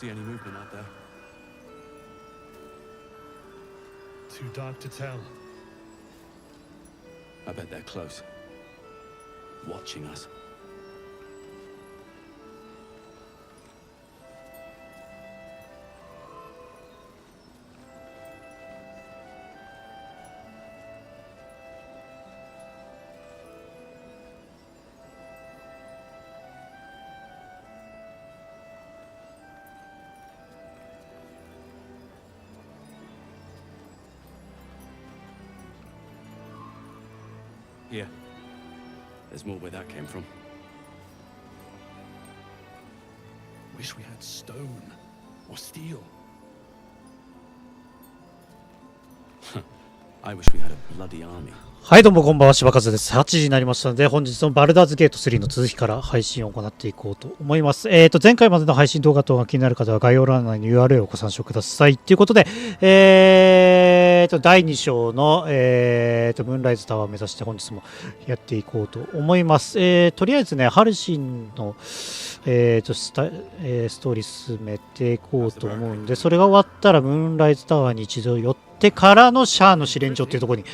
See any movement out there? Too dark to tell. I bet they're close. Watching us. Yeah. There's more where that came from. Wish we had stone or steel. I wish we had a bloody army. はい、どうもこんばんは、しばかずです。8時になりましたので、本日のバルダーズゲート3の続きから配信を行っていこうと思います。前回までの配信動画等が気になる方は概要欄内に URL をご参照ください。ということで、第2章の、ムーンライズタワーを目指して本日もやっていこうと思います。とりあえずね、ハルシンの、ストーリー進めていこうと思うんで、それが終わったらムーンライズタワーに一度寄ってからのシャアの試練場っていうところに、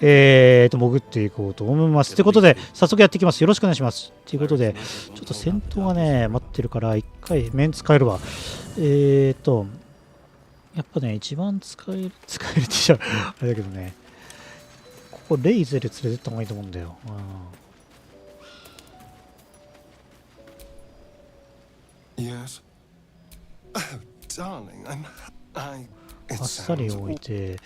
潜っていこうと思います。ということで、早速やっていきます。よろしくお願いします。ということで、ちょっと戦闘がね、待ってるから、一回メン使えるわ。やっぱね、一番使えるって言っちゃう。あれだけどね、ここレイゼル連れてった方がいいと思うんだよ。Yes. Oh, darling,あっさり置いて、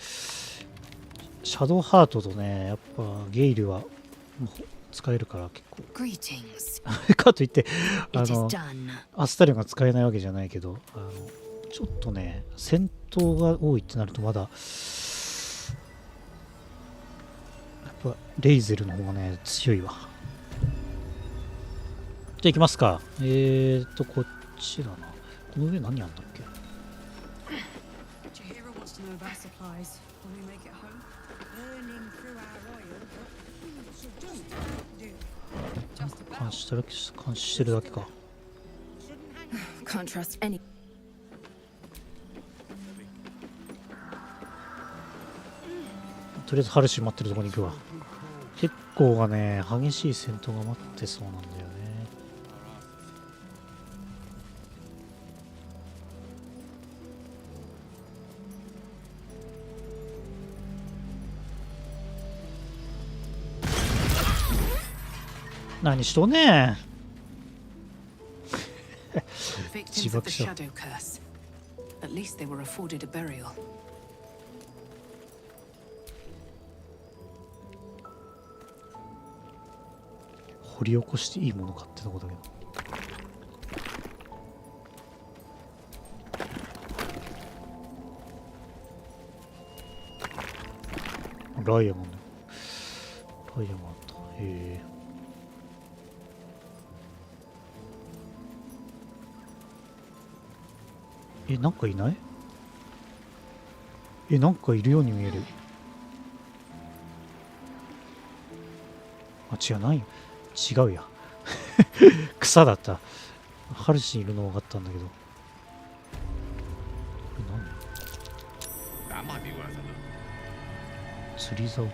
シャドウハートとね、やっぱゲイルはもう使えるから結構。かといって、アスタリオンが使えないわけじゃないけど、ちょっとね、戦闘が多いってなるとまだ、やっぱレイゼルの方がね、強いわ。じゃあ行きますか。こっちだな。この上何あんだっけ？監視してるだけか。とりあえずハルシ待ってるところに行くわ。結構がね、激しい戦闘が待ってそうなんだよね。何しとんねん。自爆者。掘り起こしていいものかってとこだけど。ライアモンだ。ライアモンあった。へえ。なんかいない？なんかいるように見える。あ、違う、ないよ。違うや。草だった。ハルシンいるの分かったんだけど。これ何？釣り竿か。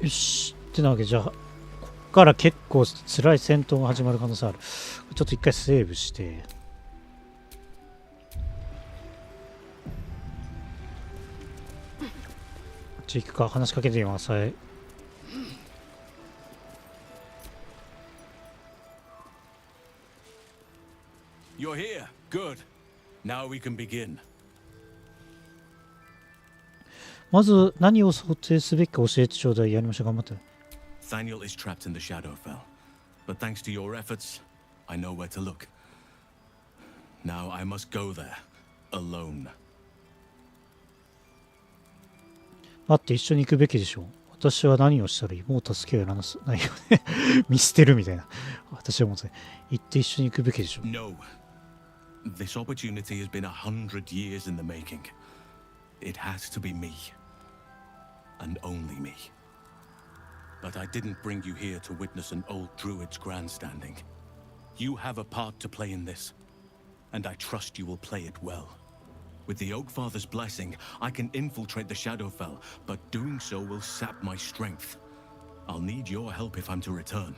よしってなわけじゃあ、こっから結構辛い戦闘が始まる可能性ある。ちょっと一回セーブして。じゃあ行くか、話しかけてみます。はい。You're here. Good. Now we can begin. まず何を想定すべきか教えてちょうだい。やりましょう。頑張って。Thaniel is trapped in the Shadowfell, but thanks to your efforts, I know where to look. Now I must go there, alone. 待って、一緒に行くべきでしょう。私は何をしたらいい？もう助けをやらないよね。見捨てるみたいな。私はもう行って一緒に行くべきでしょ。No. This opportunity has been 100 years in the making. It has to be me. And only me. But I didn't bring you here to witness an old druid's grandstanding. You have a part to play in this, and I trust you will play it well. With the Oakfather's blessing, I can infiltrate the Shadowfell, but doing so will sap my strength. I'll need your help if I'm to return.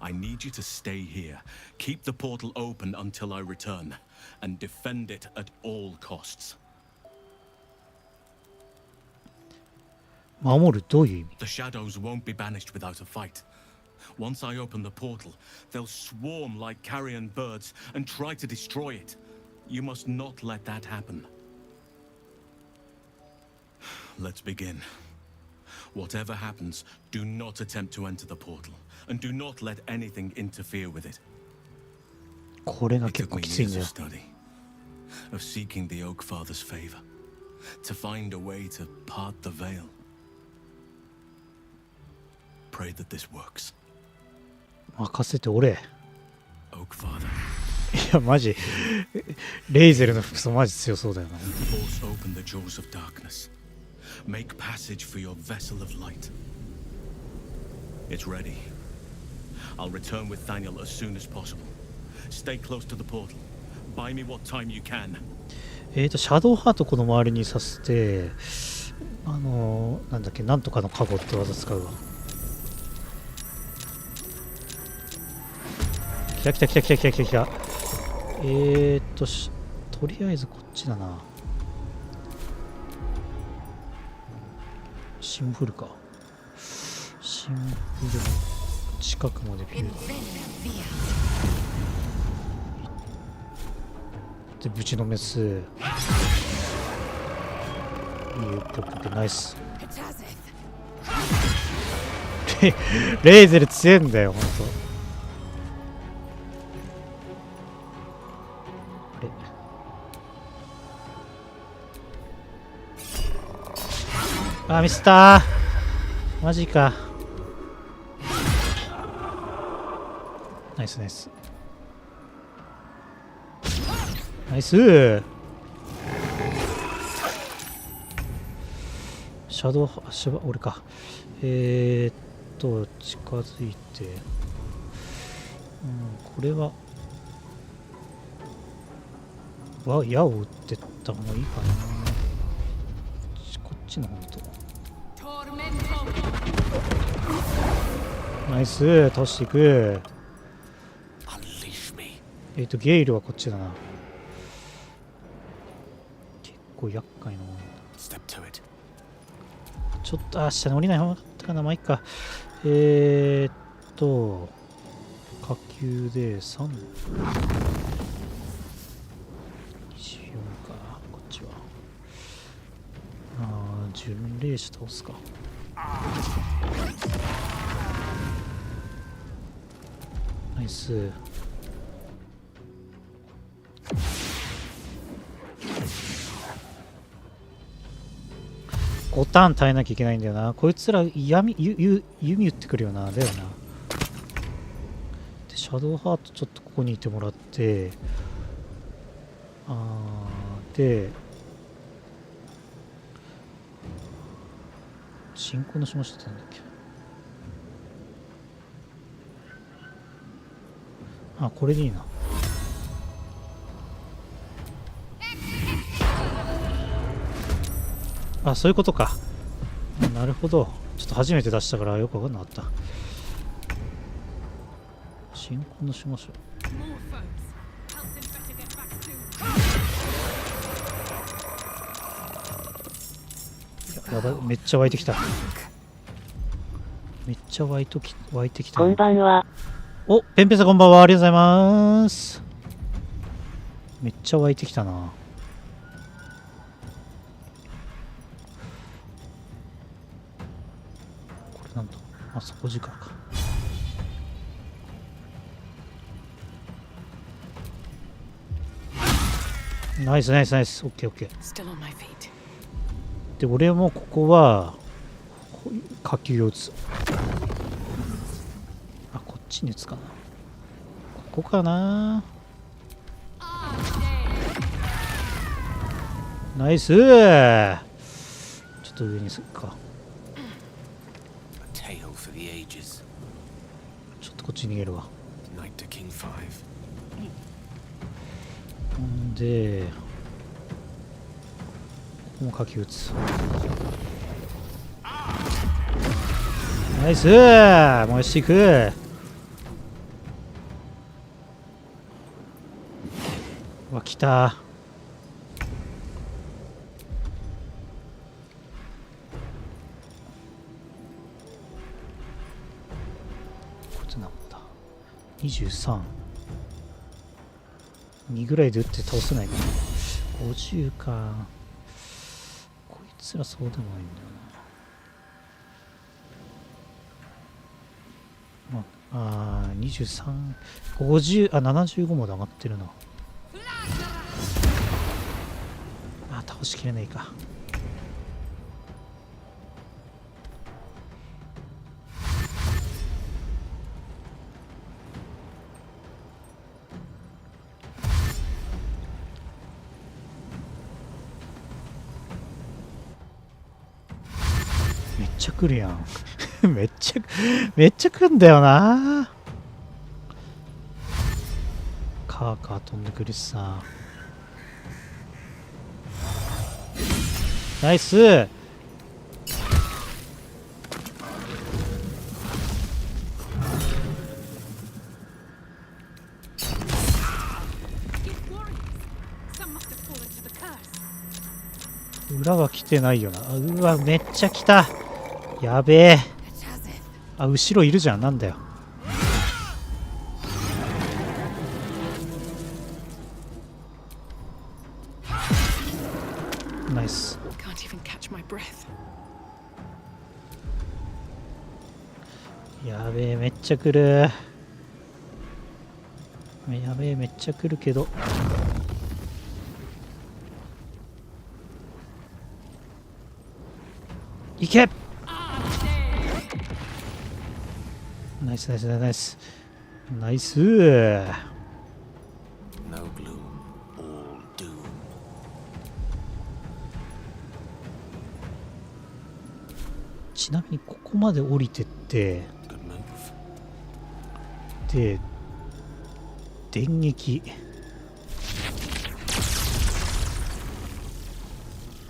I need you to stay here, keep the portal open until I return, and defend it at all costs. 守る？どういう意味？ The shadows won't be banished without a fight. Once I open the portal, they'll swarm like carrion birds and try to destroy it. You must not let that happen. Let's begin. Whatever happens, do not attempt to enter the portal, and do not let anything interfere with it. これが It 結 took 構 me きついん years だ of よ。 study, of seeking the Oakfather's favor, to find a way to part the veil. Pray that this works. 任せておれ。 Oakfather. いや、マジ。レイゼルの服装マジ強そうだよな。 Force open the jaws of darkness. Make passage for your vessel of light. It's ready. I'll return with Thaniel as soon as possible. Stay close to the portal. Buy me what time you can. シャドウハートこの周りにさせて、なんだっけ、なんとかのカゴって技使うわ。来た来た来た来た来た来た来た。とりあえずこっちだな。シンフルか。シンフル近くまでビューでぶちのめす。いいよ、ナイス。レイゼル強いんだよ、ほんと。あ、ミスったー。マジか。ナイスナイス。ナイスー。シャドウ、俺か。近づいて。これは。矢を撃ってった方がいいかな。こっちの方と。ナイス、倒していく。ゲイルはこっちだな。結構厄介なもの。ちょっと、下に降りない方がよかったかな。まあいいか。火球で3。24か、こっちは。巡礼士倒すか。ナイス。5ターン耐えなきゃいけないんだよな。こいつら弓撃ってくるよな。だよな。で、シャドウハートちょっとここにいてもらって、で、進行のしましたってなんだっけ。これでいいな。そういうことか。なるほど。ちょっと初めて出したからよくわかんなかった。進行のしましょう。やばい、めっちゃ湧いてきた。めっちゃ湧いてきた。こんばんは。お、ペンペンさんこんばんは。ありがとうございます。めっちゃ湧いてきたな。これなんだ。底力か。ナイスナイスナイス。オッケーオッケー。で、俺もここは火球を撃つ。あ、こっちに撃つかな。ここかな。ナイス。ちょっと上にするか。ちょっとこっち逃げるわ。んでここも火球撃つ。ナイス。燃やしていく。うわ、来た。こっちなんだ。23。2ぐらいで撃って倒せないかな。50か。こいつらそうでもないんだよな。まあ、23、50、あ、75まで上がってるな。あ、倒しきれないか。めっちゃ来るやん。めっちゃ来んだよな。カーカー飛んでくるしさ。ナイス。裏は来てないよな。うわ、めっちゃ来た。やべえ。あ、後ろいるじゃん。なんだよ。ナイス。やべえ、めっちゃ来る。やべえ、めっちゃ来るけど。いけ。ナイスナイスナイスナイス。ちなみにここまで降りてってで電撃、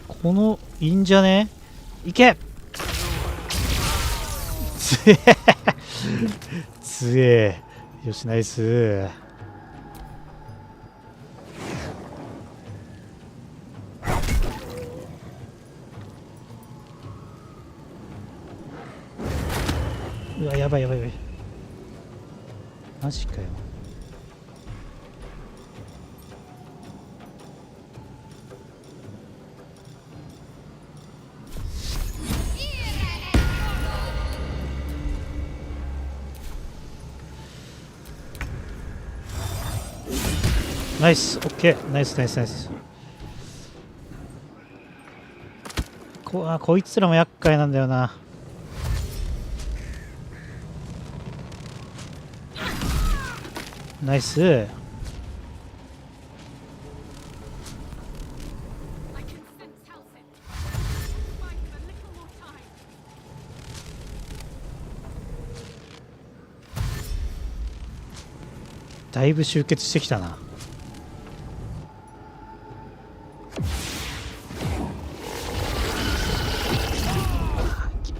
このいいんじゃね。いけ。つえつえ。よし、ナイス。うわ、やばいやばいやばい。マジかよ。ナイス、オッケー、ナイスナイスナイス。こいつらも厄介なんだよな。ナイス。だいぶ集結してきたな。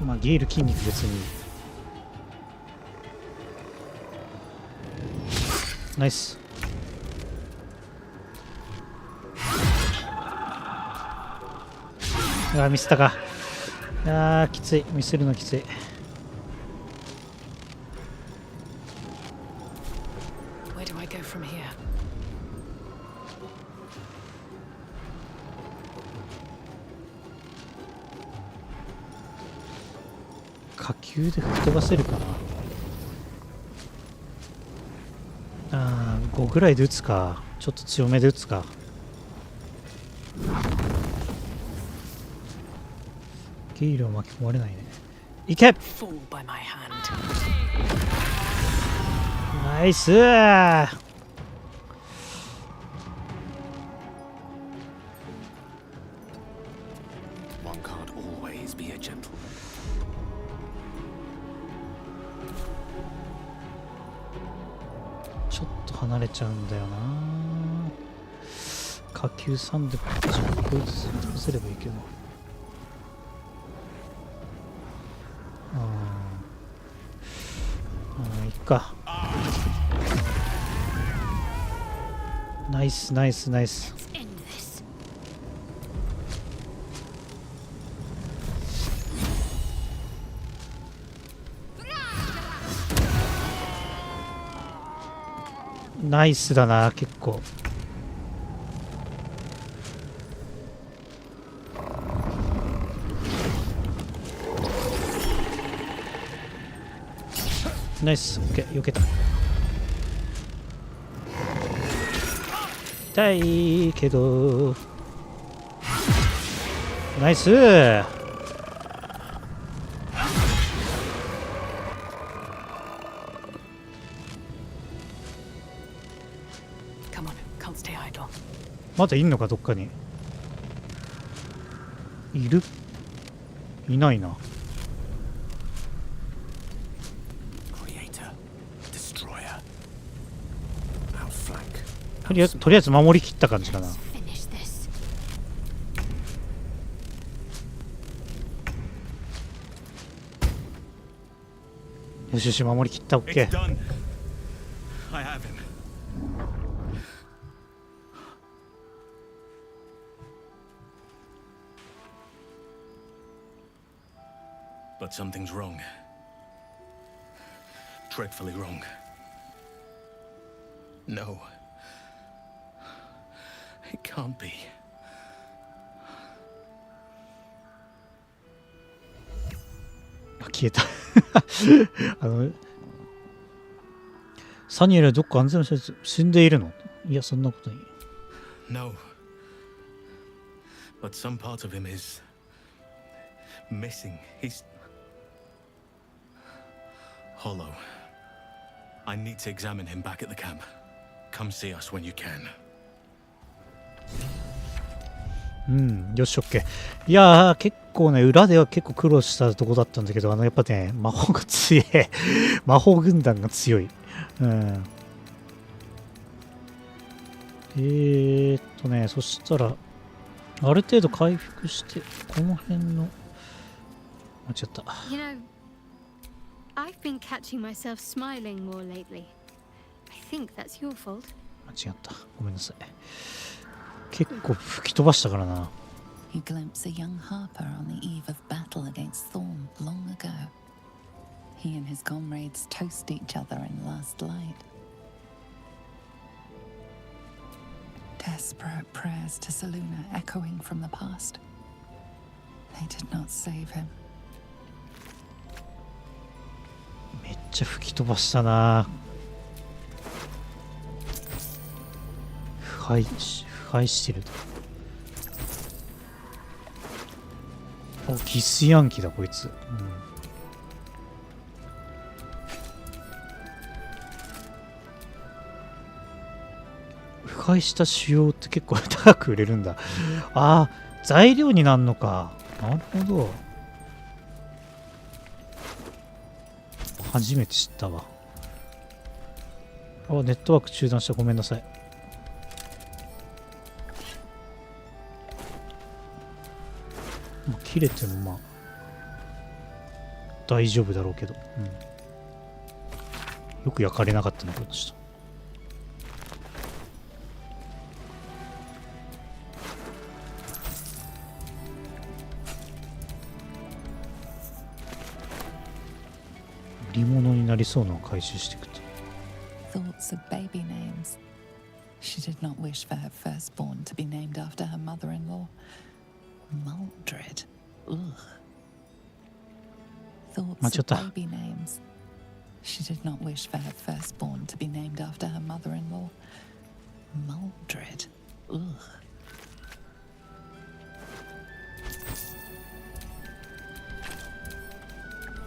まあゲール筋肉別に。ナイス。うわ、ミスったか。きつい。ミスるのきつい。火球で吹っ飛ばせるかな。5ぐらいで撃つか。ちょっと強めで撃つか。ゲイルは巻き込まれないね。いけ。 Fall by my hand. ナイスー。One can't always be a gentleman. ちょっと離れちゃうんだよな。下級3でこっちこいつ倒せればいいけど。いっか。ナイスナイスナイス。 Let's end this. ナイスだな、結構。ナイス、オッケー、避けた。痛いけど。ナイスー。Come on, can't stay idle. まだいんのか、どっかに。いる？いないな。Creator, destroyer, outflank. とりあえず守りきった感じかな。 Let's finish this. よしよし、守りきった。オッケ It's ー。 done. I have him. But something's wrong. Dreadfully wrong. No. It can't be. あ、消えた。サニエルはどっか安全な施設死んでいるの？いや、そんなことない。 No. But some part of him is missing. He's hollow. I need to examine him back at the camp. Come see us when you can. うん、よし、オッケー。いやー、結構ね、裏では結構苦労したとこだったんだけど、やっぱね、魔法が強い。魔法軍団が強い。うん。そしたら、ある程度回復して、この辺の、間違った。You know, I've been catching myself smiling more lately. I think that's your fault. 間違った。ごめんなさい。結構吹き飛ばしたからな。 You glimpse a young harper on the eve of battle against Thorn long ago. He and his comrades toast each other in last light. Desperate prayers to Seluna echoing from the past. They did not save him. めっちゃ吹き飛ばしたな。腐敗してると。お、ギスヤンキだこいつ。腐敗した腫瘍って結構高く売れるんだ。ああ、材料になるのか。なるほど。初めて知ったわ。あ、ネットワーク中断した。ごめんなさい。まあ、切れてもまあ大丈夫だろうけど、よく焼かれなかったね、こっちと。売り物になりそうなのを回収していくと。 Thoughts of baby names. She did not wish for her firstborn to be named after her mother-in-law. Maldred. Ugh. Thoughts of baby names. She did not wish for her firstborn to be named after her mother-in-law. Maldred. Ugh. よ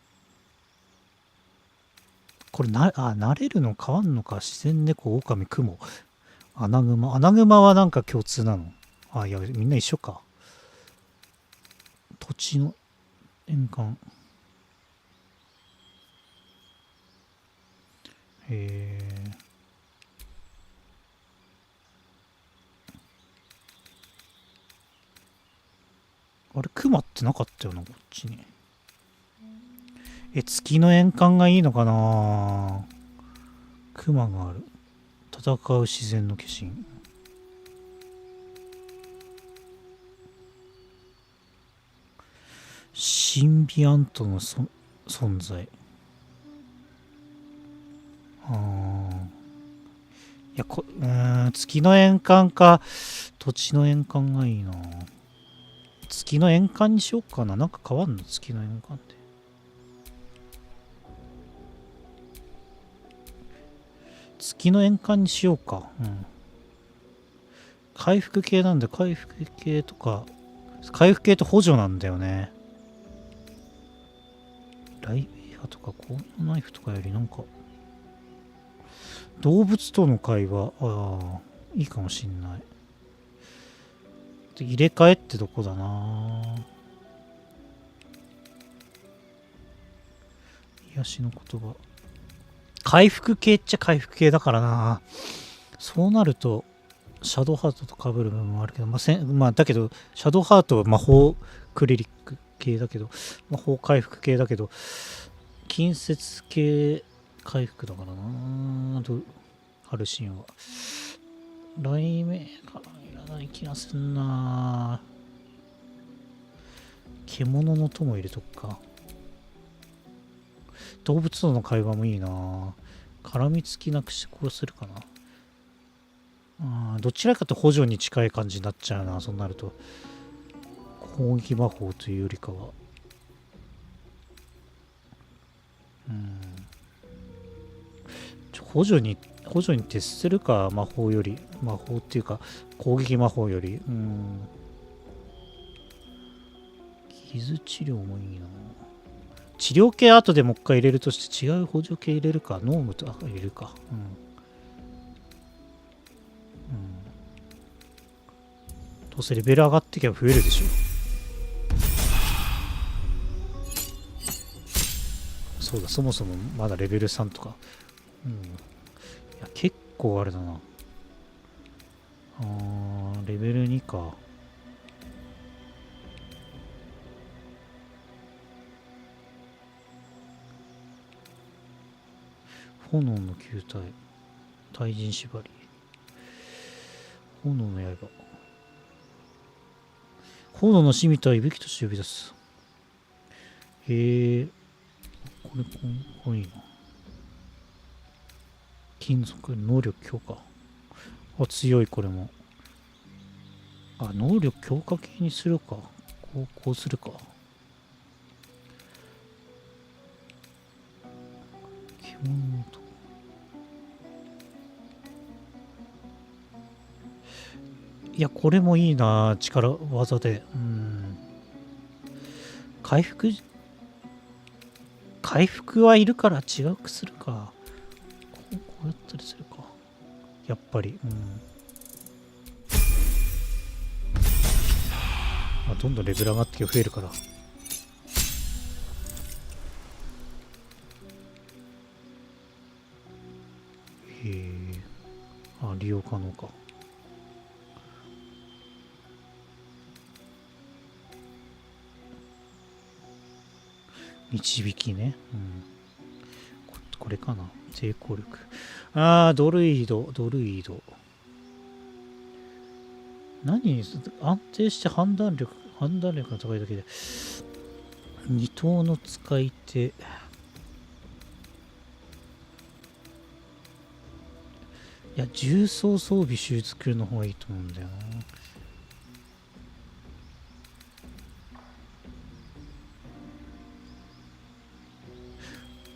これ慣れるの変わんのか。自然猫、狼、雲、アナグマ。アナグマはなんか共通なの。いや、みんな一緒か。土地の円環。あれ、熊ってなかったよな、こっちに。月の円環がいいのかな。熊がある。戦う自然の化身。シンビアントの存在。いや、月の円環か土地の円環がいいな。月の円環にしようかな。なんか変わんの、月の円環って。月の円環にしようか。回復系なんで、回復系とか、回復系と補助なんだよね。ライベアとかコーンナイフとかよりなんか、動物との会話、いいかもしんない。で入れ替えってどこだな。癒しの言葉。回復系っちゃ回復系だからな。そうなると、シャドウハートと被る部分もあるけど、だけど、シャドウハートは魔法クリリック系だけど、魔法回復系だけど、近接系回復だからな。ハルシンは。雷鳴がいらない気がすんな。獣の友入れとくか。動物との会話もいいな。絡みつきなくしてこうするかな。どちらかと補助に近い感じになっちゃうな。そうなると。攻撃魔法というよりかは。補助に徹するか、魔法っていうか、攻撃魔法より。傷治療もいいな。治療系後でもう一回入れるとして違う補助系入れるか、ノームと入れるか。どうせレベル上がっていけば増えるでしょ。そうだ、そもそもまだレベル3とか。いや、結構あれだな。レベル2か。炎の球体。対人縛り。炎の刃。炎の染みたいびきとして呼び出す。これいいな。金属、能力強化。強い、これも。能力強化系にするか。こうするか。獣と。いや、これもいいな。力技で。回復はいるから違くするか。こうやったりするか。やっぱり。どんどんレベル上がって増えるから。利用可能か。導きね。これかな。抵抗力。ドルイド。何安定して判断力が高いだけで。二頭の使い手。いや、重装装備集作るの方がいいと思うんだよ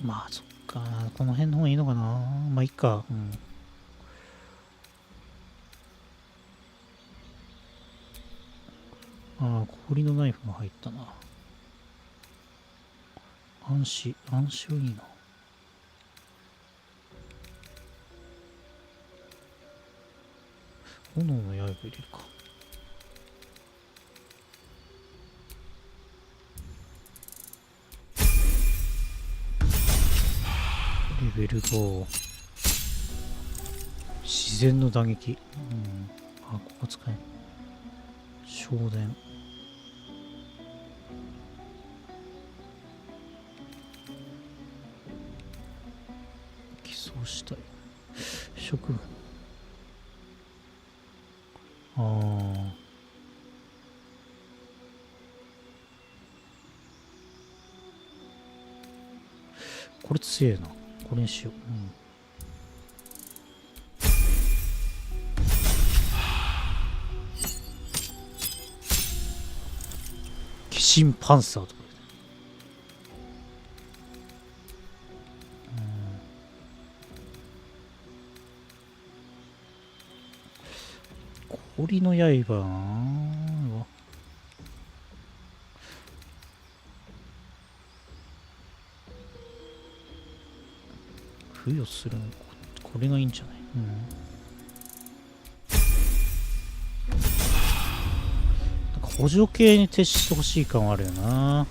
な。そっか。この辺の方がいいのかな。いいか。氷のナイフが入ったな。暗視はいいな。炎の刃入れるか。レベル5。自然の打撃。うん。あ、ここ使えん。昇電。偽装したい。食分。ああ。これ強えな。これにしよう。うん。鬼神パンサーとか。氷の刃なぁ。付与するのこれがいいんじゃない？うん。なんか補助系に徹してほしい感はあるよな。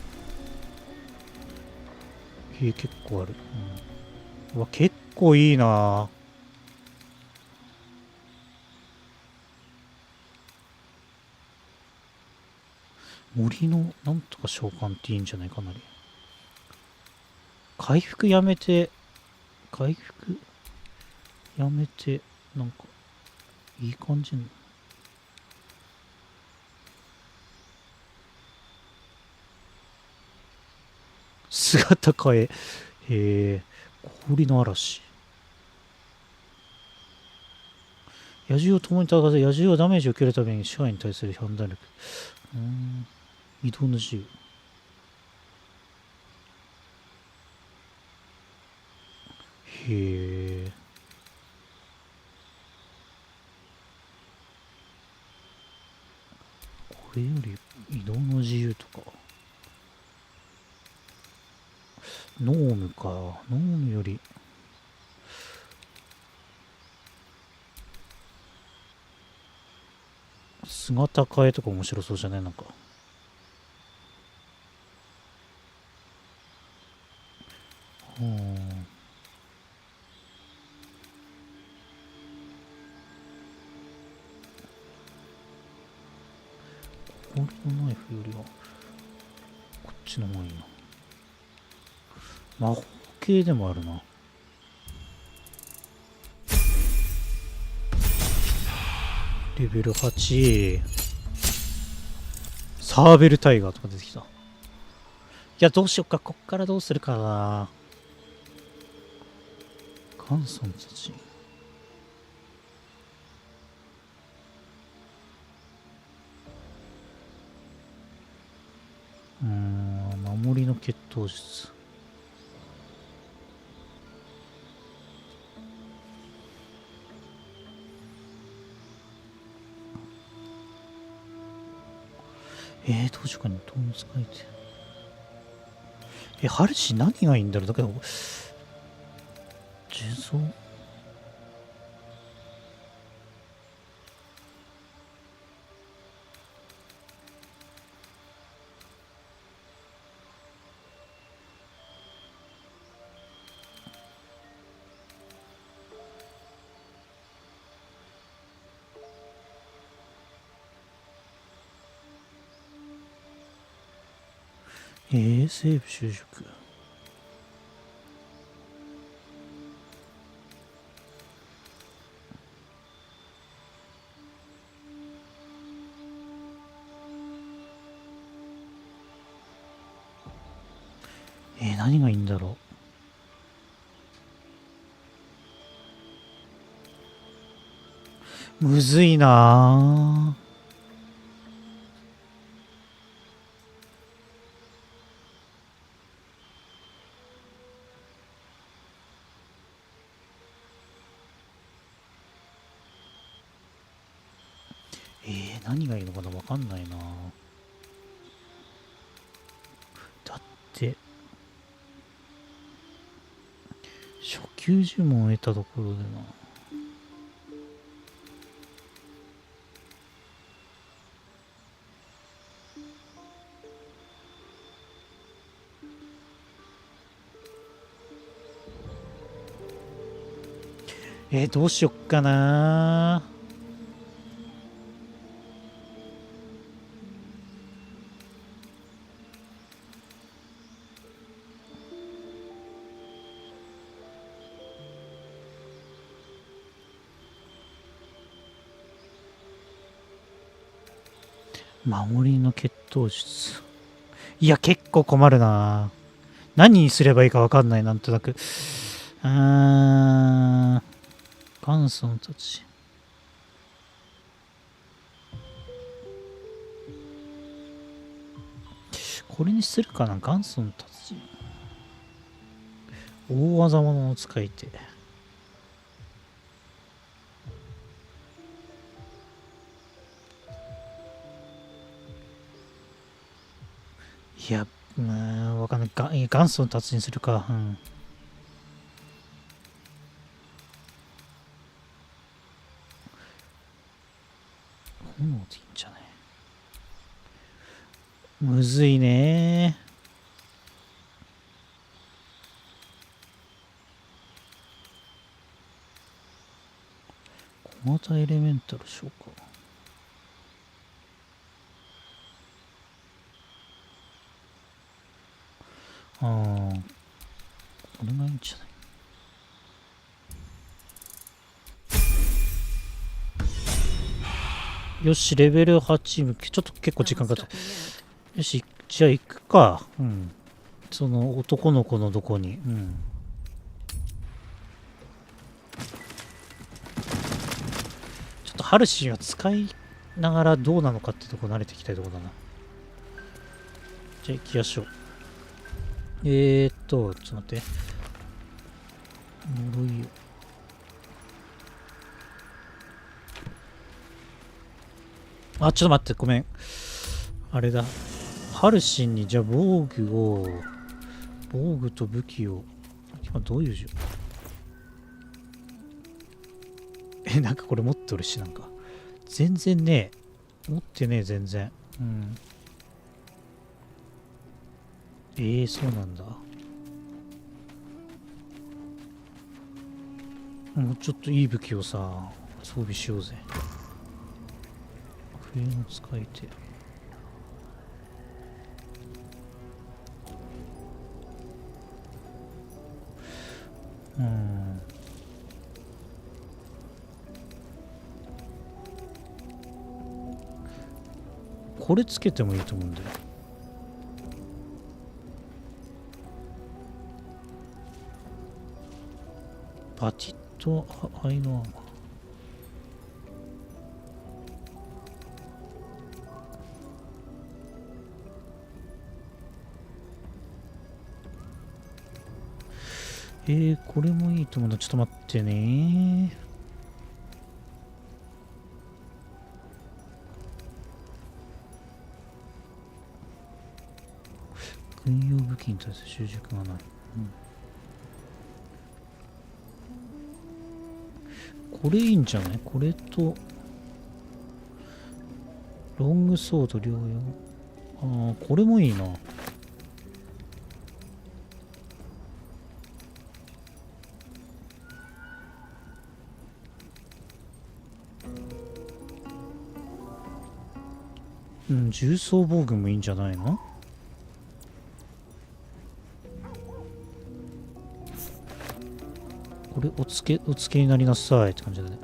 結構ある。うん、うわ、結構いいな。森のなんとか召喚っていいんじゃないかなり。回復やめて、なんか、いい感じの。姿変え。氷の嵐。野獣を共に戦わせ、野獣はダメージを受けるために支配に対する判断力。移動の自由。へえ。これより移動の自由とか。ノームか。ノームより。姿変えとか面白そうじゃない？なんか。これのナイフよりはこっちの方がいいな。魔法系でもあるな。レベル8。サーベルタイガーとか出てきた。いや、どうしよっか。こっからどうするかな。ガンさんたち。守りの決闘術。どうしようかね。どう使えて。ハルシ何がいいんだろう。だけど、重装西部就職。何がいいんだろう。むずいなぁ。何がいいのかな、わかんないな。だって初級呪文を得たところでな。どうしよっかな。守りの決闘術。いや、結構困るな。何にすればいいか分かんない、なんとなく。元祖のたち。これにするかな、元祖のたち。大技物の使い手。いや、わかんない。元祖の達人にするか。うん。炎でいいんじゃない。むずいね。小型エレメンタル消化。これがいいんじゃない。よし、レベル8向け。ちょっと結構時間かかった。よし、じゃあ行くか。うん。その男の子のどこに。うん。ちょっとハルシンは使いながらどうなのかってとこ慣れていきたいところだな。じゃあ行きましょう。ちょっと待って。呪いを。ちょっと待って、ごめん。あれだ。ハルシンに、じゃあ防具と武器を。今どういう順。なんかこれ持ってるし、なんか。全然ねえ。持ってねえ、全然。うん。そうなんだ。もうちょっといい武器をさ、装備しようぜ。笛の使い手。これつけてもいいと思うんだよ。バティットハイのアーマー。これもいいと思うんだ。ちょっと待ってね。軍用武器に対する習熟がない。これいいんじゃない？これとロングソード両用。これもいいな。重装防具もいいんじゃないの？これお付けになりなさいって感じだね。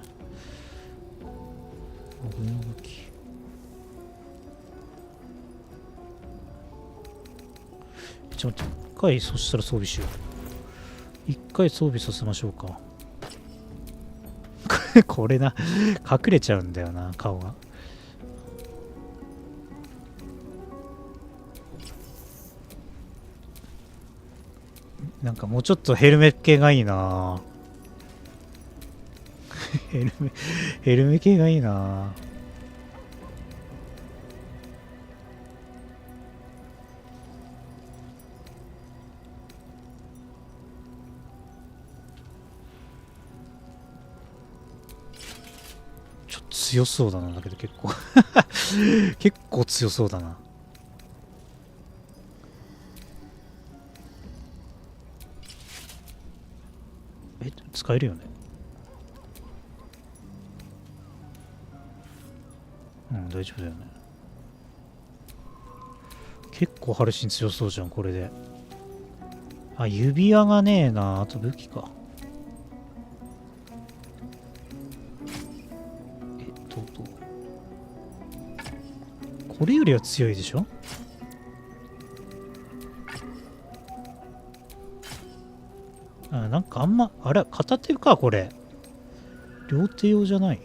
ちょっと待って、一回そしたら装備しよう。一回装備させましょうか。これな、隠れちゃうんだよな、顔が。なんかもうちょっとヘルメ系がいいな。ヘルメ系がいいな。ちょっと強そうだな。だけど結構結構強そうだな。使えるよね。うん、大丈夫だよね。結構ハルシン強そうじゃん、これで。あ、指輪がねえな。あと武器か。どうこれよりは強いでしょ。あ、なんかあんま、あれ、片手か、これ。両手用じゃない。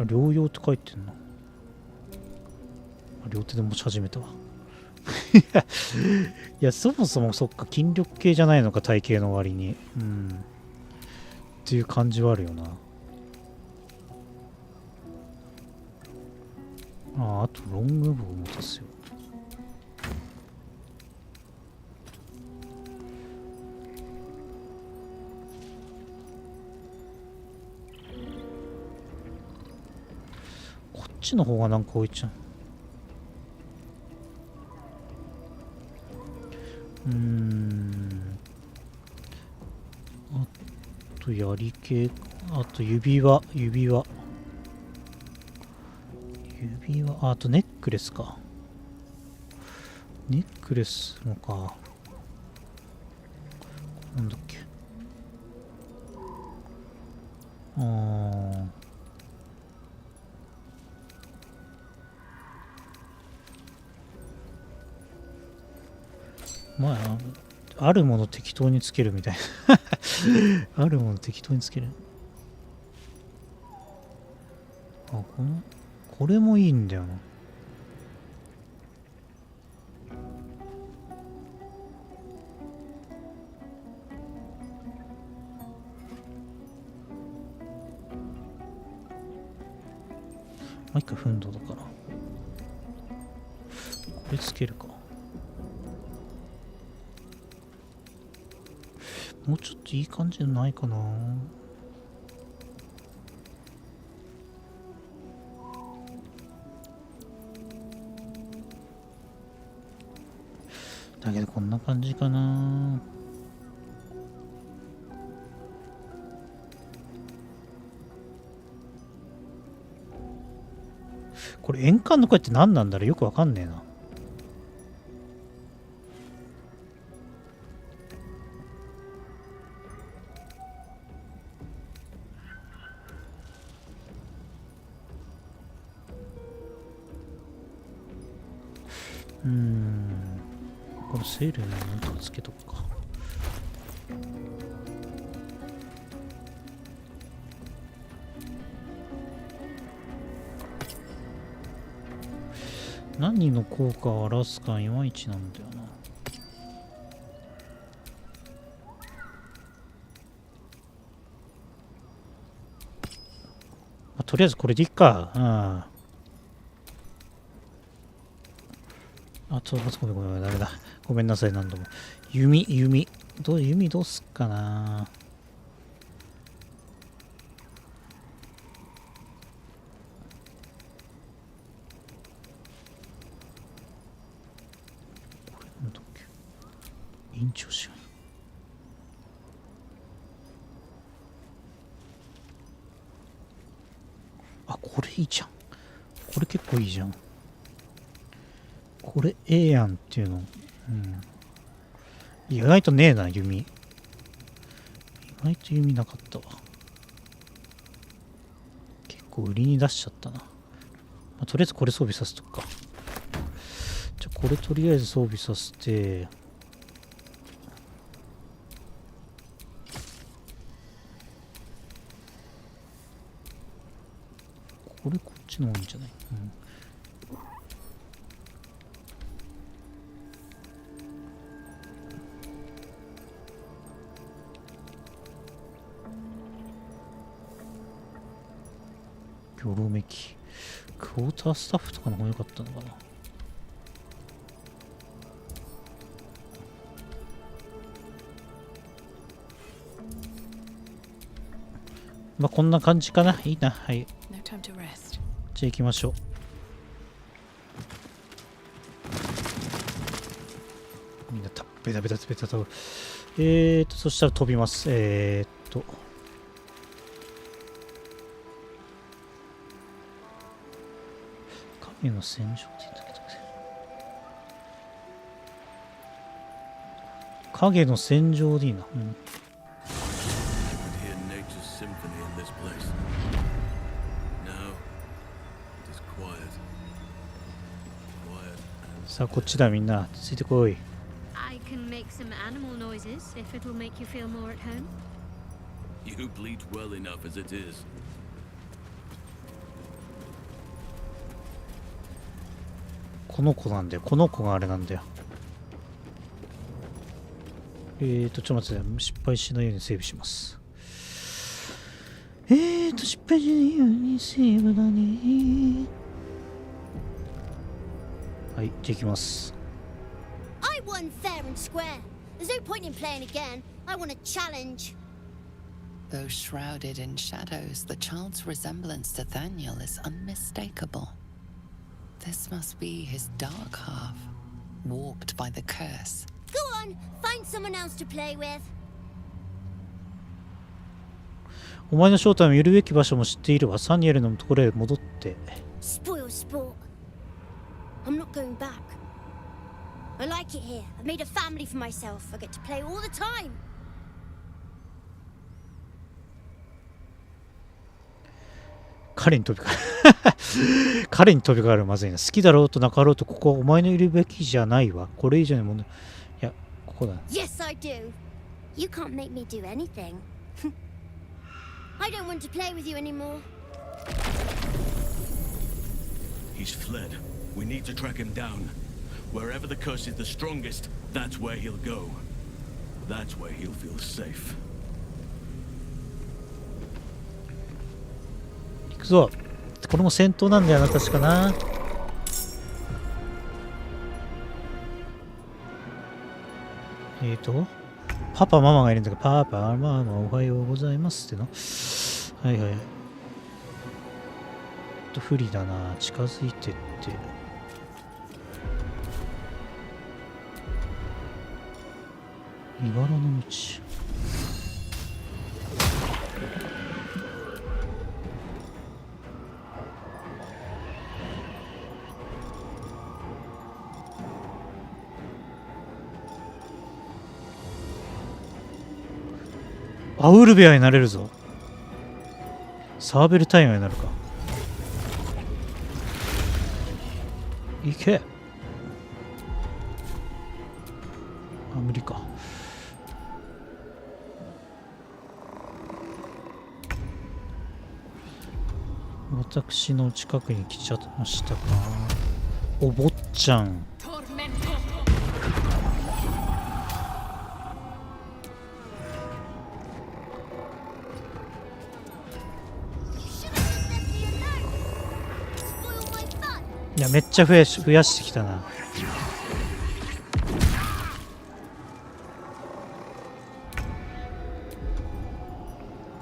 両用って書いてんな。両手で持ち始めたわ。いや、そもそもそっか、筋力系じゃないのか、体型の割に。うん。っていう感じはあるよな。あとロングボウ持たすよ。こっちの方がなんか多いじゃん。あと槍系、あと指輪、あとネックレスか。ネックレスもか。なんだっけ。まあ、あるもの適当につけるみたいな。あるもの適当につける。あ、これもいいんだよな。一回フンドだから。これつけるか。もうちょっといい感じじゃないかな。だけどこんな感じかな。これ円環の声って何なんだろう、よくわかんねえな。これセールになんとかつけとくか。何の効果を表すかいまいちなんだよな。とりあえずこれでいっか。ごめん、ダメだ。ごめんなさい、何度も。弓どうすっかな。これなんだっけ。院長支配。あ、これいいじゃん。これ結構いいじゃん。これええやんっていうの。意外とねえな、弓。意外と弓なかったわ。結構売りに出しちゃったな。とりあえずこれ装備させとくか。じゃあこれとりあえず装備させて、これこっちの方がいいんじゃない？魚ロメキ。クォータースタッフとかの方が良かったのかな。まあこんな感じかな。いいな。はい。No time to rest. じゃあ行きましょう。みんなベタベタと。そしたら飛びます。影の戦場って言ったけど、影の戦場でいいな。うん。さあこっちだみんなついてこい。I can make some animal noises if it'll make you feel more at home. You bleed well enough as it is. この子なんだよ。この子があれなんだよ。ちょっと待って、失敗しないようにセーブします。失敗しないようにセーブだね。はい、じゃあ行きます。I won fair and square. There's no point in playing again. I want a challenge. Though shrouded in shadows, the child's resemblance to Daniel is unmistakable. This must be his dark half, warped by the curse. Go on, find someone else to play with. お前の正体もいるべき場所も知っているわ。サニエルのところへ戻って。Spoil sport. I'm not going back. I like it here. I've made a family for myself. I get to play all the time. 彼に飛びかかる。彼に飛びかかるまずいな。好きだろうとなかろうとここはお前のいるべきじゃないわ。これ以上にもの。いや、ここだ。Yes, I do. You can't make me do anything. I don't want to play with you anymore. He's fled. We need to track him down. Wherever the curse is the strongest, that's where he'll go. That's where he'll feel safe. 行くぞ。これも戦闘なんだよな、確かな。パパママがいるんだけど、パパママおはようございますっての。はいはい。不利だな。近づいてって。茨の道。アウルベアになれるぞ。サーベルタイガーになるか。いけ。あ、無理か。私の近くに来ちゃいましたか。お坊ちゃん。いや、めっちゃ増やしてきたな。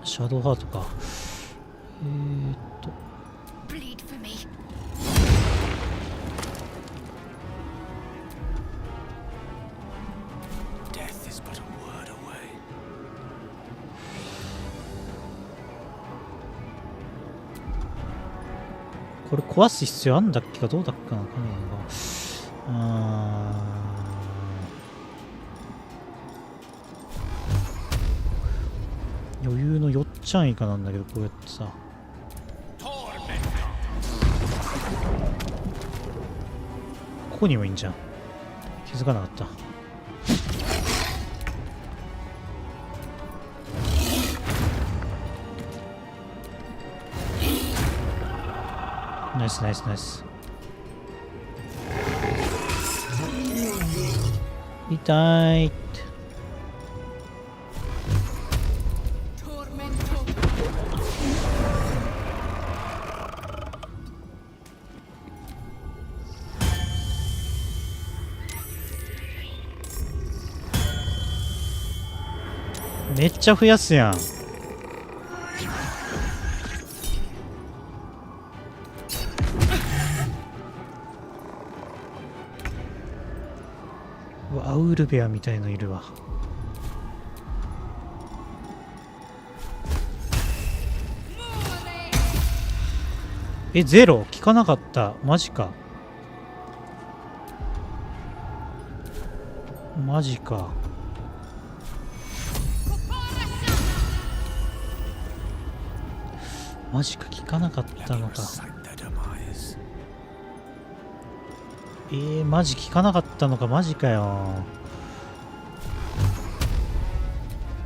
シャドウハートか。Bleed for me. これ壊す必要あんだっけかどうだっけかな。余裕のよっちゃん以下なんだけど、こうやってさ。ここにもいいんじゃん。気づかなかった。ナイスナイスナイス。痛いって。めっちゃ増やすやん。アウルベアみたいのいるわ。ゼロ聞かなかった。マジか。マジか。マジか、聞かなかったのか。マジ聞かなかったのか。マジかよ。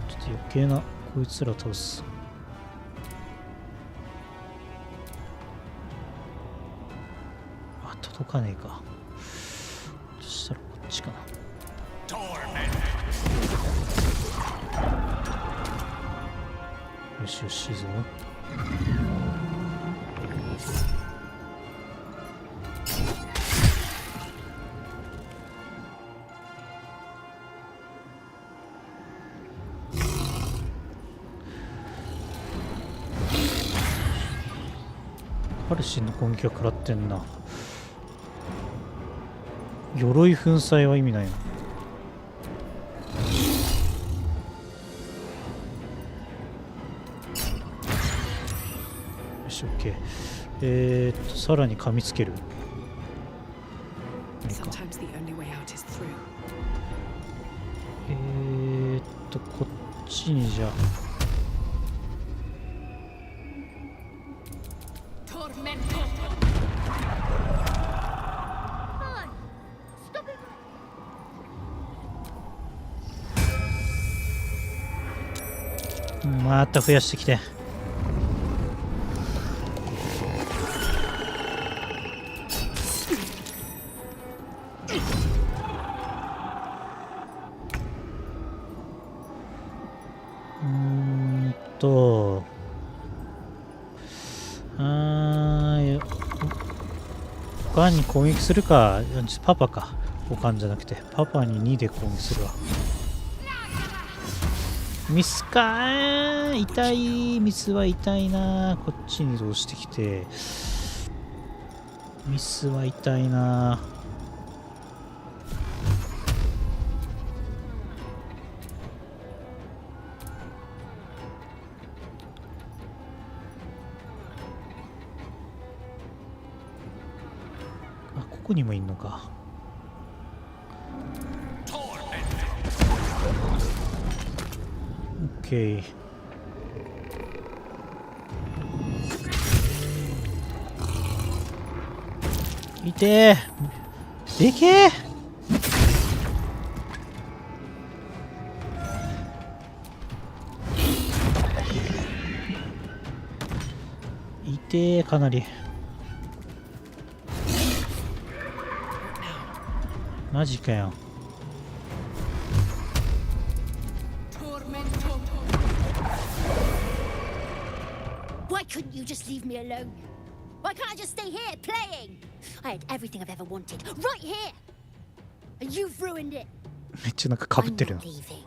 ちょっと余計なこいつら倒す。あ、届かねえか。そしたらこっちかな。よしよし、いいぞ。ハルシンの攻撃は食らってんな。鎧粉砕は意味ないな。よし、OK。さらに噛みつける。こっちにじゃあ。また増やしてきて。他に攻撃するか。パパか。他じゃなくてパパに2で攻撃するわ。ミスかー。痛い。ミスは痛いな。こっちに移動してきて。ミスは痛いな。あ、ここにもいんのか。OK。いてー。でけー。いてー、かなり。マジかよ。Why couldn't you just leave me alone? Why can't I just stay here playing? I had everything I've ever wanted right here, and you've ruined it. めっちゃなんかかぶってるな。 I'm not leaving.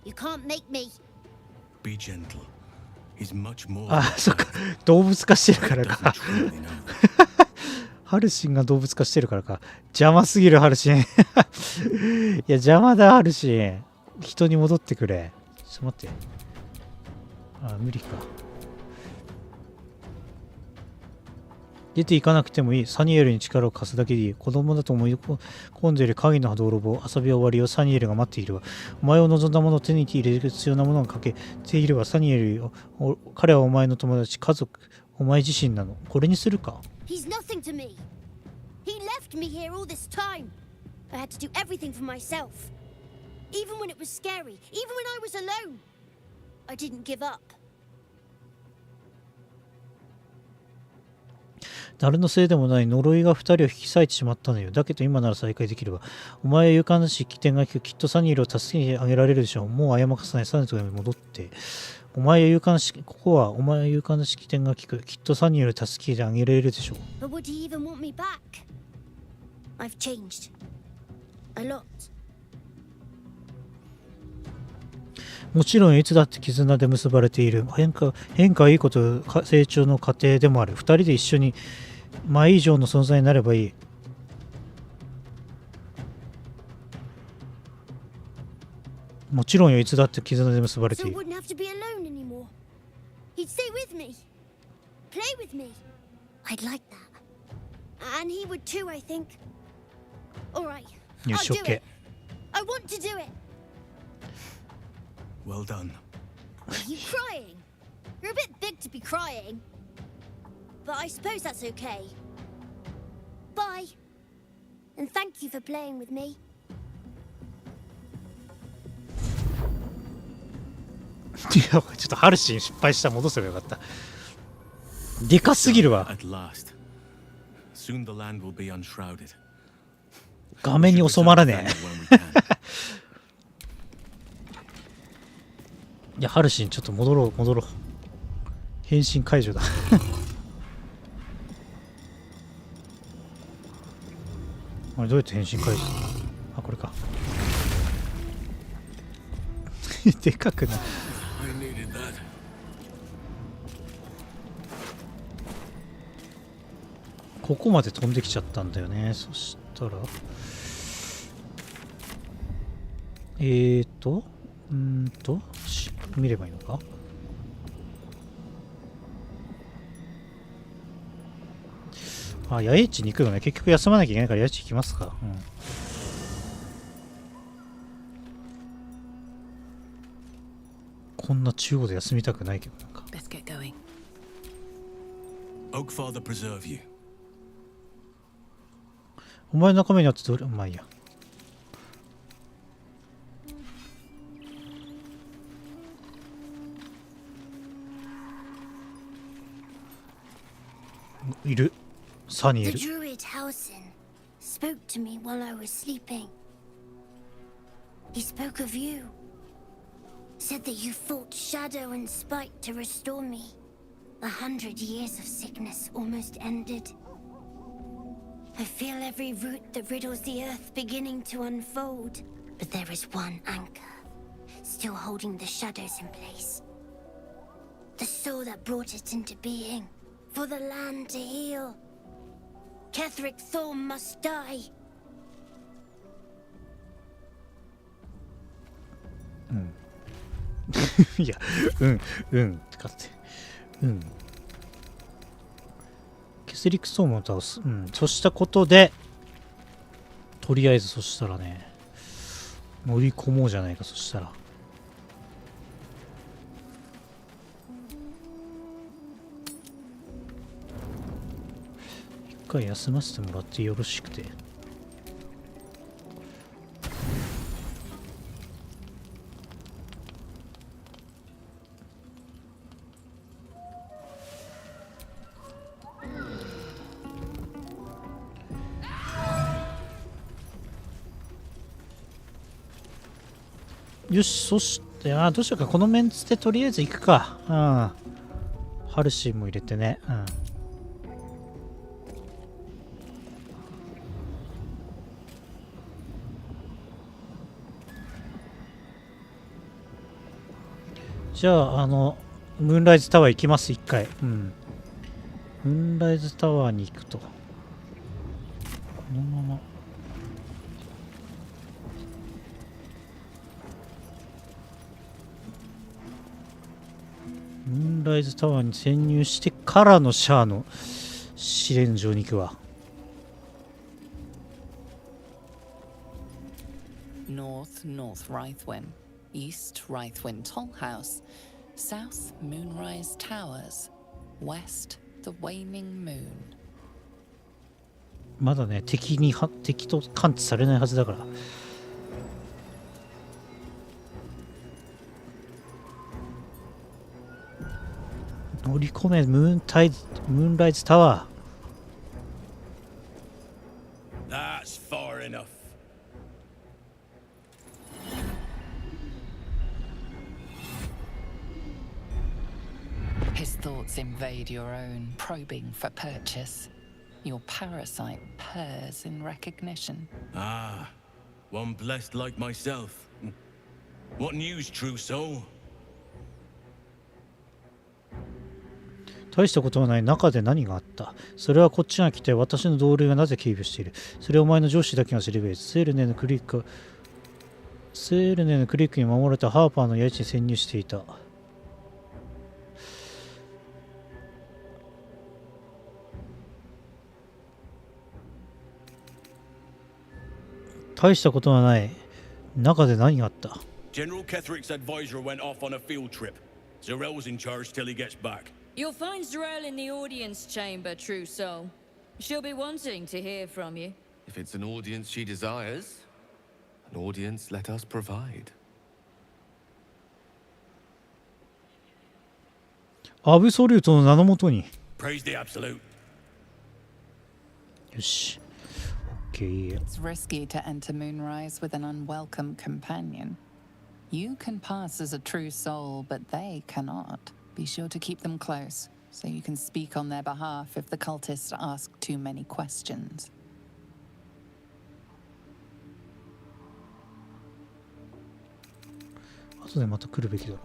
You can't make me. Be gentle. He's much more. あ、そっか。動物化してるからか。ハルシンが動物化してるからか。邪魔すぎるハルシン。いや、邪魔だハルシン。人に戻ってくれ。ちょっと待って。あ、無理か。出ていかなくてもいい。サニエルに力を貸すだけでいい。子供だと思い込んでいる影の泥棒。遊びは終わりよ。サニエルが待っているわ。お前を望んだものを手に入れる必要なものをかけているわ。サニエルよ。彼はお前の友達、家族、お前自身なの。これにするか。He's nothing to me. He left me here all this time. I had to do everything for myself. Even when it was scary, even when I was alone. I didn't give up. 誰のせいでもない呪いが2人を引き裂いてしまったのよ。だけど今なら再会できるわ。お前は勇敢だし起点が利く。きっとサニールを助けてあげられるでしょう。もう謝かさない。サニールに戻って。お前は勇敢だし、ここはお前は勇敢だし起点が利く。きっとサニールを助けてあげられるでしょう。But would he even want me back? I've changed. A lot. もちろんいつだって絆で結ばれている。変化はいいこと、成長の過程でもある。2人で一緒に前以上の存在になればいい。もちろんよ、いつだって絆で結ばれてい So る。 I wouldn't have to be alone anymore. He'd stay with me. Play with me. I'd like that. And he would too, I think. Alright, よ I'll し do OK it. I want to do it. Well done. Are you crying? You're a bit big to be crying. But I suppose that's okay. Bye. And thank you for playing with me. いやちょっとハルシン失敗した。戻せばよかった。でかすぎるわ。 At last. Soon the land will be unshrouded. 画面に収まらね When we can. え。いやハルシンちょっと戻ろう戻ろう。変身解除だ。あれどうやって変身解除？あこれか。でかくない。I needed that. ここまで飛んできちゃったんだよね。そしたら見ればいいのか。あ、八重地に行くのね。結局休まなきゃいけないから八重地行きますか。うん。こんな中央で休みたくないけどなんか。Let's get going. Oakfather preserve you. お前の仲間になってどれまあいいや。いる。サニーい The る。 druid Halsin spoke to me while I was sleeping. He spoke of you. Said that you fought shadow and spite to restore me. 100 years of sickness almost ended. I feel every root that riddles the earth beginning to unfold. But there is one anchor, still holding the shadows in place. The soul that brought it into being, for the land to heal. Ketheric Thorn must die. いや、ってかって。ケセリクソームを倒す。そうしたことで、とりあえずそしたらね、乗り込もうじゃないか、そしたら。一回休ませてもらってよろしくて。よし、そして、どうしようか、このメンツでとりあえず行くか。ハルシンも入れてね。じゃあ、ムーンライズタワー行きます、一回。ムーンライズタワーに行くと。このまま。ムーンライズタワーに潜入してからのシャアの試練場に行くわ。North Rythwin, East Rythwin Toll House, South Moonrise Towers, West the Waning Moon. まだね、敵と感知されないはずだから。乗り込め、ムーンライズタワー。That's far enough. His thoughts invade your own, probing for purchase. Your parasite purrs in recognition. Ah, one blessed like myself. What news, true soul? 大したことはない。中で何があった？それはこっちが来て、私の同僚がなぜ警備している？それはお前の上司だけが知るべき。セールネのクリックに守られたハーパーの谷地に潜入していた。大したことはない。中で何があった？ General Ketherick's advisor went off on a field trip. Zarel's in charge till he gets back. You'll find Zarel in the audience chamber, true soul. She'll be wanting to hear from you. If it's an audience she desires, an audience let us provide. アブソリュートの名のもとに。Praise the absolute. よし。OK。It's risky to enter Moonrise with an unwelcome companion. You can pass as a true soul, but they cannot. Be sure to keep them close, so you can speak on their behalf if the cultists ask too many questions. 後でまた来るべきだろう。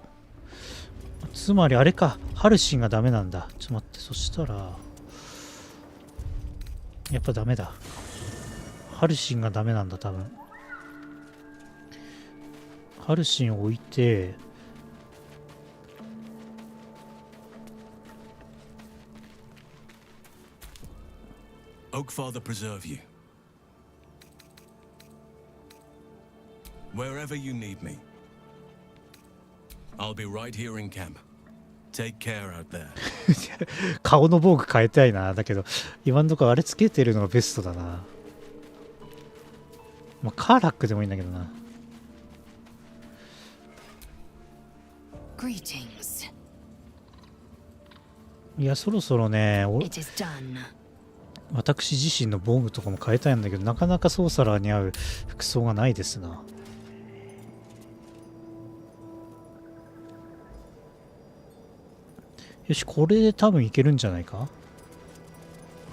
つまりあれか、ハルシンがダメなんだ。ちょっと待って、そしたらやっぱダメだ。ハルシンがダメなんだ、多分。ハルシンを置いて、Oakfather preserve you. Wherever you need me, I'll be right here in camp. Take care out there. 顔の防具変えたいな。だけど今んとこあれつけてるのがベストだな。まあ、カーラックでもいいんだけどな。Greetings. いや、そろそろね、It is done. 私自身の防具とかも変えたいんだけど、なかなかソーサラーに合う服装がないですな。よし、これで多分いけるんじゃないか。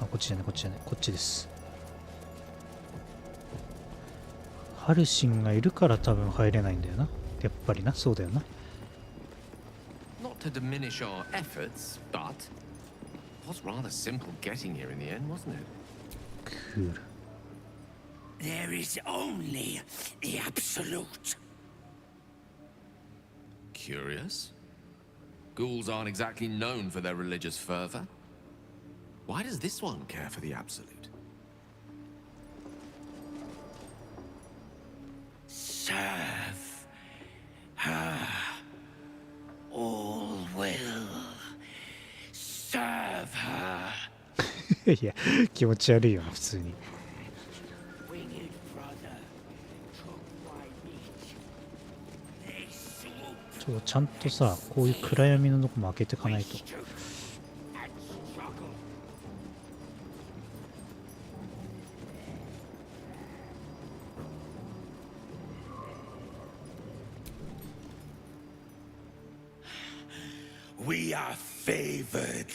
あ、こっちじゃない、こっちじゃない、こっちです。ハルシンがいるから多分入れないんだよな。やっぱりな、そうだよな。Not to diminish our efforts, but it was rather simple getting here in the end, wasn't it? クール。 There is only the absolute. Curious. Ghouls aren't exactly known for their religious fervor. Why does this one care for the absolute? Serve her. All will serve her. いや、気持ち悪いよな、普通に。Winged brother took my meat. They swooped ちゃんとさ、こういう暗闇のとこも開けていかないと。 and struggled. We are favored.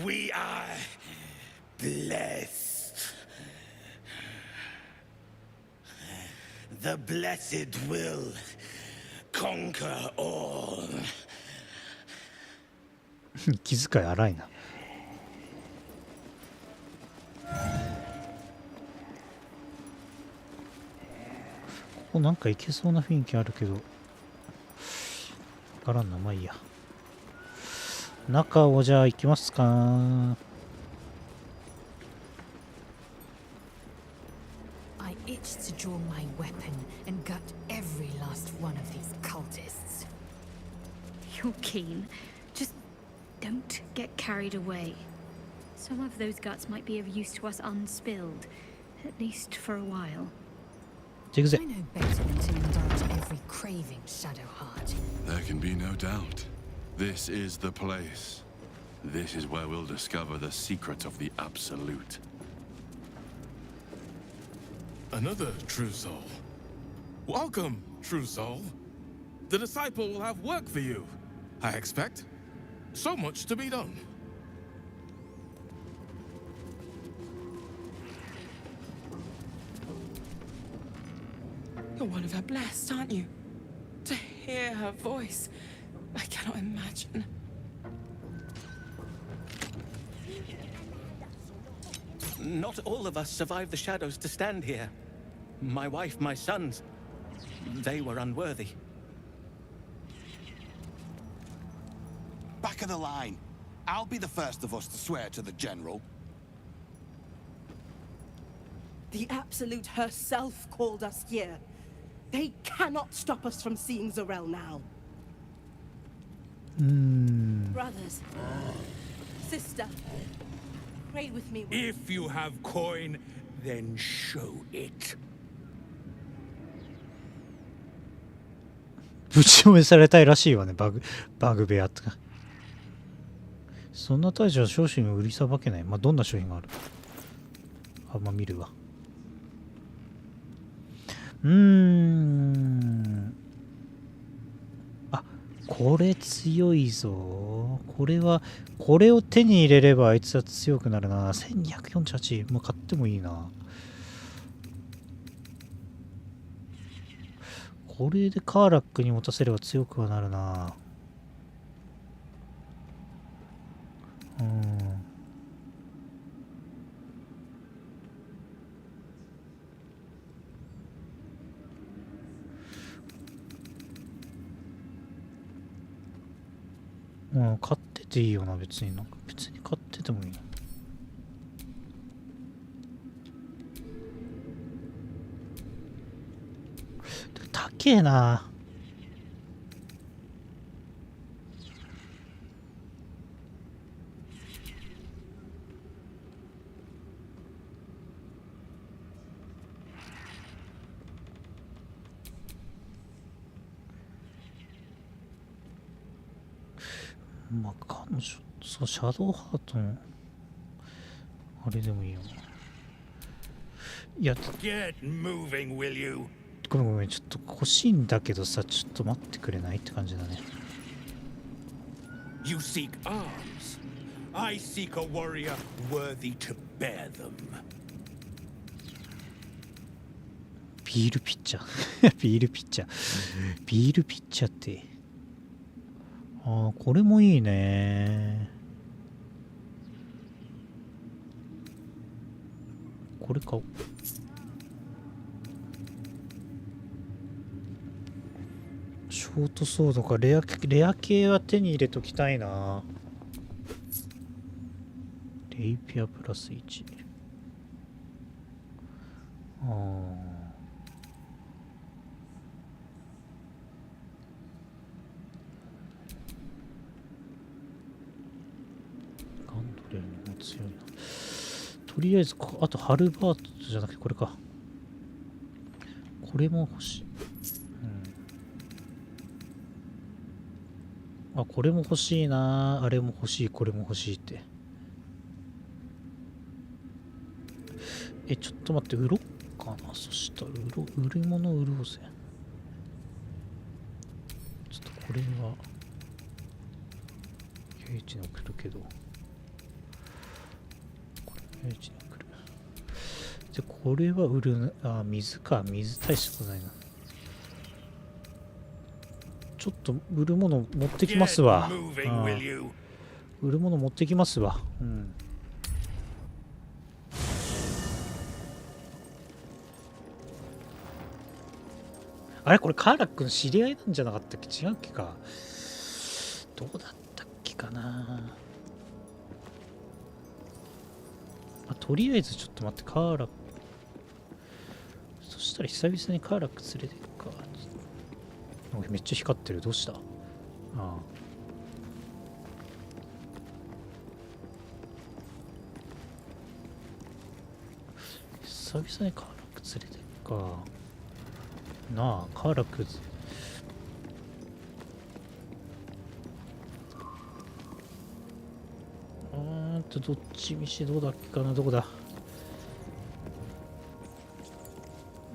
We are blessed. The blessed will conquer all. 気遣い荒いな。ここなんかいけそうな雰囲気あるけど、わからんな。まあいいや。中をじゃあ行きますか。I itch to draw my weapon and gut every last one of these cultists. You're keen. Just don't get carried away. Some of those guts might be of use to us unspilled, at least for a while. 行くぜ。 I know better than to indulge every craving, Shadow Heart. There can be no doubt. This is the place. This is where we'll discover the secret of the absolute. Another true soul. Welcome, true soul. The disciple will have work for you, I expect. So much to be done. You're one of her blessed, aren't you? To hear her voice, I cannot imagine. Not all of us survived the shadows to stand here. My wife, my sons, they were unworthy. Back of the line. I'll be the first of us to swear to the general. The Absolute herself called us here. They cannot stop us from seeing Zarel now. Brothers, sister, pray with me. If you have coin, then show it. ぶちのめされたいらしいわね、バグベアとか。そんな大将商品を売りさばけない。まあ、どんな商品がある？あ、まあ、見るわ。あ、これ強いぞ。これを手に入れればあいつは強くなるな。1248。もう買ってもいいな。これでカーラックに持たせれば強くはなるな。買ってていいよな、別に。なんか別に買っててもいいな。高えな。まあ、彼女、そう、シャドウハートの、あれでもいいよな。いや、Get moving, will you? ごめんごめん、ちょっと欲しいんだけどさ、ちょっと待ってくれないって感じだね。You seek arms. I seek a warrior worthy to bear them. ビールピッチャービールピッチャービールピッチャーって。ああ、これもいいね。これ買おう。ショートソードか。レア系は手に入れときたいな。レイピアプラス1。ああ。ガンドレルも強いな。とりあえずあとハルバートじゃなくてこれか。これも欲しい。あ、これも欲しいな。あれも欲しい。これも欲しいって。ちょっと待って、売ろっかな。そしたら売るもの売ろうぜ。ちょっとこれは平地に送るけど、これ平地に送る。じゃこれは売る。あ、水か。水大したことないな。ちょっと売るもの持ってきますわ。売るもの持ってきますわ。うん。あれこれカーラックの知り合いなんじゃなかったっけ？違うっけか。どうだったっけかな。とりあえずちょっと待って、カーラック。そしたら久々にカーラック連れてくか。めっちゃ光ってる。どうした？ああ。久々にカーラック連れてくか。なあ、カーラック。どっち見しどうだっけかな。どこだ？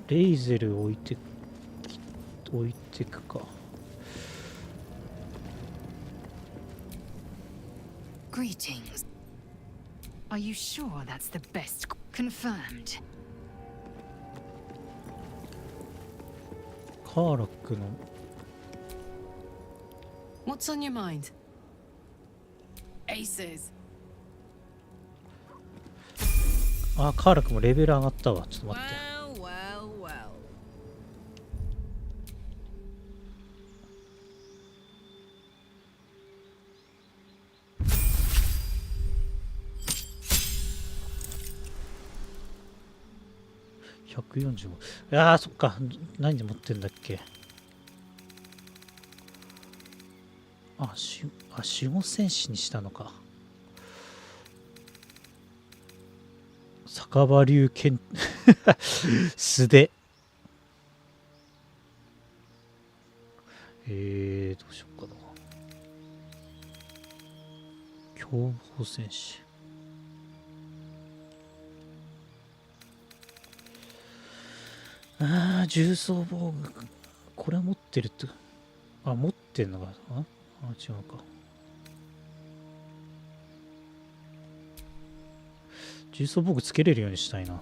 レイゼル置いてくか。Greetings. Are you sure that's the best? Confirmed. カーラックの What's on your mind? Aces. あ、カーラックもレベル上がったわ。ちょっと待って。145。いやー、そっか。何で持ってんだっけ。守護戦士にしたのか。酒場流剣素手。どうしようかな。凶暴戦士。重装防具。これ持ってるって。持ってんのか。違うか。重装防具つけれるようにしたいな。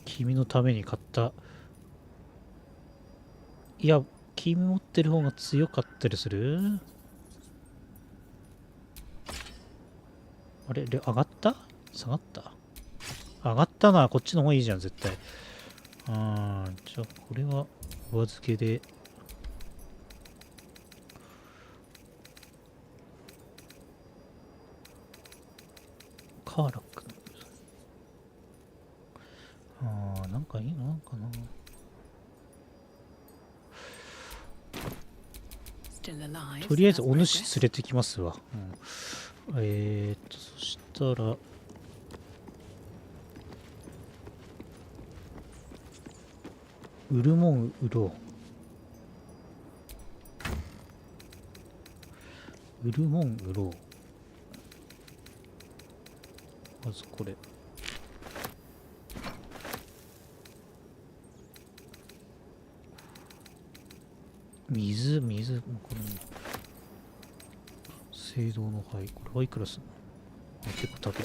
君のために買った。いや、君持ってる方が強かったりする？あれ、上がった？下がった？上がったな。こっちの方がいいじゃん、絶対。じゃあ、これはお預けで。カーラック。なんかいいのなんかな。とりあえずお主連れてきますわ。そしたら売るもん売ろう。売るもん売ろう。まずこれ。水、これ聖堂の灰。これはいくらすんの？結構高い。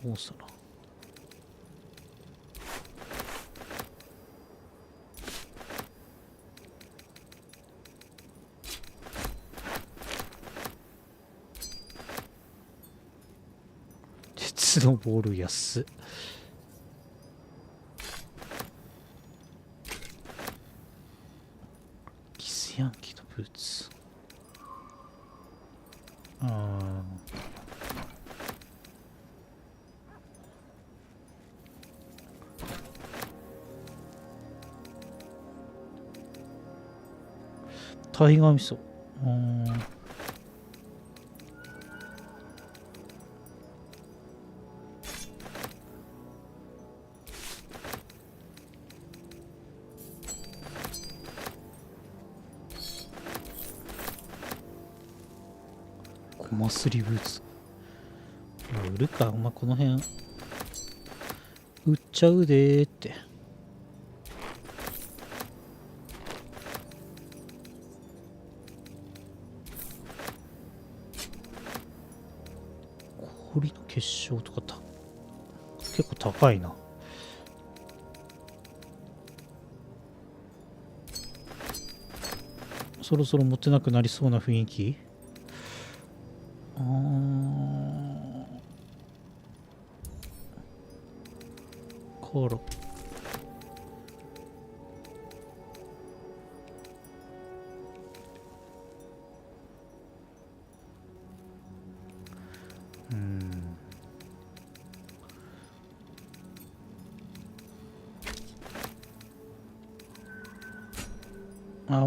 そうさな。鉄のボール安っ。キスヤンキーのブーツ。タイガー味噌。コマスリブーツ。売るか。この辺売っちゃうでーって。氷の結晶とか結構高いな。そろそろ持てなくなりそうな雰囲気。コーラ。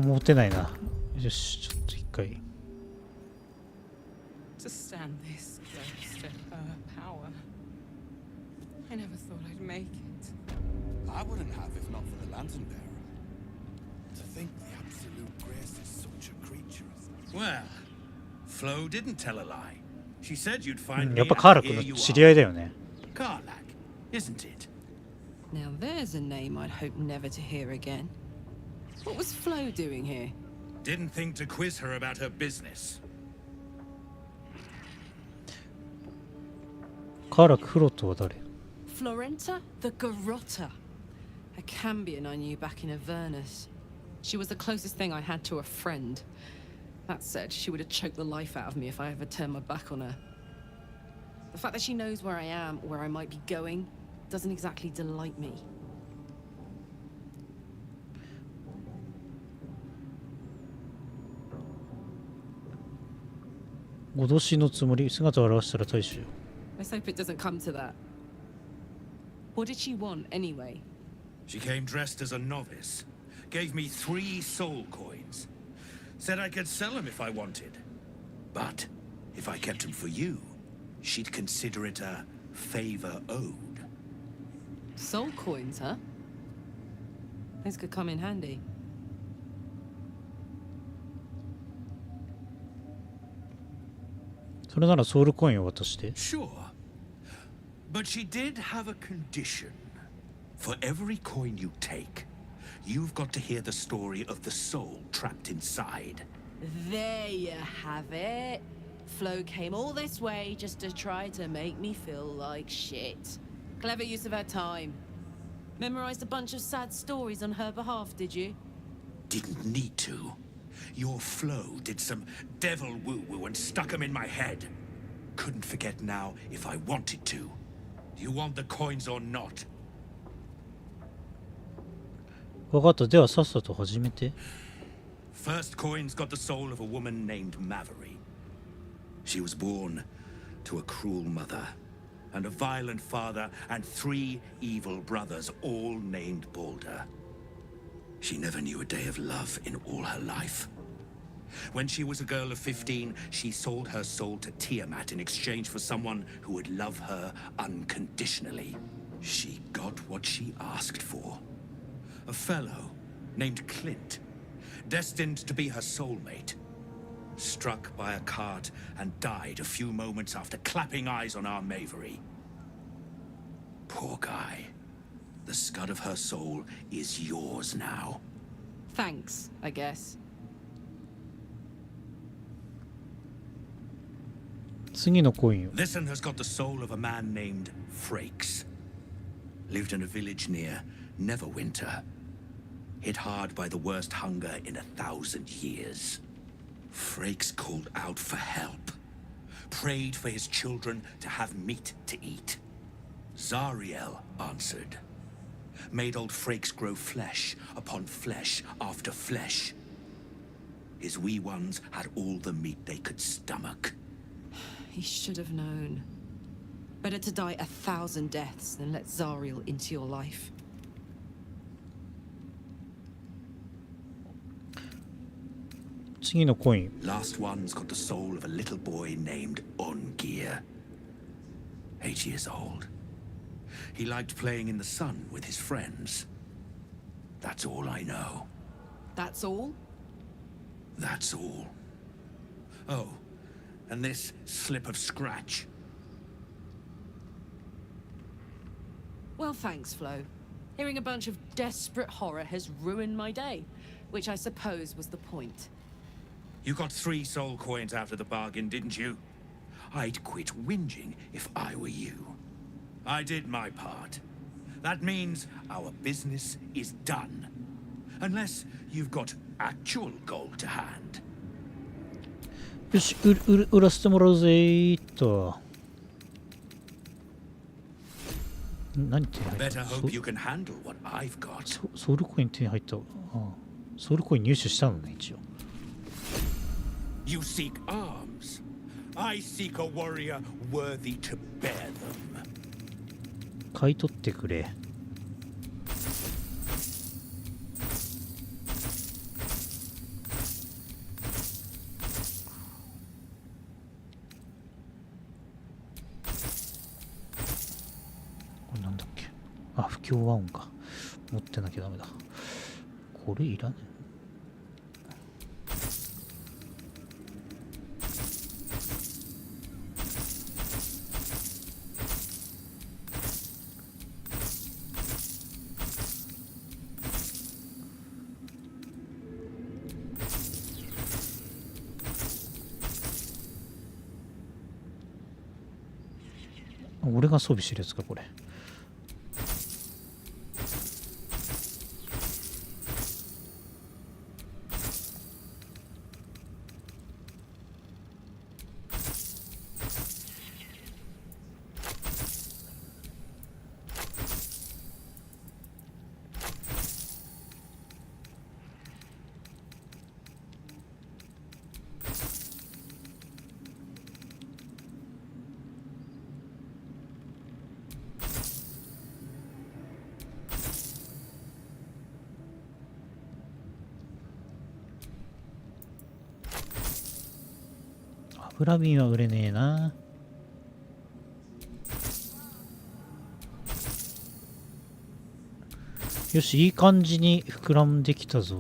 持てないな。よし、ちょっと一回。To stand this close to her power. I never thought I'd make it. I wouldn't have if not for the lantern bearer. To think the absolute grace is such a creature. Well, Flo didn't tell a lie. She said you'd find me. やっぱカーラ君の知り合いだよね。Karlak, isn't it? Now there's a name I'd hope never to hear again. What was Flo doing here? Didn't think to quiz her about her business. カーラク・フロトは誰？ Florenta the Garotta. A Cambion I knew back in Avernus. She was the closest thing I had to a friend. That said, she would have choked the life out of me if I ever turned my back on her. The fact that she knows where I am, where I might be going, doesn't exactly delight me. 脅しのつもり、姿を現したら大衆よ。 Let's hope it doesn't come to that. What did she want, anyway? She came dressed as a novice, gave me 3 soul coins, said I could sell them if I wanted. But if I kept them for you, she'd consider it a favor owed. Soul coins, huh? Those could come in handy. それならソウルコインを渡して。 Sure. But she did have a condition. For every coin you take, you've got to hear the story of the soul trapped inside. There you have it. Flo came all this way just to try to make me feel like shit. Clever use of her time. Memorized a bunch of sad stories on her behalf, did you? Didn't need to. Your Flo did some devil woo-woo and stuck them in my head. Couldn't forget now if I wanted to. Do you want the coins or not? 分かった。ではさっさと始めて。 First coin's got the soul of a woman named Maverick. She was born to a cruel mother and a violent father and 3 evil brothers, all named Balder. She never knew a day of love in all her life. When she was a girl of 15, she sold her soul to Tiamat in exchange for someone who would love her unconditionally. She got what she asked for. A fellow named Clint, destined to be her soulmate, struck by a cart and died a few moments after clapping eyes on our Mavery. Poor guy. The scud of her soul is yours now. Thanks, I guess. 次のコインを。 This one has got the soul of a man named Frakes. Lived in a village near Neverwinter. Hit hard by the worst hunger in 1,000 years. Frakes called out for help. Prayed for his children to have meat to eat. Zariel answered. Made old Frakes grow flesh upon flesh after flesh. His wee ones had all the meat they could stomach. He should have known. Better to die 1,000 deaths than let Zariel into your life. 次のコイン。 Last one's got the soul of a little boy named Ongir. 8 years old. He liked playing in the sun with his friends. That's all I know. That's all? That's all. Oh, and this slip of scratch. Well, thanks, Flo. Hearing a bunch of desperate horror has ruined my day, which I suppose was the point. You got 3 soul coins after the bargain, didn't you? I'd quit whinging if I were you. I did my part. That means our business is done. Unless you've got actual gold to hand. よし、売らせてもらうぜーっと。何手に入った？ Better hope you can handle what I've got. ソウルコイン手に入った。ああ、ソウルコイン入手したのね、一応。You seek arms. I seek a warrior worthy to bear them. 買い取ってくれ。これなんだっけ。あ、不協和音か。持ってなきゃダメだ。これいらねえ。俺が装備してるやつかこれ。油瓶は売れねえな。よし、いい感じに膨らんできたぞ。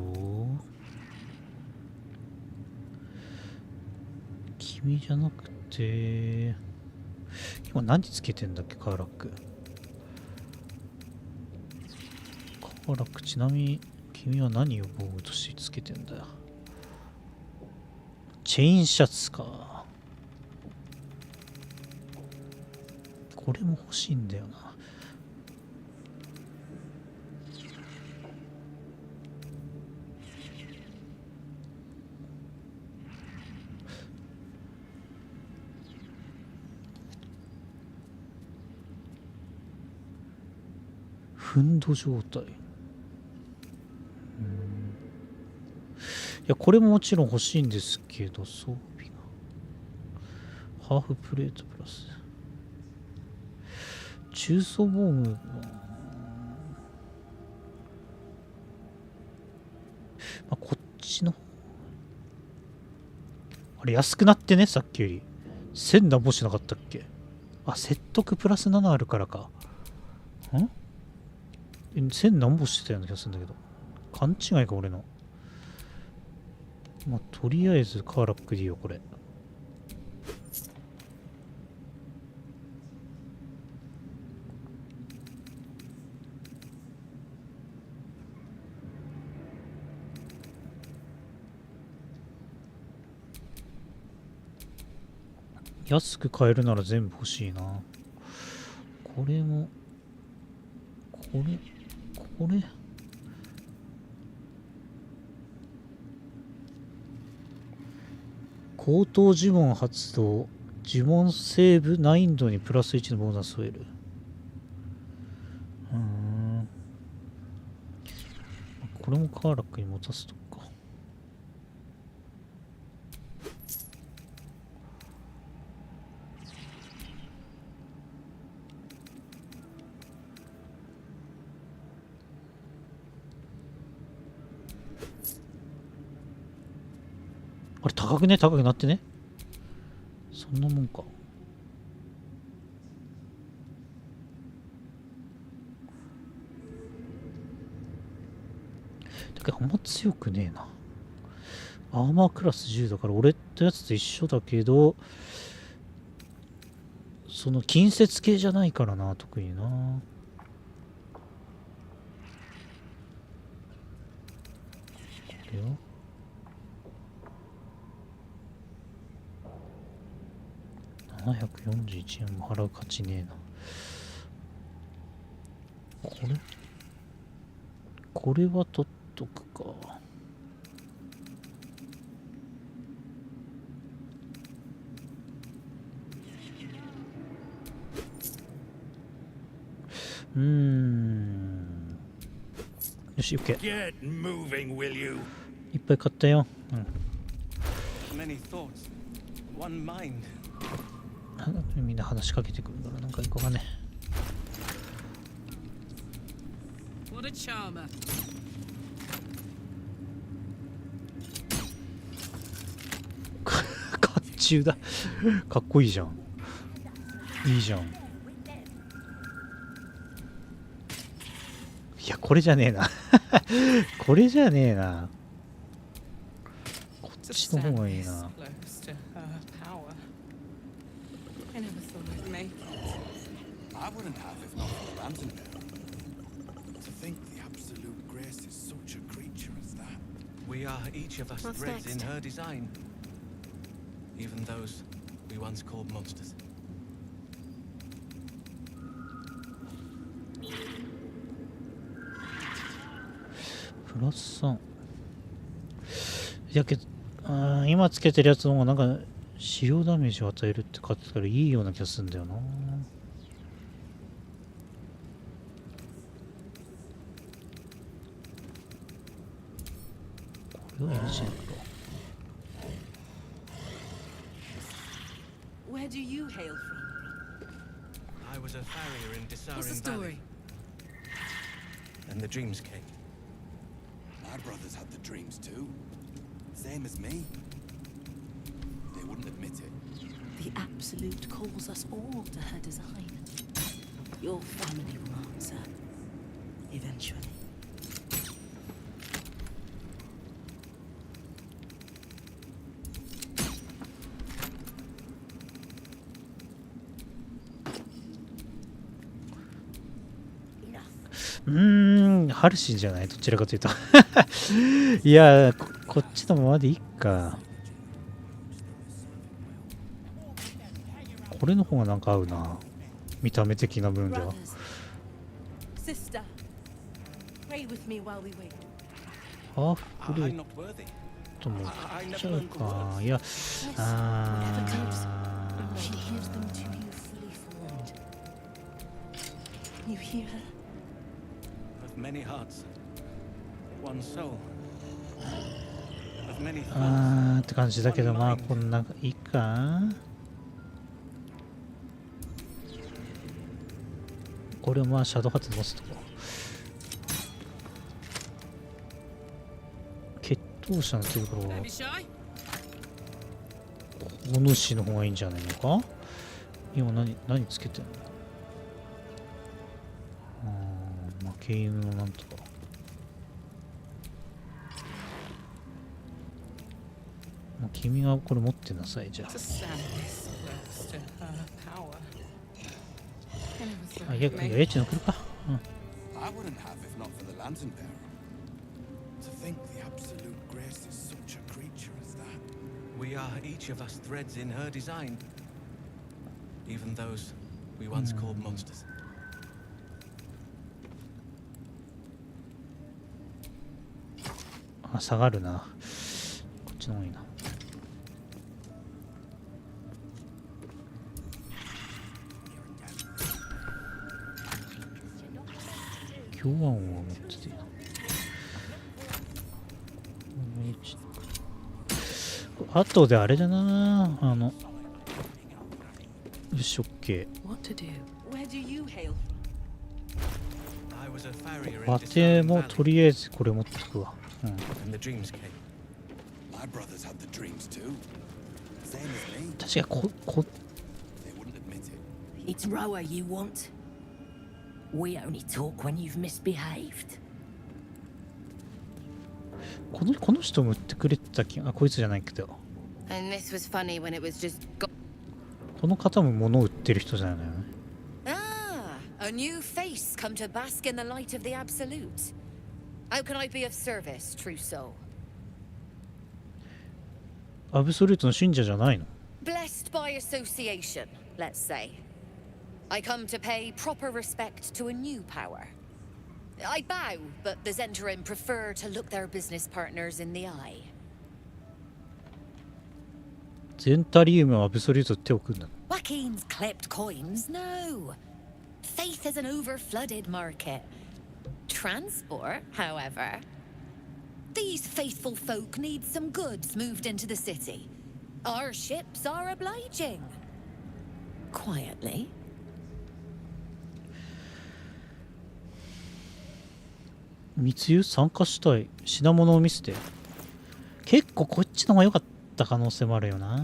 君じゃなくて、今何つけてんだっけ、カーラック。カーラック、ちなみに君は何を防具としてつけてんだよ。チェーンシャツか。これも欲しいんだよな。ふんど状態。いや、これももちろん欲しいんですけど、装備が。ハーフプレートプラス。中層防具。まあ、こっちの。あれ、安くなってね、さっきより。1000何ぼしなかったっけ。あ、説得プラス7あるからか。1000何ぼしてたような気がするんだけど。勘違いか、俺の。まあ、とりあえずカーラックでいいよ、これ。安く買えるなら全部欲しいな。これも、これ。口頭呪文発動。呪文セーブ難易度にプラス1のボーナスを得る。これもカーラックに持たすとか。あれ高くね、高くなってね。そんなもんか。だけどあんま強くねえな。アーマークラス10だから俺ってやつと一緒だけど、その近接系じゃないからな、特にな。これは741円も払う価値ねえな。これは取っとくか。よし、OK。いっぱい買ったよ。みんな話しかけてくるからなんかいこうかね。What a charmer. 甲冑だ。かっこいいじゃん。いいじゃん。いや、これじゃねえな。これじゃねえな。こっちの方がいいな。I wouldn't have if not for the ransomware. To think the absolute grace is such a creature as that. We are each of us threads in her design. Even those we once called monsters. プラス3。いやけど、今つけてるやつの方がなんか使用ダメージを与えるって書いてたからいいような気がするんだよな。これは NG なのか。Where do you hail from? I was a farrier in What's the Dissarin story? Valley, and the dreams came. My brothers had the dreams too. Same as me. They wouldn't admit it. The Absolute calls us all to her design. Your family will answer. Eventually. enough. ハルシンじゃない、どちらかというといや こっちのままでいいか。これの方がなんか合うな、見た目的な部分では。 Sister, pray with me while we wait. ハーフプレートもっちゃうか。いや、She hears them to you fully formed. You hear her? Of many hearts, one soul. Of many って感じだけど、まあこんないいか。これをまあシャドウハット乗せとこう。決闘者の手袋はお主の方がいいんじゃないのか。今何つけてんの。負け犬のなんとか。まあ、君がこれ持ってなさい。じゃあエッチの来るか。I wouldn't have if not for the lantern bearer. To think the absolute grace is such a creature as that. We are each of us threads in her design, even those we once called monsters. 下がるな。こっちの方がいいな。教案を持ってていいな。あとであれだな、よし、オッケー。バテもとりあえずこれ持ってくわ。確かIt's Rower you want? We only talk when you've misbehaved. この人も売ってくれてた気が、こいつじゃないけど。And this was funny when it was just この方も物を売ってる人じゃないのよね。A new face come to bask in the light of the Absolute. How can I be of service, true soul? アブソルートの信者じゃないの？ Blessed by association, let's say. I come to pay proper respect to a new power. I bow, but the Zentarim prefer to look their business partners in the eye. ゼンタリウムはアブソリュート手を組んだ。Joaquin's clipped coins? No. Faith is an overflooded market. Transport, however. These faithful folk need some goods moved into the city. Our ships are obliging. Quietly. 密輸参加したい。品物を見せて。結構こっちの方が良かった可能性もあるよな。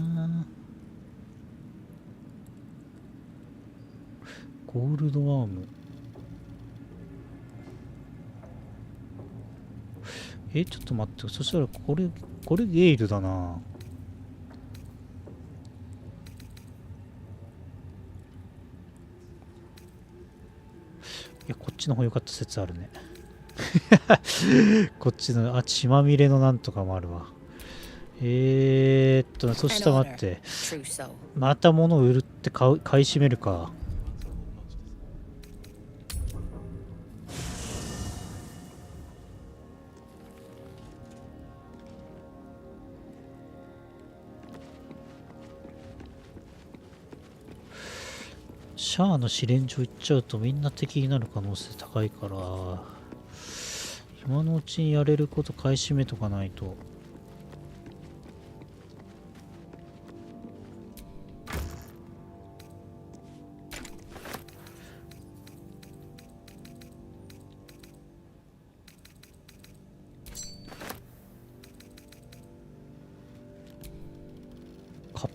ゴールドワーム。ちょっと待って。そしたらこれゲイルだな。いや、こっちの方が良かった説あるね。こっちの、血まみれのなんとかもあるわ。そしたら待って。また物を売るって買い占めるか。シャアの試練場行っちゃうとみんな敵になる可能性高いから、今のうちにやれること買い占めとかないと。カップ。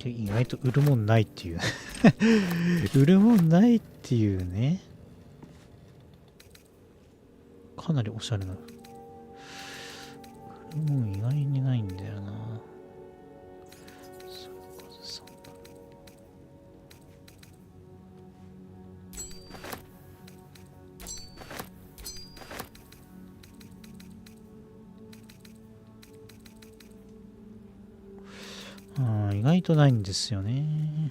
意外と売るもんないっていう売るもんないっていうね。かなりおしゃれな。売るもん意外にないんだよな。意外とないんですよね。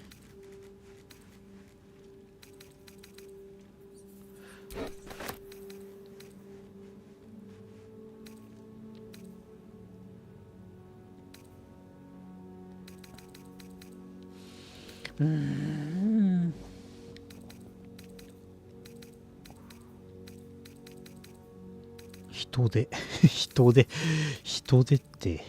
人手人手って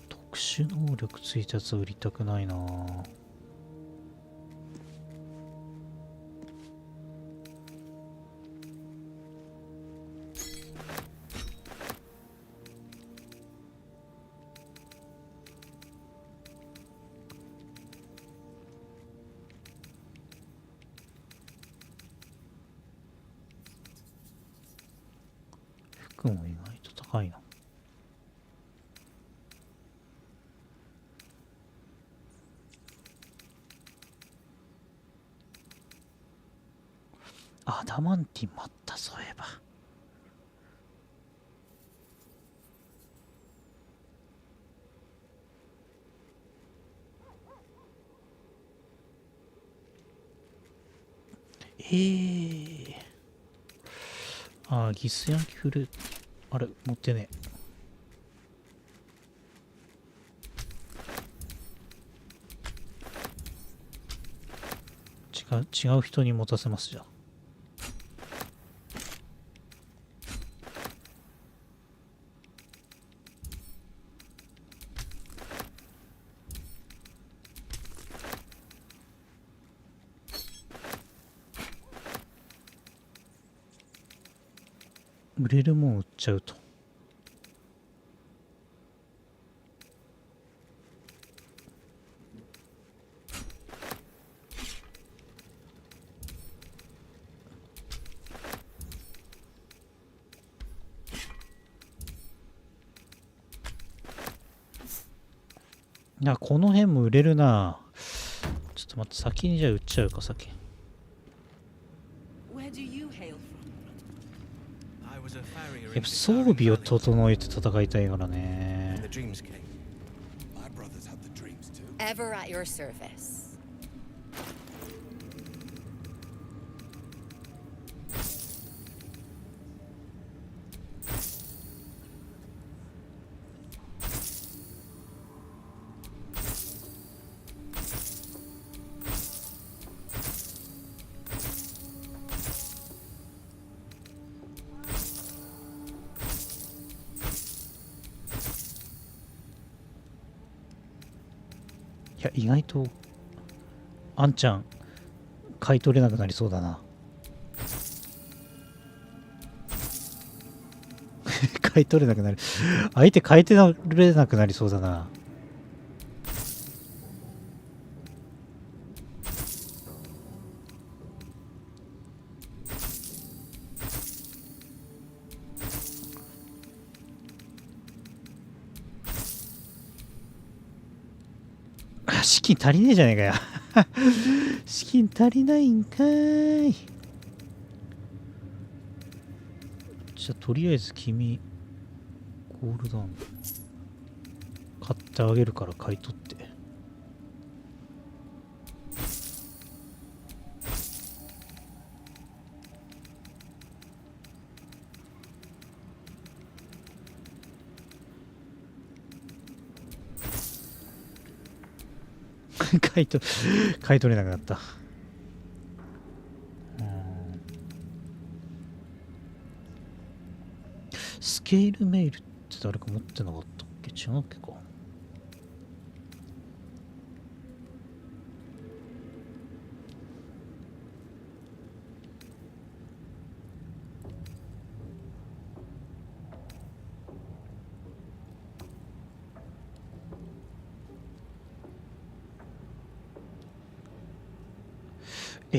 特殊能力ついたやつは売りたくないな。服も意外と高いな。アダマンティンもあった、そういえば。ギス焼きフルあれ持ってねえ。違う人に持たせます。じゃあ売れるもん売っちゃうと。この辺も売れるな。ちょっと待って、先にじゃあ売っちゃうか、先。やっぱ装備を整えて戦いたいからね。Ever at your service. いや、意外とあんちゃん買い取れなくなりそうだな。買い取れなくなる。相手買い取れなくなりそうだな。資金足りねえじゃねえかよ。資金足りないんかーい。じゃあとりあえず君ゴールダウン買ってあげるから買い取って。買い取れなくなった。スケールメールって誰か持ってなかったっけ？違うっけか。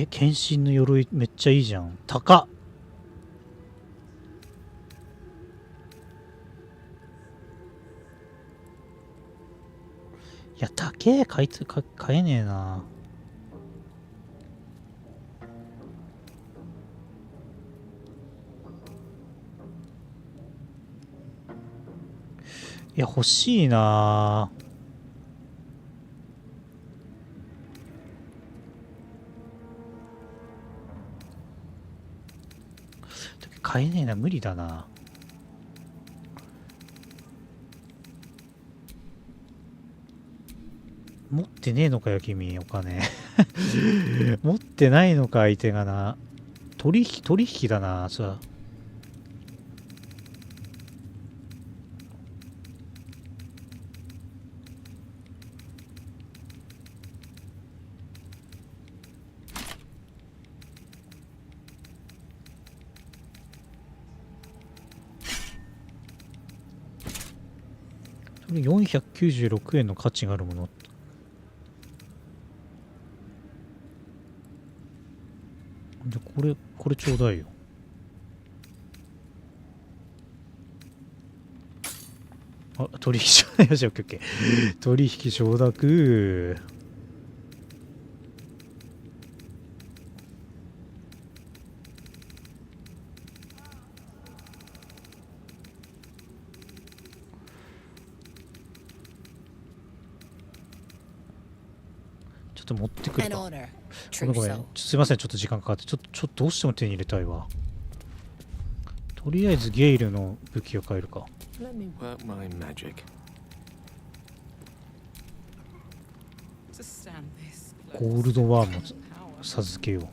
献身の鎧めっちゃいいじゃん。高っ。いや、高え。買えねえな。いや、欲しいな。買えねえな、無理だな。持ってねえのかよ、君、お金。持ってないのか、相手がな。取引だな、さ。496円の価値があるもの。じゃこれちょうだいよ。あ、取引承諾。よし、オッケーオッケー。取引承諾。ちょっと持ってくるか。ごめんごめん。すいません、ちょっと時間かかって。ちょっとどうしても手に入れたいわ。とりあえずゲイルの武器を変えるか。ゴールドワームを授けよう。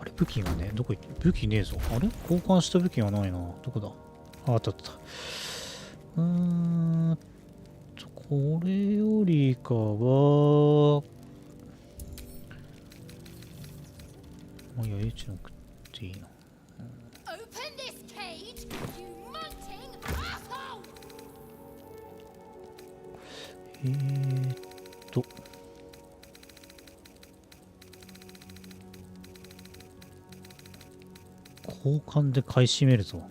あれ武器がね、どこ行って、武器ねえぞ。あれ交換した武器がないな。どこだ。あったあった。これよりかは、いや、H なくていいな。交換で買い占めるぞ。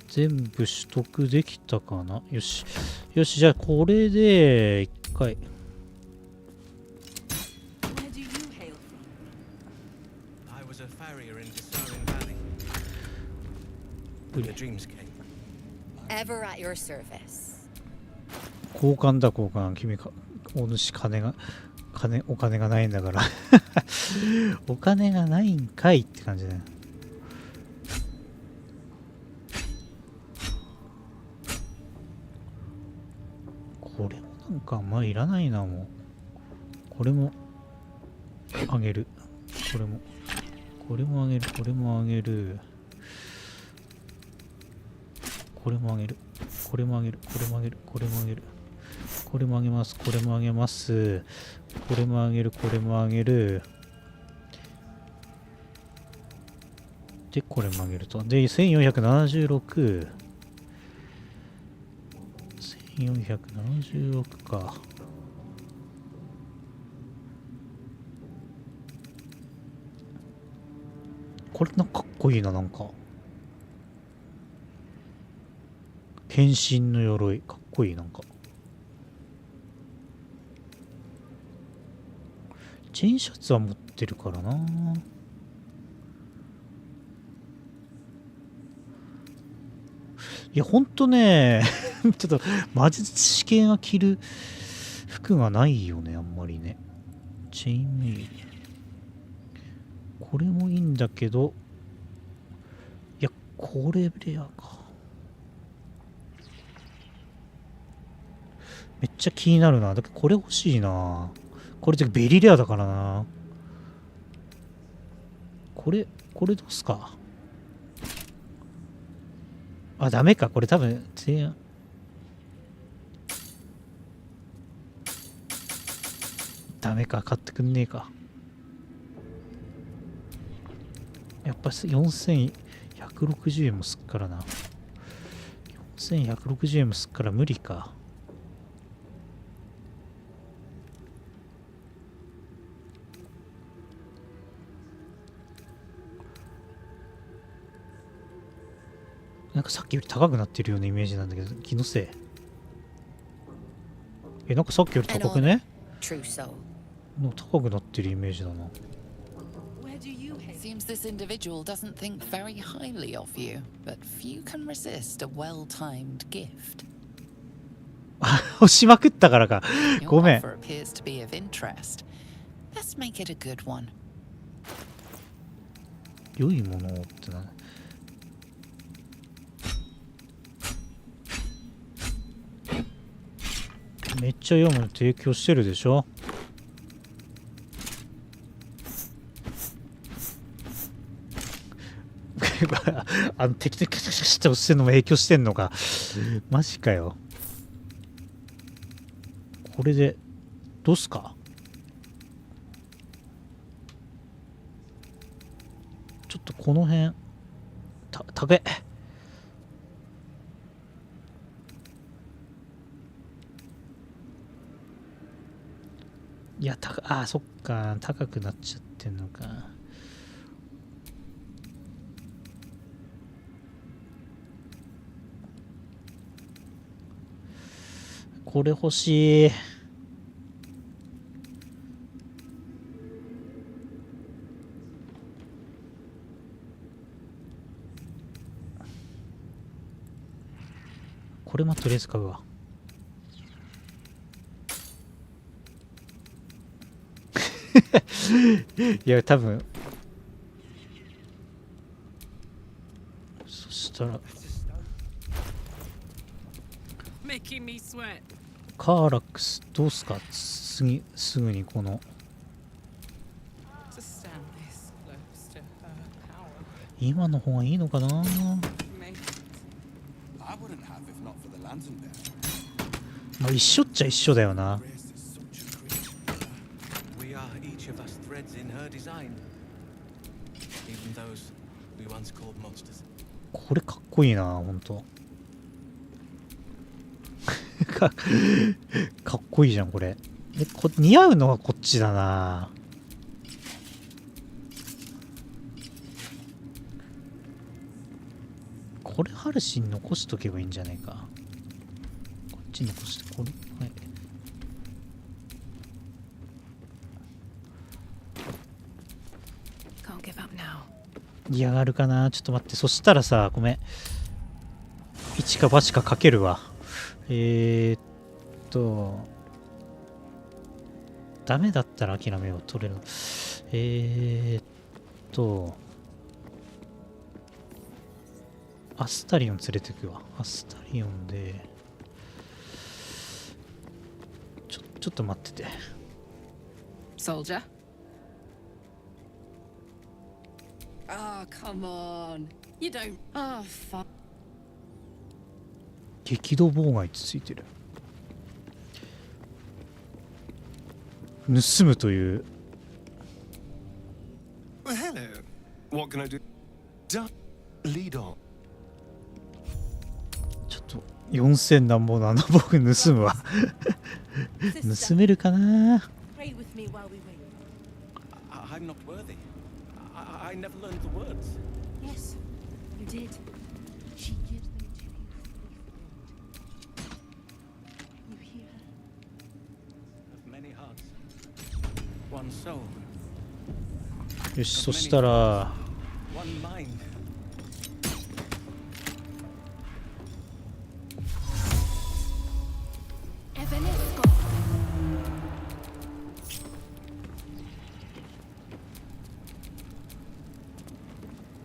全部取得できたかな。よし。よし、じゃあこれで一回。The dreams came. Ever at your service. 交換だ交換。君かお主お金がないんだからお金がないんかいって感じだよ。これもなんかあんまりいらないな。もうこれもあげる。これもあげる。これもあげる。これもあげる。これもあげる。これもあげる。これもあげる。これもあげます。これもあげます。これもあげる。これもあげる。で、これもあげると。で、1476。1476か。これなんかかっこいいな、なんか。変身の鎧。かっこいい、なんか。チェーンシャツは持ってるからな。いや、ほんとね、ちょっと魔術師系が着る服がないよね、あんまりね。チェインメイル。これもいいんだけど、いや、これレアか。めっちゃ気になるな。だけどこれ欲しいな。これベリーレアだからな。これどうすか。あ、ダメか。これ多分、ダメか。買ってくんねえか。やっぱ4160円もすっからな。4160円もすっから無理か。なんかさっきより高くなってるようなイメージなんだけど、気のせい。なんかさっきより高くね？高くなってるイメージだな。Seems this individual doesn't think very highly of you, but few can resist a well-timed gift. 押しまくったからか。ごめん。Your offer appears to be of interest. Let's make it a good one. 良いものってな。めっちゃ良いもの提供してるでしょ。適当にカシャカシャって押してんのも影響してんのか。マジかよ。これでどうすか。ちょっとこの辺高え。いや、そっか。高くなっちゃってんのか。これ欲しい。これもとりあえず買うわ。いや、多分。そしたら。カーラックスどうすか。すぐにこの今の方がいいのかな。まあ一緒っちゃ一緒だよな。これかっこいいな、ほんと。かっこいいじゃん、これ。似合うのはこっちだな。これ、ハルシン残しとけばいいんじゃないか。こっち残して、これ。はい。嫌がるかな。ちょっと待って。そしたらさ、ごめん。一か八かかけるわ。ダメだったら諦めよう。取れる。アスタリオン連れてくわ。アスタリオンでちょっと待ってて。Soldier? Oh, come on. You don't. Oh, fuck. 激怒妨害ってついてる。盗むという。Well, hello. What can I do? Lead on. ちょっと4000何本の穴僕盗むわ。盗めるかな。Pray with me while we wait. I'm not worthy. I never learned the words. Yes, you did. She gives them to you. You hear her? Of many hearts, one soul. よし、そしたら One mind.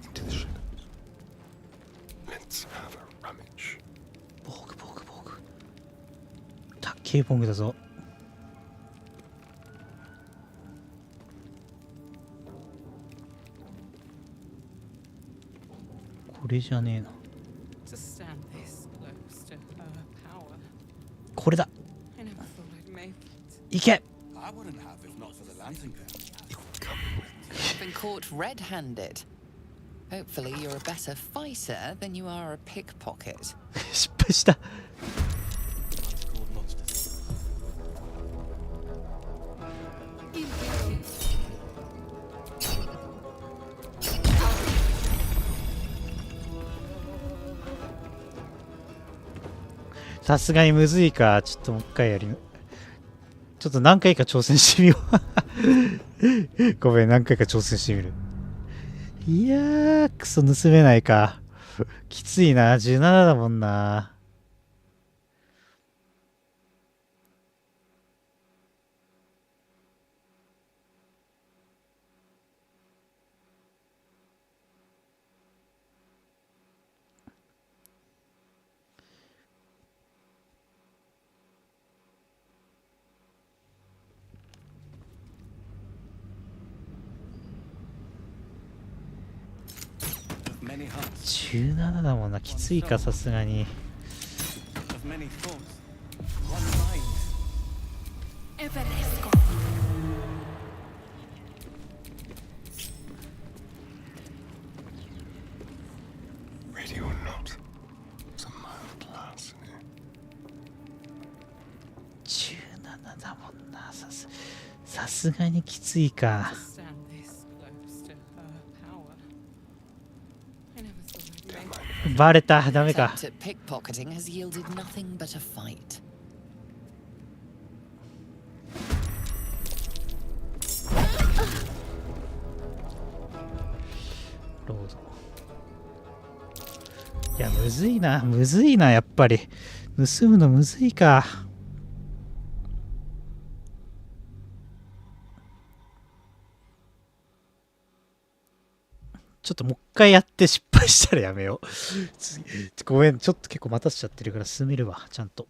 Into the shadows. Let's have a rummage. 防具。たっけえ防具だぞ。これじゃねえな。これだ。いけ。You've been caught red-handed. Hopefully, you're a better fighter than you are a pickpocket. 失敗した。さすがにむずいか。ちょっともう一回やり。ちょっと何回か挑戦してみよう。ごめん、何回か挑戦してみる。いやー、クソ盗めないか。きついな。17だもんな。17だもんな。きついか、さすがに。Ready or not? It's a mild class. 17だもんな。さすがにきついか。バレた。ダメか。Pickpocketing has yielded nothing but a fight. ロード。いや、むずいな、やっぱり。盗むのむずいか。ちょっともう一回やって失敗したらやめよう。ごめん、ちょっと結構待たせちゃってるから進めるわ、ちゃんと。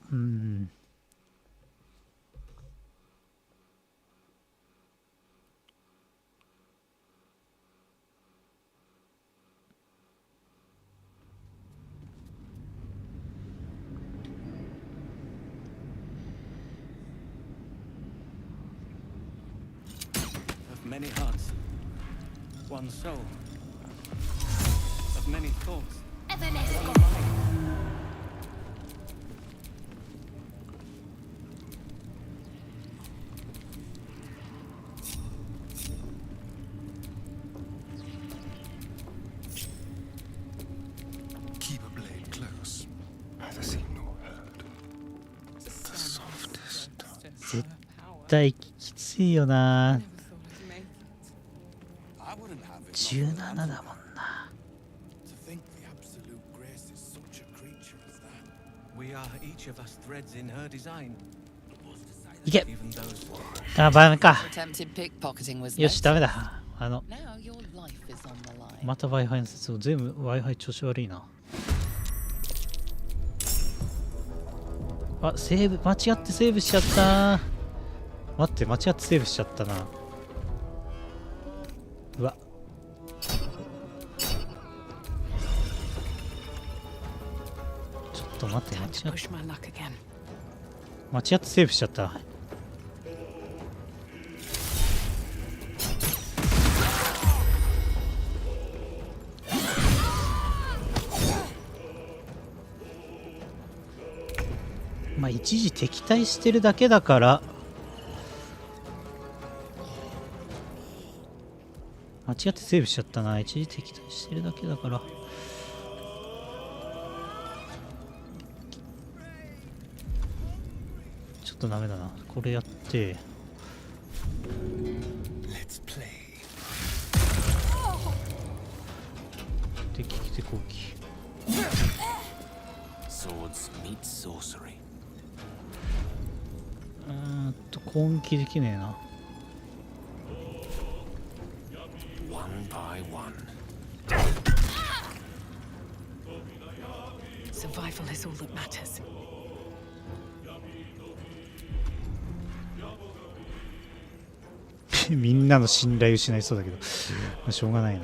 Of many hearts, one soul. Of many thoughts. Keep a blade close. Neither seen nor heard. The softest touch. 絶対きついよな。17だもんな。いけ。あ、ダメか。 Attempted pickpocketing was よし、 noted. ダメだ。Now your life is on the line. また Wi-Fi の接続。全部 Wi-Fi 調子悪いな。あ、セーブ、間違ってセーブしちゃった。待って、間違ってセーブしちゃったな。うわ。ちょっと待って、間違ってセーブしちゃった。まあ一時敵対してるだけだから間違ってセーブしちゃったな。一時敵対してるだけだからちょっとダメだな。これやって敵来て攻撃Swords meet sorcery. 攻撃できねえな。 One by one. Survival is all that matters. みんなの信頼失いそうだけどしょうがないな。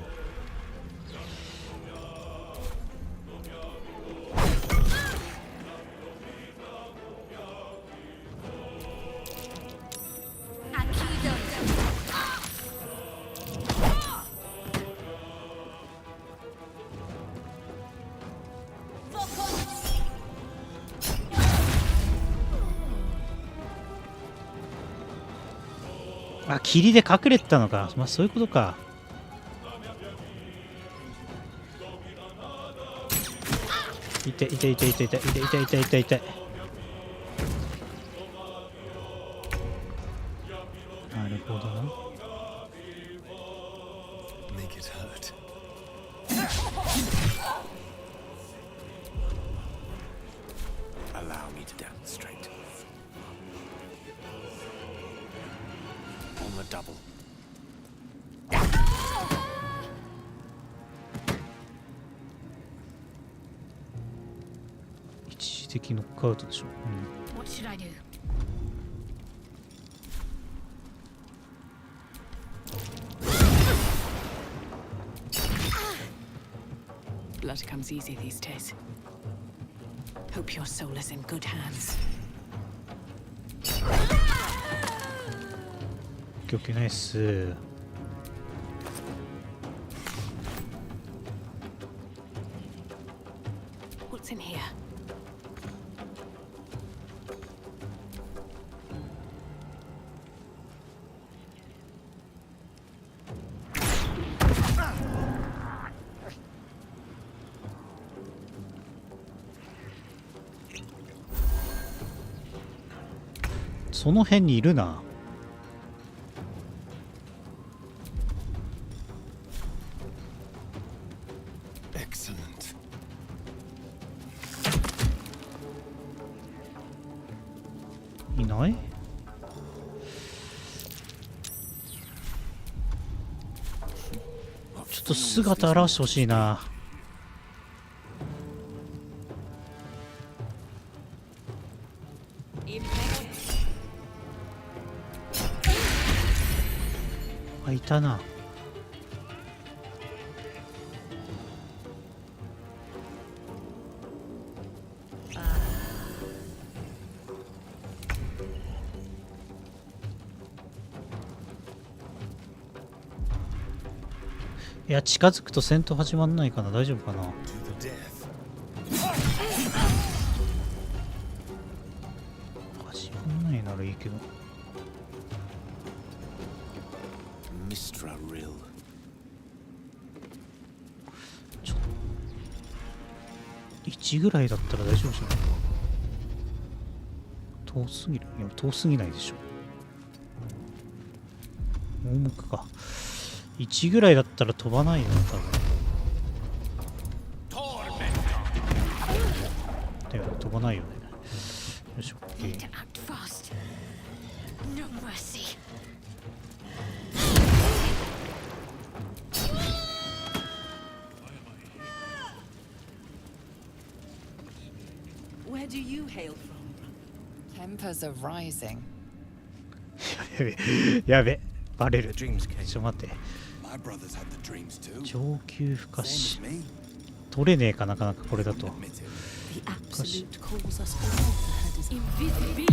あ、霧で隠れてたのか。まあそういうことか。痛い痛い痛い痛い痛い痛い痛い痛い痛い痛い。なるほどな。Make it hurt. Allow me to demonstrate. On the double. 一時的ノックアウトでしょ。What should I do? Blood comes easy these days. Hope your soul is in good hands. オッケーナイス。What's in here? その辺にいるな。Excellent. いない？ちょっと姿現してほしいな。あ、いたな。いや、近づくと戦闘始まんないかな。大丈夫かな。始まんないならいいけど。Mistra Rill. 1ぐらいだったら大丈夫じゃないか。遠すぎる。いや、遠すぎないでしょ。盲目か。1ぐらいだったら飛ばないよな、多分。だよね、飛ばないよね。よし、Need to act fast. No mercy. Where do you hail from? Tempers are rising. やべ、バレる。 The ち dreams ょ came. っと待って。 My brothers had the dreams too. 上級不可 Same 視 as。me. 取れねえかなかなかこれだと。 The Absolute calls us all to her design. Invisibility.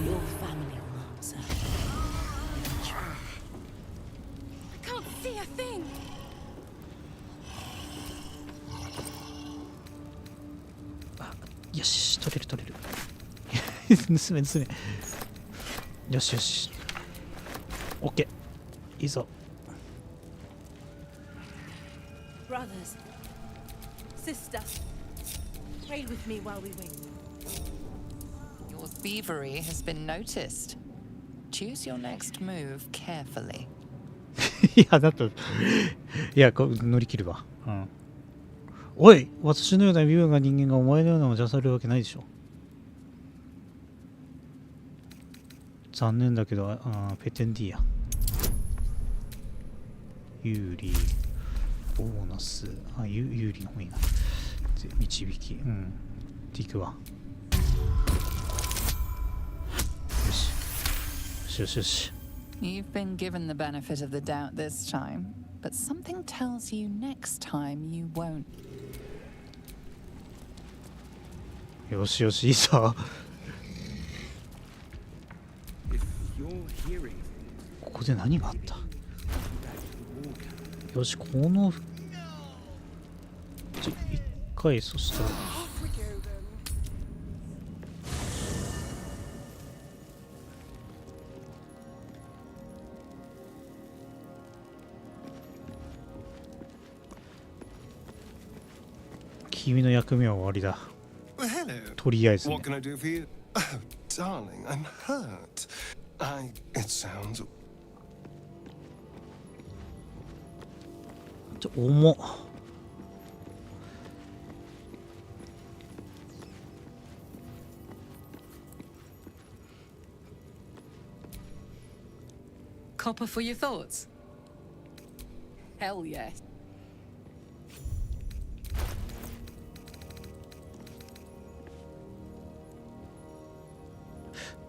Your family will answer. I can't see a thing. よし、取れる取れる。盗め盗め。よしよし。オッケー。いいぞ。 Brothers, sister, pray with me while we wait. Your thievery has been noticed. Choose your next move carefully. いや、だと、いや、乗り切るわ。うん。おい、私のような身分が人間がお前のようなのを邪されるわけないでしょ。残念だけど、ペテンディア。有利、ボーナス、有利の方がいいな。導き、うん。っていくわ。よし。よしよしよし。You've been given the benefit of the doubt this time, but something tells you next time you won't. よしよし、いいぞ。 If you're hearing ここで何があった？よし、この一回、そしたら君の役目は終わりだ。 Well, hello. とりあえずね。 What can I do for you? Oh, darling, I'm hurt. It sounds. 重っ。 Copper for your thoughts? Hell yes.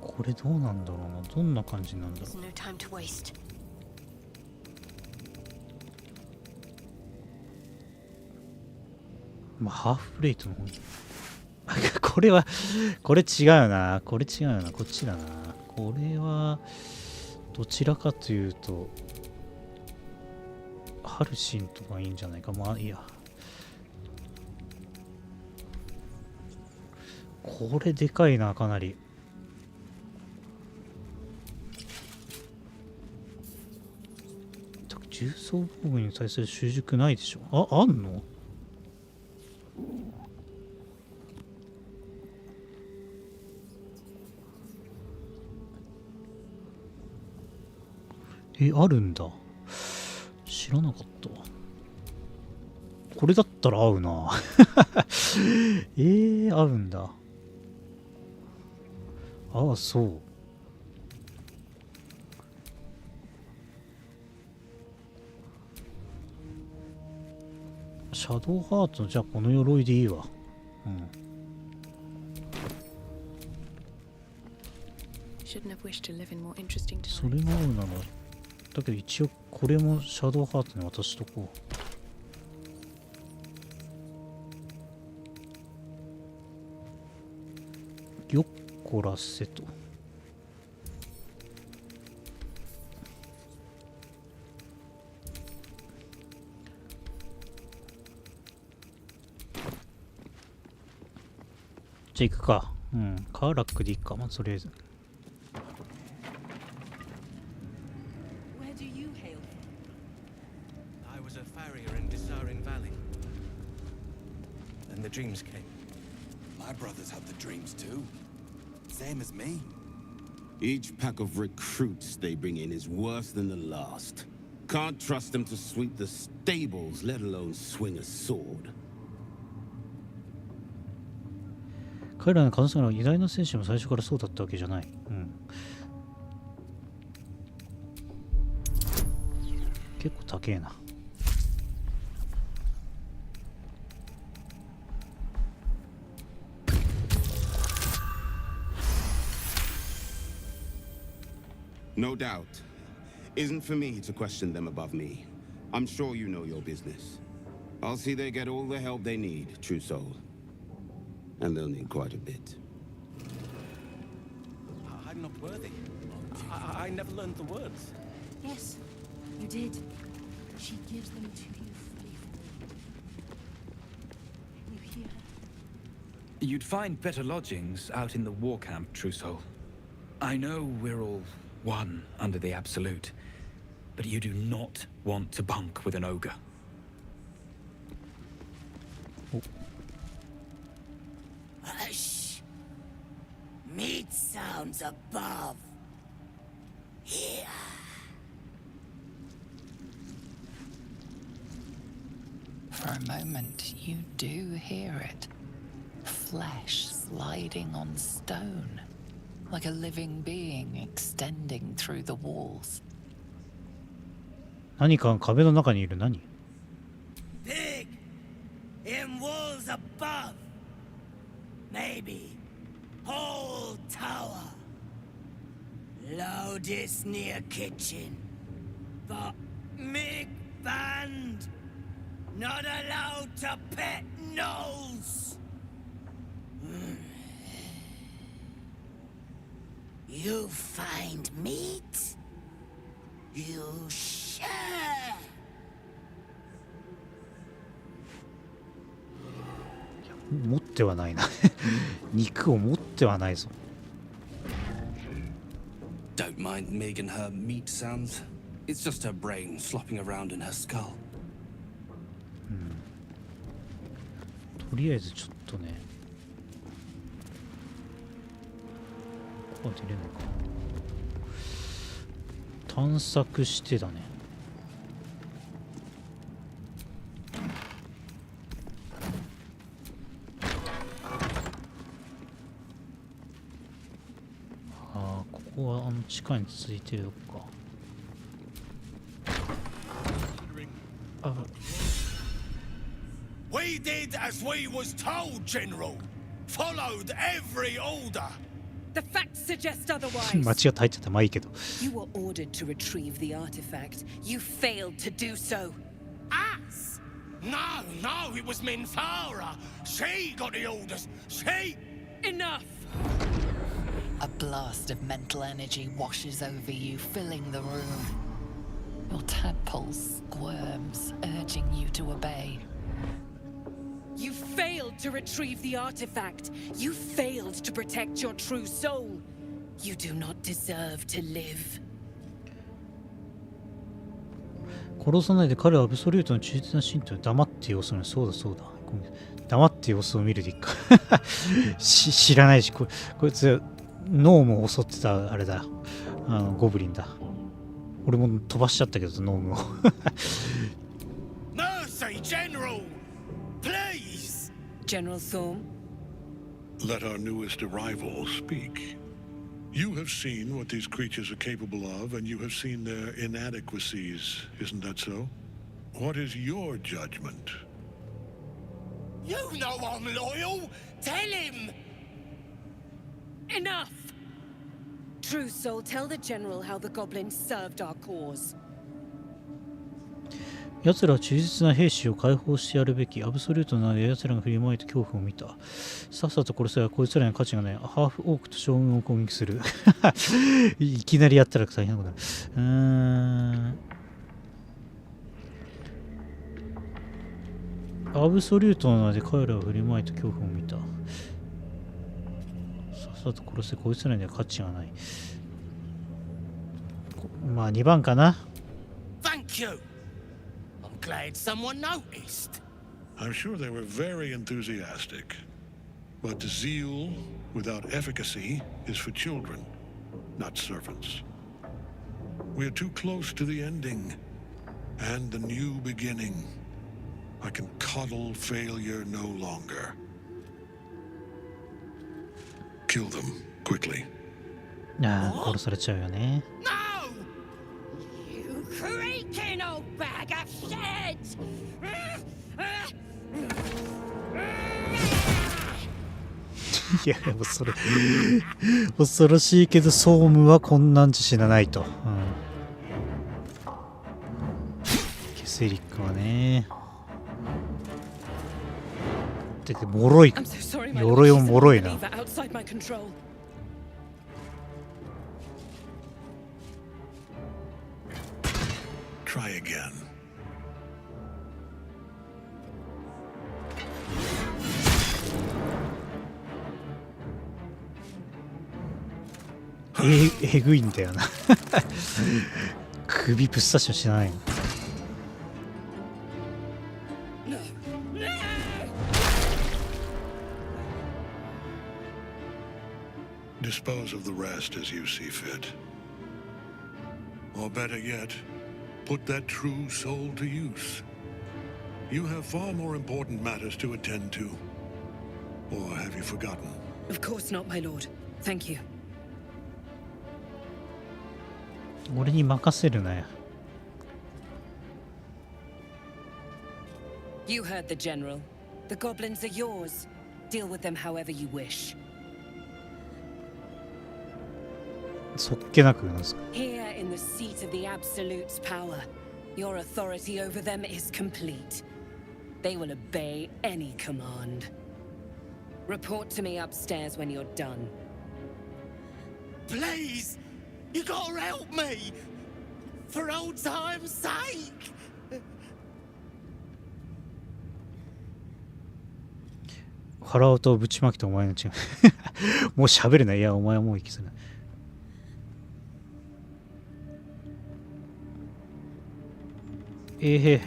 これどうなんだろうな。どんな感じなんだろ There's no time to waste. う。まあ、ハーフプレイトの方に。これは、これ違うな。これ違うな。こっちだな。これは、どちらかというと、ハルシンとかいいんじゃないか。まあ、いいや。これでかいな、かなり。重装防具に対する習熟ないでしょ。あんの？あるんだ。知らなかったわ。これだったら合うな。合うんだ。ああ、そう。シャドウハーツのじゃあこの鎧でいいわ。うん。それが合うなら。だけど一応これもシャドウハーツに渡しとこう。よっこらせと。じゃあ行くか。うん。カーラックでいいか。まあ、とりあえず。Where do you hail from? I was a farrier in Disarin Valley. And the dreams came. My brothers had the dreams too. Same as me. Each pack of recruits they bring in is worse than the last. Can't trust them to sweep the stables, let alone swing a sword. 彼らの数少ない偉大な戦士も最初からそうだったわけじゃない。うん。結構高えな。No doubt. Isn't for me to question them above me. I'm sure you know your business. I'll see they get all the help they need, true soul. And they'll need quite a bit. I'm not worthy. I never learned the words. Yes, you did. She gives them to you freely. You hear her? You'd find better lodgings out in the war camp, true soul. I know we're all one under the Absolute, but you do not want to bunk with an ogre. Hush! Meat sounds above. Here. For a moment, you do hear it. Flesh sliding on stone. Like a living being extending through the walls. 何か壁の中にいる。何？ Big! In walls above! Maybe whole tower. Loudest near kitchen. But big band! Not allowed to pet nose! You find meat? You share! 持ってはないな。肉を持ってはないぞ。Don't mind Meg and her meat sounds. It's just her brain flopping around in her skull. とりあえずちょっとね。ここは出れないか。探索してだね。ああ、ここは地下に続いてるのか。あ。We did as we was told, General. Followed every order. The facts suggest otherwise. 間違って入っちゃった。まあいいけど。You were ordered to retrieve the artifact. You failed to do so. Us? No, it was Minthara. She got the orders. She... Enough! A blast of mental energy washes over you, filling the room. Your tadpole squirms, urging you to obey. You failed to retrieve the artifact. You failed to protect your true soul. You do not deserve to live. 殺さないで。彼はアブソリュートの忠実な信徒に黙って様子を見る。そうだそうだ。黙って様子を見るでいいか。知らないし、こいつ脳も襲ってたあれだ。ゴブリンだ。俺も飛ばしちゃったけど脳ムを。Mercy, General! Please! General Thorm? Let our newest arrival speak. You have seen what these creatures are capable of, and you have seen their inadequacies, isn't that so? What is your judgment? You know I'm loyal! Tell him! Enough! True soul, tell the General how the goblins served our cause. 奴らは忠実な兵士を解放してやるべき。アブソリュートなので奴らが振りまいて恐怖を見た。さっさと殺せばこいつらに価値がない。ハーフオークと将軍を攻撃する。いきなりやったら大変なことだ。アブソリュートなので彼らは振りまいて恐怖を見た。さっさと殺せこいつらには価値がない。まあ2番かな。Thank you! I'm glad someone noticed. I'm sure they were very enthusiastic. But zeal without efficacy is for children, not servants. We are too close to the ending and the new beginning. I can coddle failure no longer. kill them quickly. ああ、殺されちゃうよね。You creaking old bag of shit! いや、もうそれ恐ろしいけど、総務はこんなんじゃ死なないと。ケセリックはね。だってボロい。鎧もボロいな。Try again. えぐいんだよな。首ぶっ刺しても死なないの。Dispose of the rest as you see fit. Or better yet, put that true soul to use. You have far more important matters to attend to. Or have you forgotten? Of course not, my lord. Thank you. 俺に任せるなよ。You heard the general. The goblins are yours. Deal with them however you wish. そっけなくなんですか。 Here in the seat of the Absolute's power, your authority over them is complete. They will obey any command. Report to me upstairs when you're done. Please! You gotta help me! For old time's sake! 腹音をぶちまけてお前の血がもう喋れない。いや、お前はもう息するな。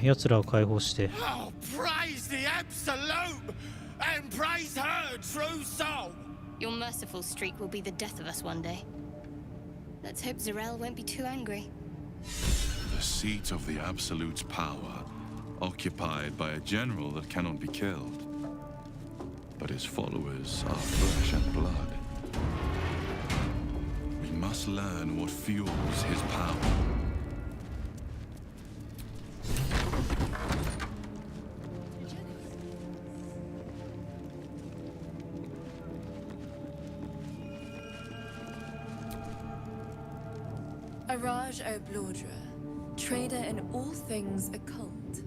奴らを解放して。Oh, praise the Absolute! And praise her true soul! Your merciful streak will be the death of us one day. Let's hope Zarel won't be too angry. The seat of the Absolute's power, occupied by a general that cannot be killed. But his followers are flesh and blood. We must learn what fuels his power. Araj O'Blordra, trader in all things occult.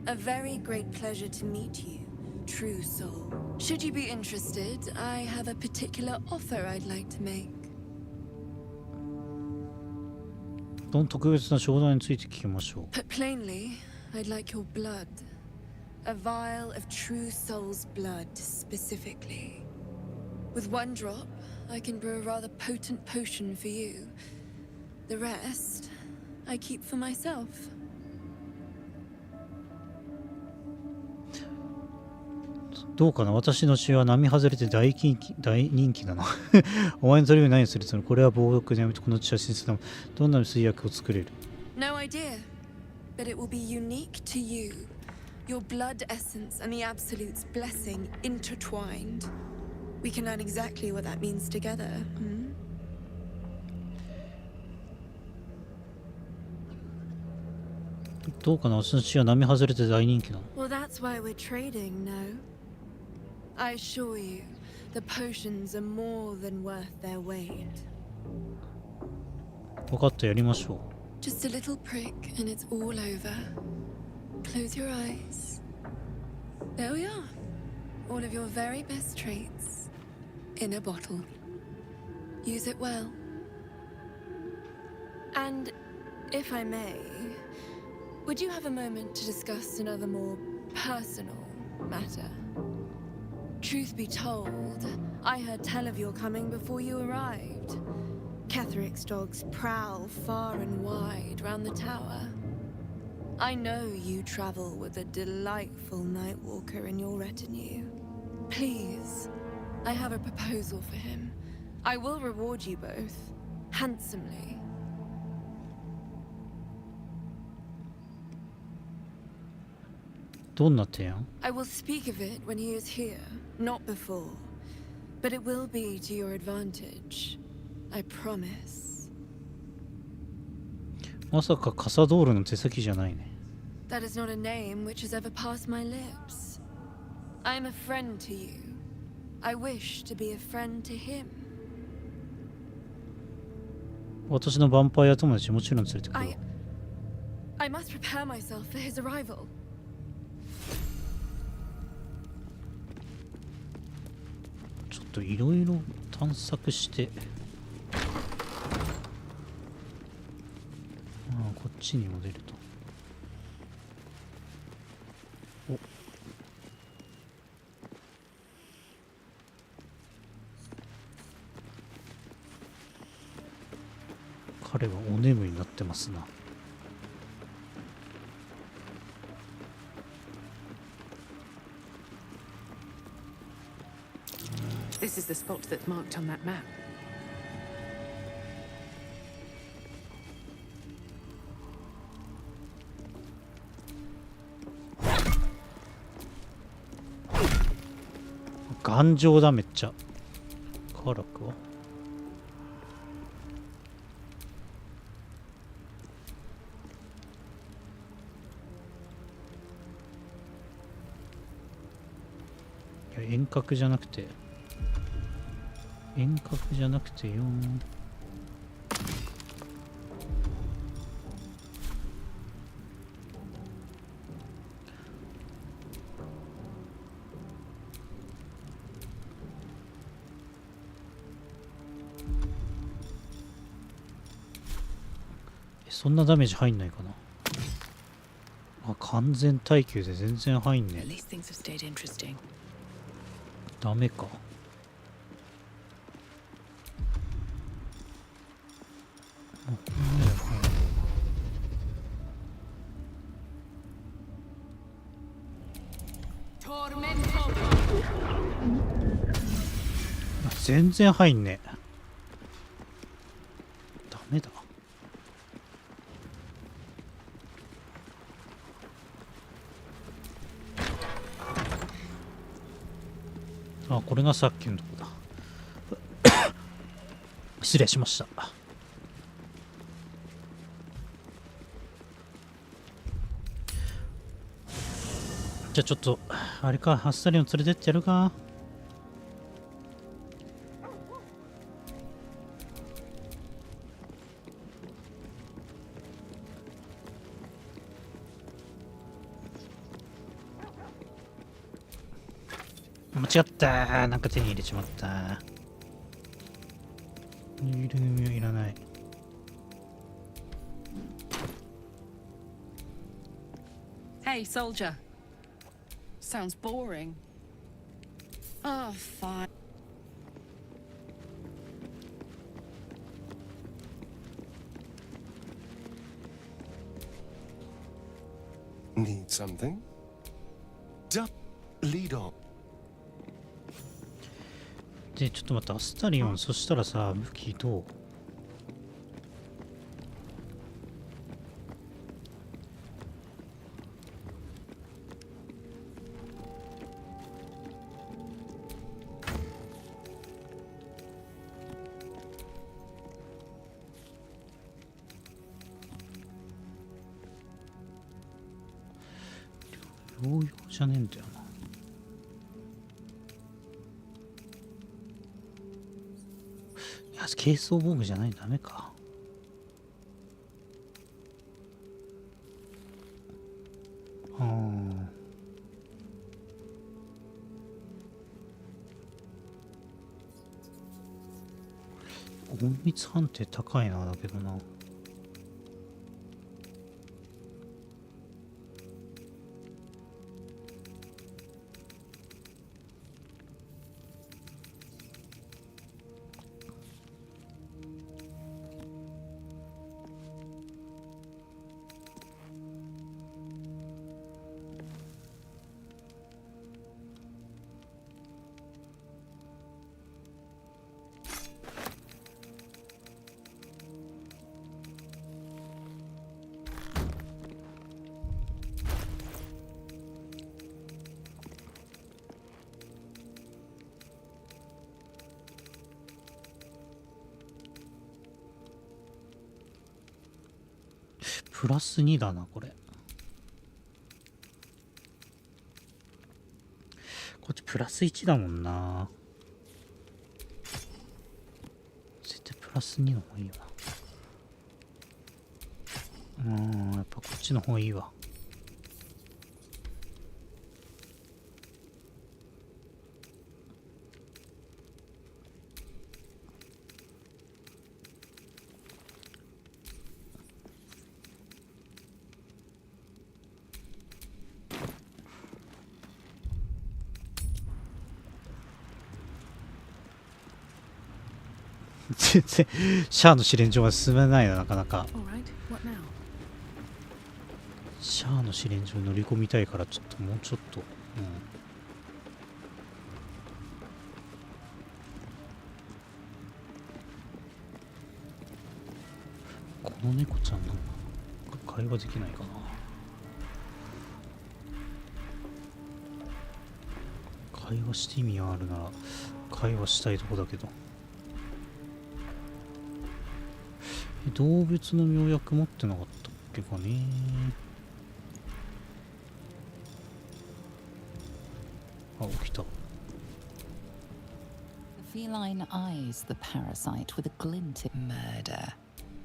A very great pleasure to meet you, true soul. Should you be interested, I have a particular offer I'd like to make. どの特別な商談について聞きましょう。 Put plainly, I'd like your blood. A vial of true soul's blood, specifically. With one drop, I can brew a rather potent potion for you. The rest, I keep for myself. どうかな、私の血は並外れて大人気なの。お前のそれを何するつもり？これは暴力でやめて、この血は新鮮なもの。どんな水薬を作れる？ No idea, but it will be unique to you. Your blood essence and the Absolute's blessing intertwined. We can learn exactly what that means together. Hmm? どうかな、私の血は並外れて大人気なの。 Well, that's why we're trading, no? I assure you, the potions are more than worth their weight. 分かった、やりましょう。 Just a little prick and it's all over. Close your eyes. There we are. All of your very best traits in a bottle. Use it well. And if I may, would you have a moment to discuss another more personal matter? Truth be told, I heard tell of your coming before you arrived. Ketheric's dogs prowl far and wide round the tower. I know you travel with a delightful Nightwalker in your retinue. Please, I have a proposal for him. I will reward you both, handsomely. どんな提案？ I will speak of it when he is here, not before. But it will be to your advantage. I promise. まさかカサドールの手先じゃないね。That is not a name which has ever passed my lips. I am a friend to you. I wish to be a friend to him. 私のヴァンパイア友達もちろん連れてくる。I must prepare myself for his arrival. ちょっといろいろ探索して、こっちにも出ると。お、彼はお眠りになってますな。This is the spot that's marked on that map. 頑丈だめっちゃ。カラクは？いや遠隔じゃなくて。遠隔じゃなくてよ。そんなダメージ入んないかな。あ、完全耐久で全然入んねえ。ダメか。全然入んねえ。ダメだ。あ、これがさっきのとこだ。失礼しました。じゃあちょっとあれか、あっさりを連れてってやるか。間違ったー。なんか手に入れちまったー。ぬいぐるみはいらない。Hey, soldier. Sounds boring. Oh, fine. Need something? Lead on. で、ちょっと待って、アスタリオン、そしたらさ、武器どう？療養じゃねえんだよな。いや、軽装防具じゃないとダメか。隠密判定高いな、だけどな。プラス2だなこれ。こっちプラス1だもんな。絶対プラス2の方がいいよな。やっぱこっちの方がいいわ。全然シャアの試練場は進めないな、なかなか。シャアの試練場に乗り込みたいから、ちょっともうちょっと、この猫ちゃんなんか会話できないかな。会話して意味があるなら会話したいとこだけど。動物の妙薬持ってなかったっけかね。あ、起きた。The feline eyes the parasite with a glint in murder.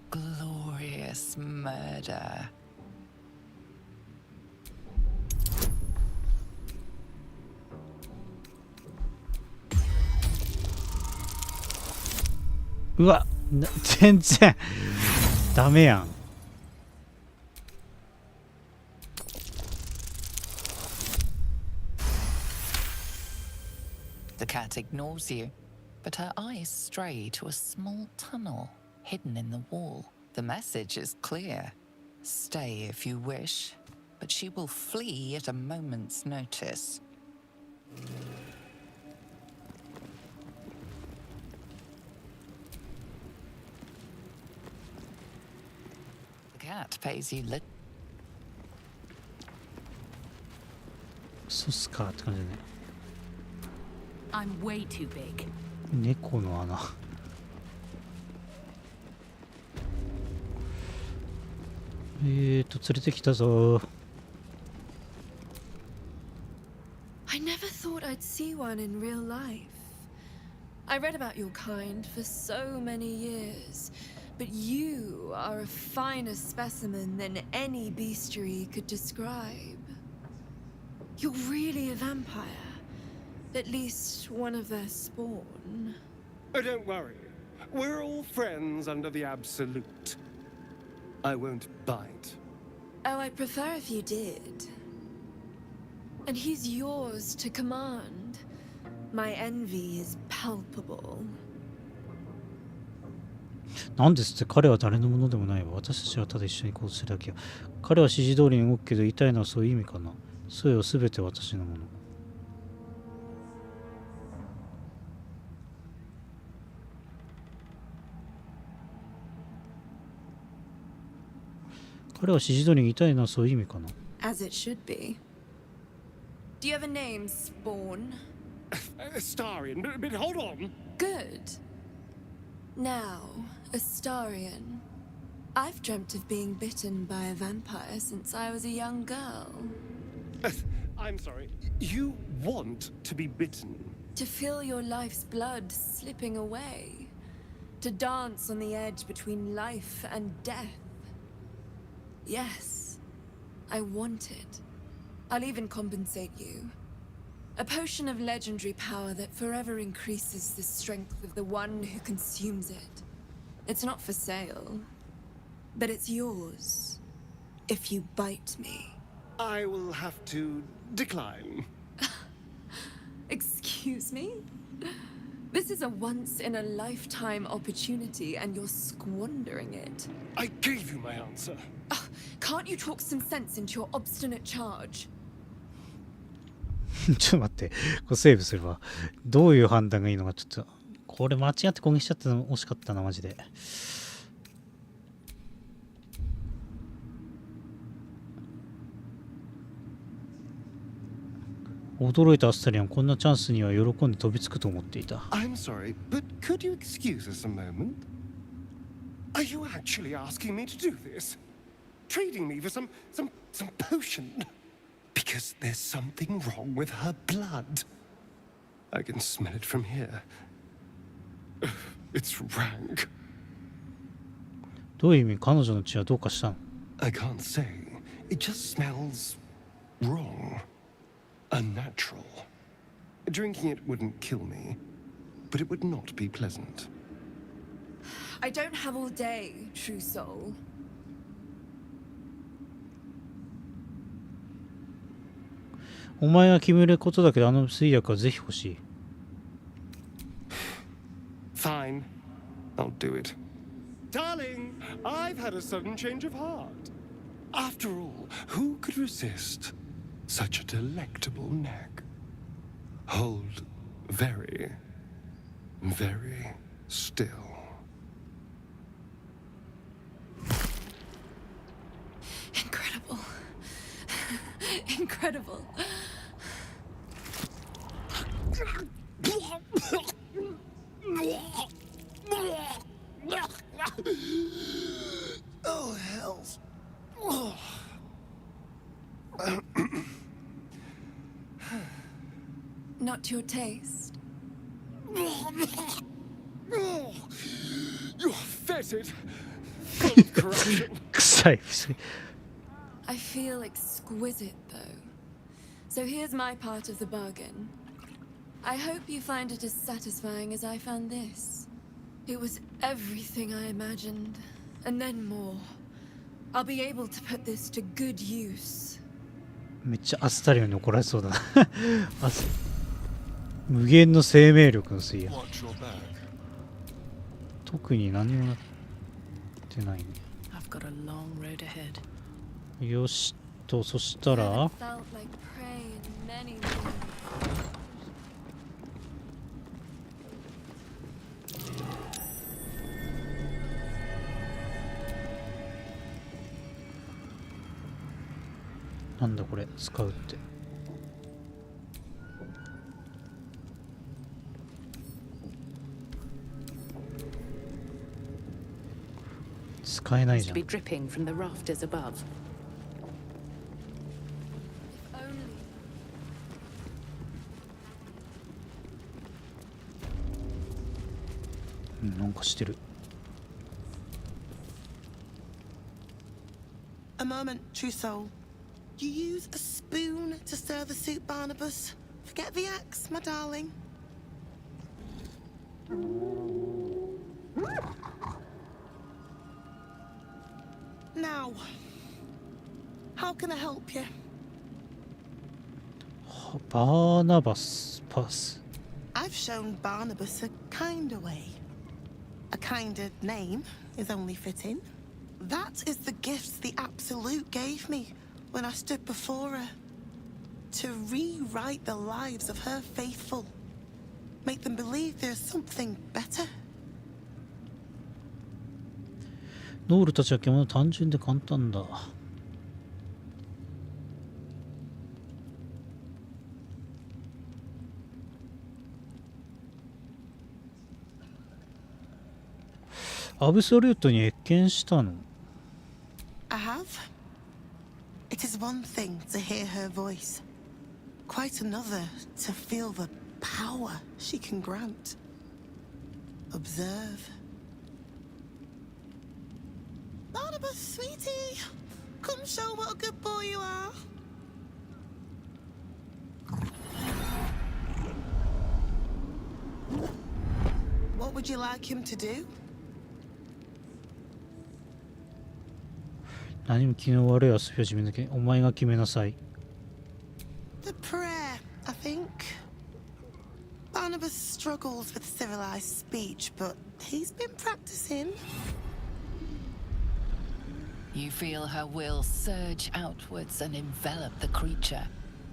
Glorious murder. うわ、全然ダメやん。The cat ignores you, but her eyes stray to a small tunnel hidden in the wall. The message is clear. Stay if you wish, but she will flee at a moment's notice. The cat pays you little. そうっすかって感じだね。I'm way too big. 猫の穴。連れてきたぞ。I never thought I'd see one in real life. I read about your kind for so many years, but you are a finer specimen than any bestiary could describe. You're really a vampire. At least one of their spawn. Oh, don't worry. We're all friends under the Absolute. I won't bite. Oh, I'd prefer if you did. And he's yours to command. My envy is palpable. なんですって、彼は誰のものでもないわ。私たちはただ一緒に行動するだけや。彼は指示通りに動くけど、言いたいのはそういう意味かな。そうよ、すべて私のもの。彼は指示通りに言いたいのはそういう意味かな。As it should be. Do you have a name, Spawn? Astarion, but hold on. Good. Now, Astarion. I've dreamt of being bitten by a vampire since I was a young girl. I'm sorry. You want to be bitten? To feel your life's blood slipping away. To dance on the edge between life and death. Yes, I want it. I'll even compensate you. A potion of legendary power that forever increases the strength of the one who consumes it. It's not for sale, but it's yours if you bite me. I will have to decline. Excuse me? This is a once-in-a-lifetime opportunity and you're squandering it. I gave you my answer. Can't you talk some sense into your obstinate charge? ちょっと待って、これセーブするわ。どういう判断がいいのかちょっと。これ間違って攻撃しちゃったの惜しかったな、マジで。驚いたアスタリアン、こんなチャンスには喜んで飛びつくと思っていた。I'm sorry, but could you excuse us a moment? Are you actually asking me to do this? trading me for some potion. Because there's something wrong with her blood. I can smell it from here. It's rank. どういう意味？彼女の血はどうかしたの？ I can't say. It just smells wrong. Unnatural. Drinking it wouldn't kill me, but it would not be pleasant. I don't have all day, true soul. お前が決めることだけど、あの水薬はぜひ欲しい。Fine. I'll do it. Darling, I've had a sudden change of heart. After all, who could resist such a delectable neck? Hold very, very still. Incredible. Incredible. Oh, hells. Not to your taste. You're fetid. Full of corruption. 臭い。 I feel exquisite, though. So here's my part of the bargain. I hope you find it as satisfying as I found this. It was everything I imagined, and then more. I'll be able to put this to good use. めっちゃあっさりに怒られそうだな。無限の生命力の水や。特に何もなってないね。I've got a long road ahead. よしと、そしたら Felt like prey in many ways. なんだこれ、使うって。使えないじゃん。 Be dripping from the rafters above. なんかしてる。 A moment, true soul. You use a spoon to stir the soup, Barnabas. Forget the axe, my darling. Now, how can I help you? バーナバスパス。 I've shown Barnabas a kinder way. A kinder name is only fitting. That is the gift the Absolute gave me when I stood before her. To rewrite the lives of her faithful. Make them believe there's something better. ノールたちは獣単純で簡単だ。アブソリュートに謁見したの？ I have. It is one thing to hear her voice. Quite another to feel the power she can grant. Observe. Barnabas, sweetie, come show what a good boy you are. What would you like him to do? 何も気の悪い遊びを自分だけお前が決めなさい。 The prayer, I think. Barnabas struggles with civilized speech, but he's been practicing. You feel her will surge outwards and envelop the creature,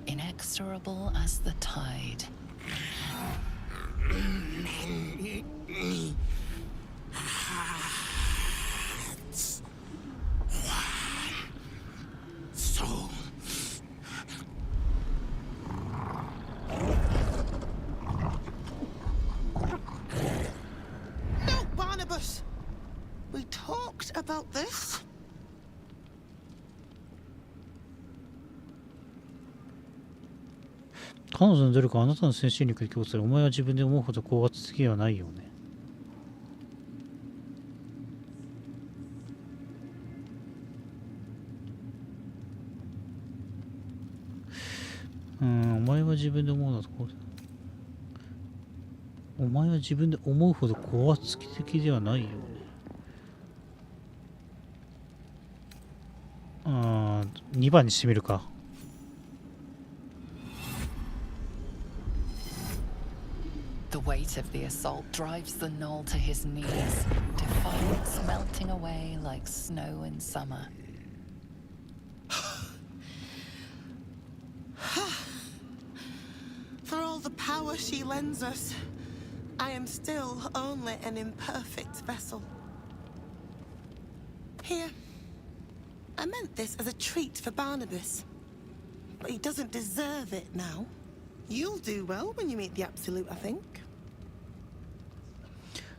inexorable as the tide. Soul. No, Barnabas! We talked about this. 彼女の努力はあなたの精神力で強され、お前は自分で思うほど高圧的ではないよね。お前は自分で思うのとこう。お前は自分で思うほど高圧的ではないよね。2番にしてみるか。The weight of the assault drives the gnoll to his knees, defiance melting away like snow in summer. For all the power she lends us, I am still only an imperfect vessel. Here, I meant this as a treat for Barnabas, but he doesn't deserve it now. You'll do well when you meet the Absolute, I think.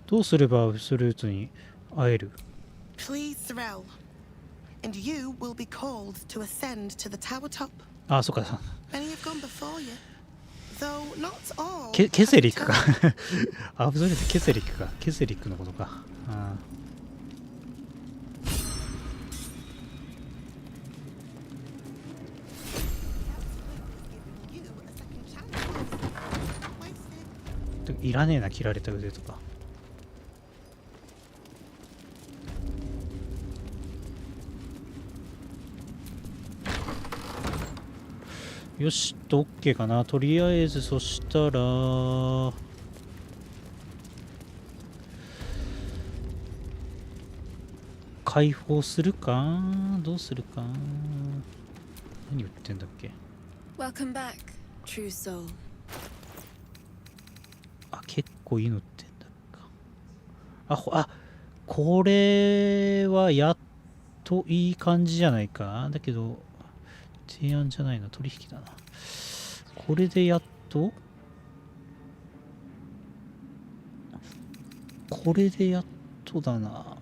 どうすればアブソルートに会える？ Please, Threll, and you will be called to ascend to the tower top. あ、そっか。Many have gone before you, though not all. ケセリックか。アブソルートケセリックか。ケセリックのことか。いらねえな、切られた腕とか。よし、OK かな。とりあえず、そしたら解放するか、どうするか。何言ってんだっけ。 Welcome back, true soul. あ、結構いいのってんだか。これはやっといい感じじゃないか。だけど提案じゃないな、取引だな。これでやっとだな。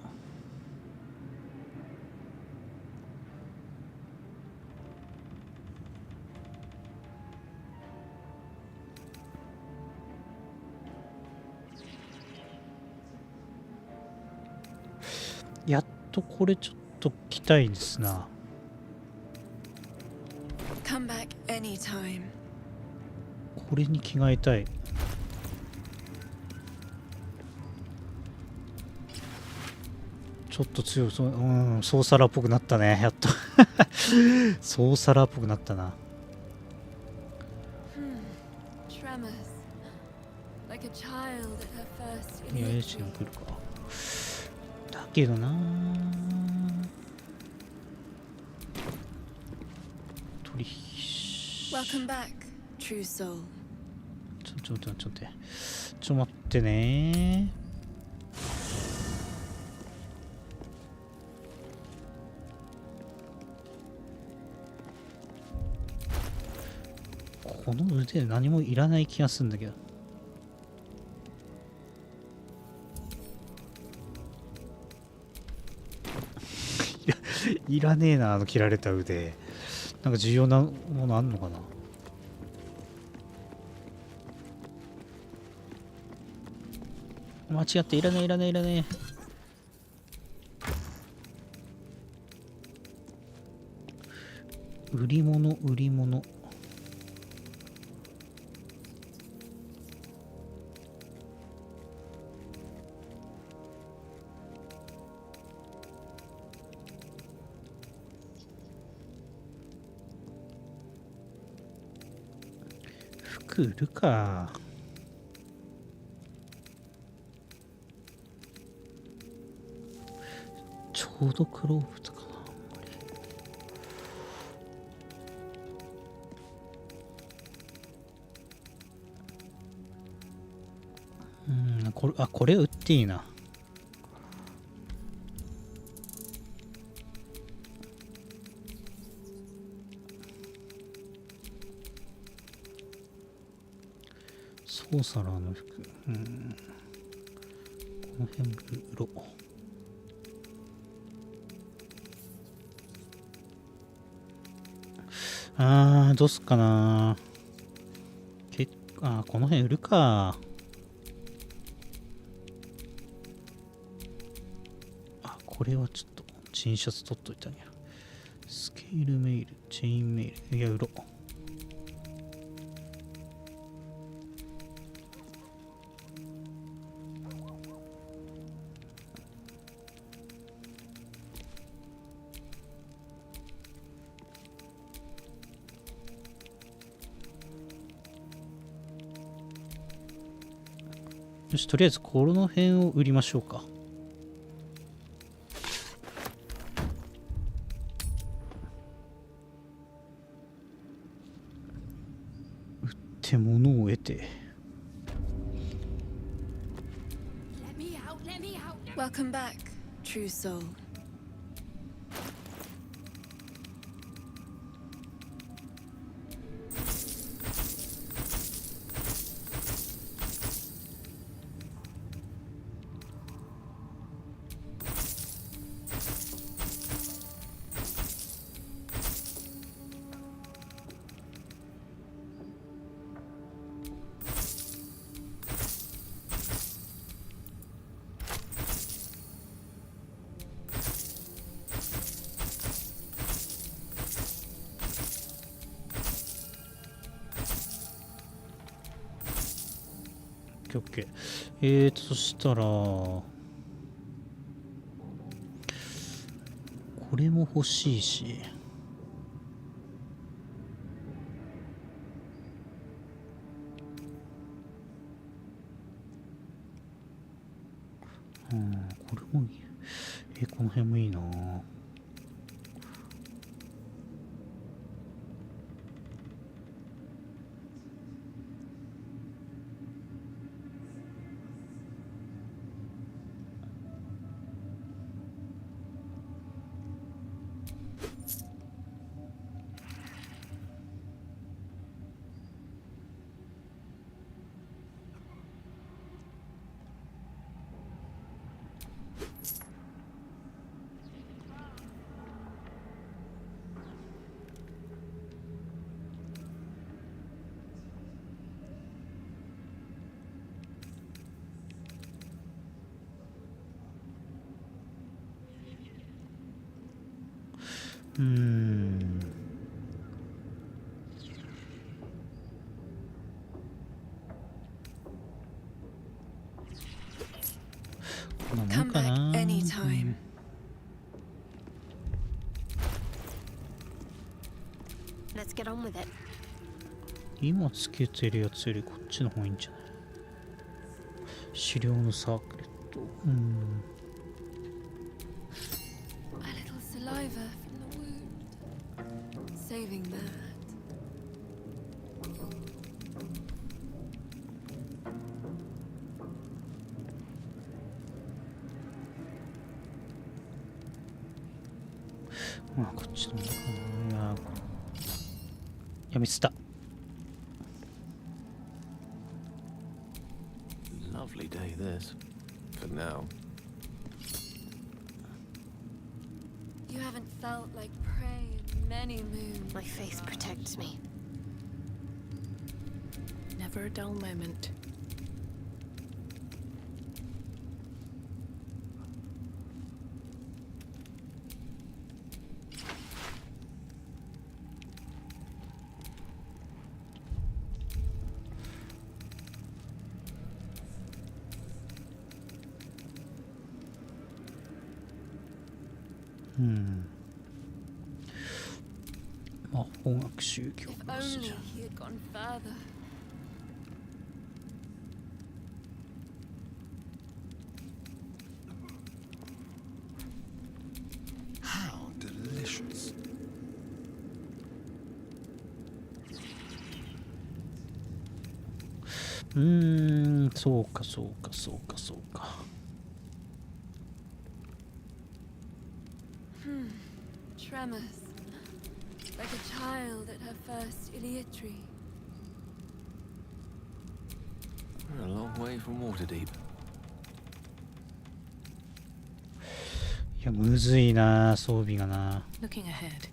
やっとこれちょっと来たいですな。Come back anytime. これに着替えたい。ちょっと強そう。ソーサラーっぽくなったね。やっと。ソーサラーっぽくなったな。Tremors. Like a child at her first. いや、エシに来るか。だけどな。取引。Welcome back, true soul. ちょっと待ってね。この腕何もいらない気がするんだけど。いらねえな、切られた腕。なんか重要なものあんのかな。間違って、いらねえ。売り物。服売るか。ちょうどクローブとかな。これ売っていいな。ソーサラーの服。この辺売ろう。どうすっかな。あ、この辺売るか。あ、これはちょっとチンシャツ取っといたんや。スケールメイル、チェインメイル。いや、売ろう。よし、とりあえずこの辺を売りましょうか。売って物を得て。Welcome back, true soul. OK。そしたら、これも欲しいし。これもいい。この辺もいいな。Come back anytime. Let's get on with it. 今つけてるやつよりこっちの方がいいんじゃない？資料のサークレット。A little saliva from the wound. Saving that.こっちの方がいいな。やめてた。Lovely day this, for now. You haven't felt like prey in many moons. My faith protects me. Never a dull moment. If only he had gone further. How delicious.そうかそうかそうかそうか。Tremors. Like a child at her first Iliatry. We're a long way from Waterdeep. いや、むずいな、装備がな。Looking ahead.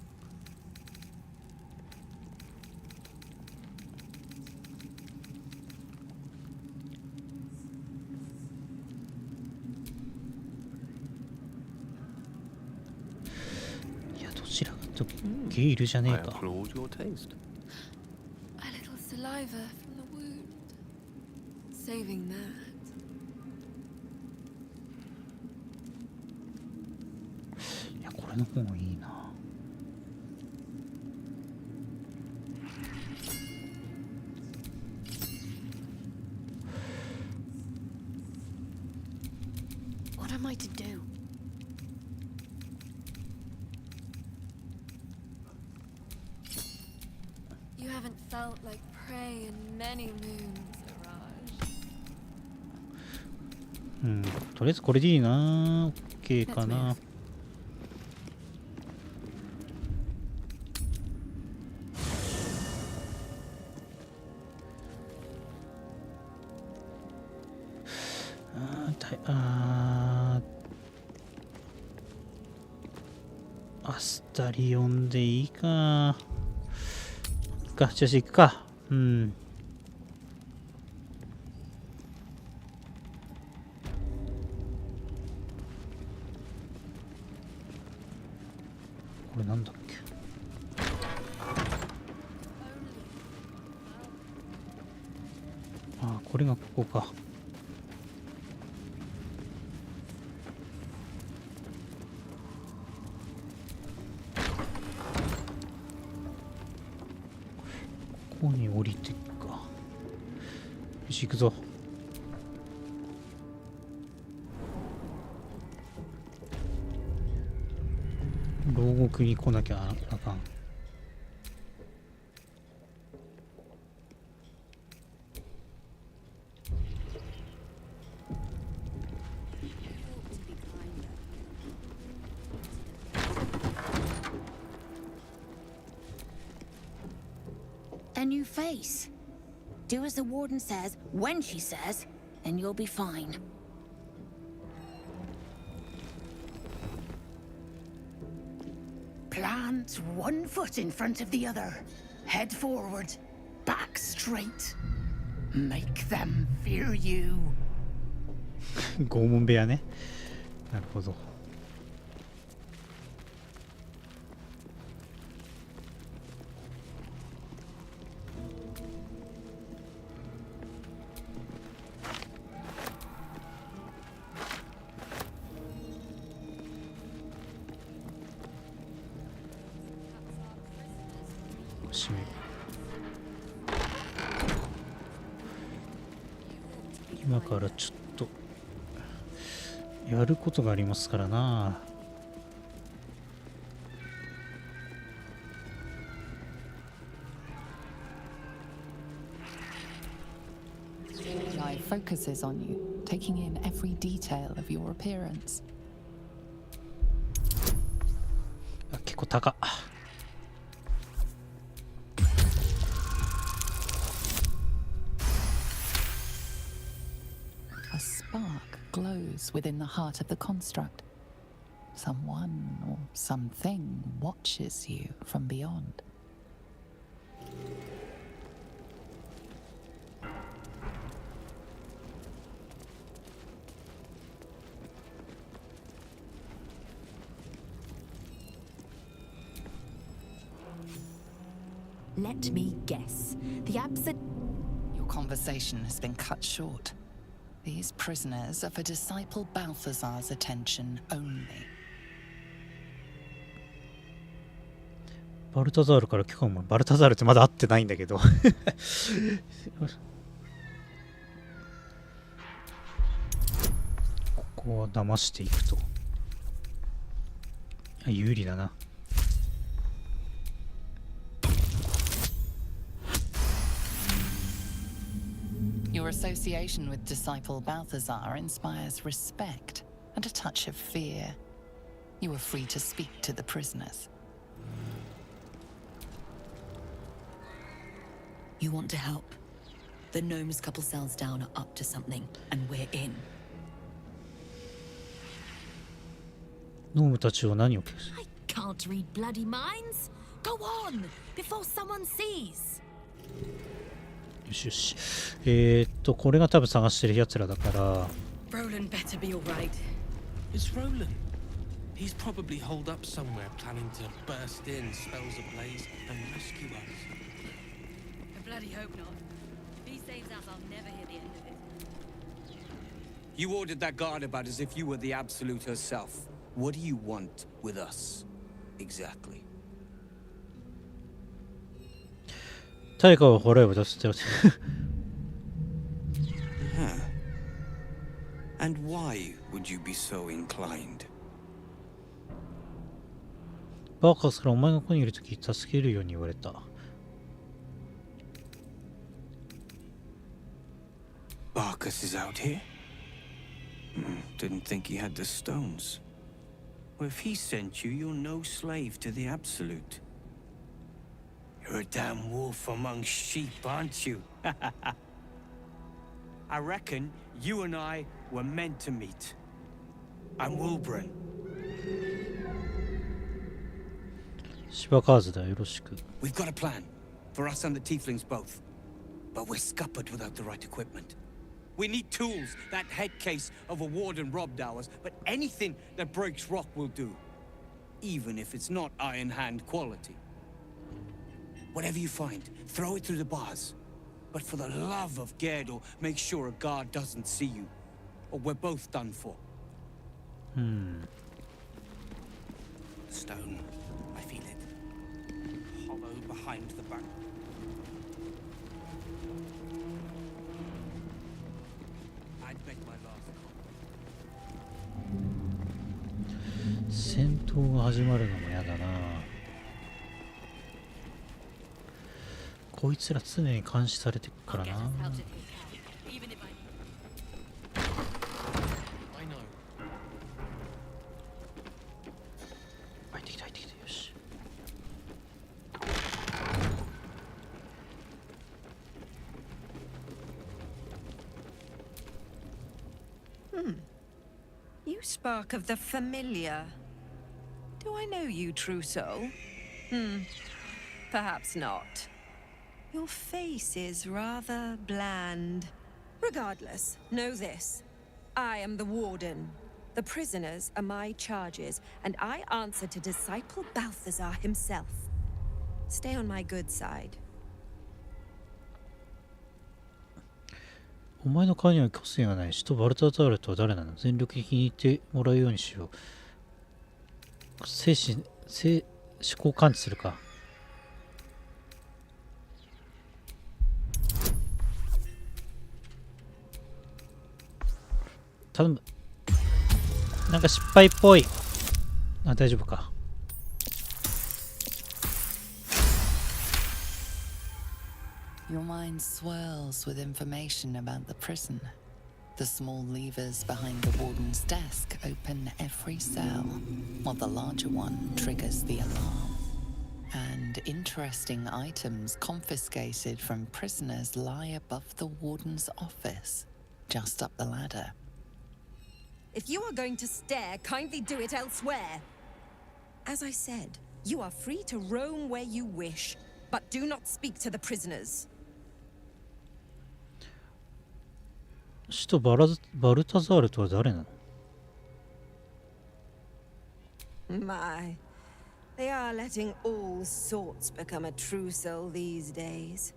ゲイルじゃねえ I か。 applaud your taste. A little saliva from the wound. Saving that. いや、これの方がいいな。What am I to do? You haven't felt like prey in many moons, Araj. うん、とりあえずこれでいいな。OK かな。アスタリオンでいいか。じゃあ行くか。うん。これなんだっけ。ああ、これがここか。ここに降りていくか。よし、行くぞ。牢獄に来なきゃあかん。A new face. Do as the warden says, when she says, and you'll be fine. Plant one foot in front of the other. Head forward. Back straight. Make them fear you. 拷問部屋ね。なるほど。閉める。今からちょっとやることがありますからな。Eye focuses on you, taking in every detail of your appearance. あ、結構高っ。A spark glows within the heart of the construct. Someone or something watches you from beyond. Let me guess. The Your conversation has been cut short. These prisoners are for disciple Balthazar's attention only. バルタザールから聞こうもん。バルタザールってまだ会ってないんだけど。ここは騙していくと。有利だな。Your association with disciple Balthazar inspires respect and a touch of fear. You are free to speak to the prisoners. You want to help? The gnomes couple cells down are up to something, and we're in. ノームたちは何を消す？ I can't read bloody minds. Go on, before someone sees. よしよし。これが多分探してる奴らだから。Roland better be all right. It's Roland. He's probably holed up somewhere, planning to burst in, spells ablaze, and rescue us. I bloody hope not. If he saves us, I'll never hear the end of it. You ordered that guard about as if you were the Absolute herself. What do you want with us, exactly? 対価を払えば出すって。Huh. And why would you be so inclined? バーカスからお前がここにいるとき助けるように言われた。Barcus is out here? Didn't think he had the stones. Well, if he sent you, you're no slave to the Absolute. You're a damn wolf among sheep, aren't you? I reckon you and I were meant to meet. I'm Wilburn. 芝カーズだ、よろしく。We've got a plan for us and the tieflings both, but we're scuppered without the right equipment. We need tools. That head case of a warden robbed ours, but anything that breaks rock will do, even if it's not Iron Hand quality. Whatever you find, throw it through the bars. But for the love of Gerdel, make sure a guard doesn't see you, or we're both done for. Stone, I feel it. Hollow behind the back. 戦闘が始まるのもやだな。こいつら常に監視されてるからな。入ってきた入ってきた、よし。You spark of the familiar. Do I know you, true soul? Perhaps not. Your face is rather bland. Regardless, know this. I am the warden. The prisoners are my charges, and I answer to disciple Balthazar himself. Stay on my good side. お前の顔には個性がない。使徒バルタザールとは誰なの？全力的に言ってもらうようにしよう。思考感知するか。頼む。なんか失敗っぽい。あ、大丈夫か。Your mind swirls with information about the prison. The small levers behind the warden's desk open every cell, while the larger one triggers the alarm. And interesting items confiscated from prisoners lie above the warden's office, just up the ladder. If you are going to stare, kindly do it elsewhere. As I said, you are free to roam where you wish, but do not speak to the prisoners. 使徒バルタザールとは誰なの？ My, they are letting all sorts become a true soul these days.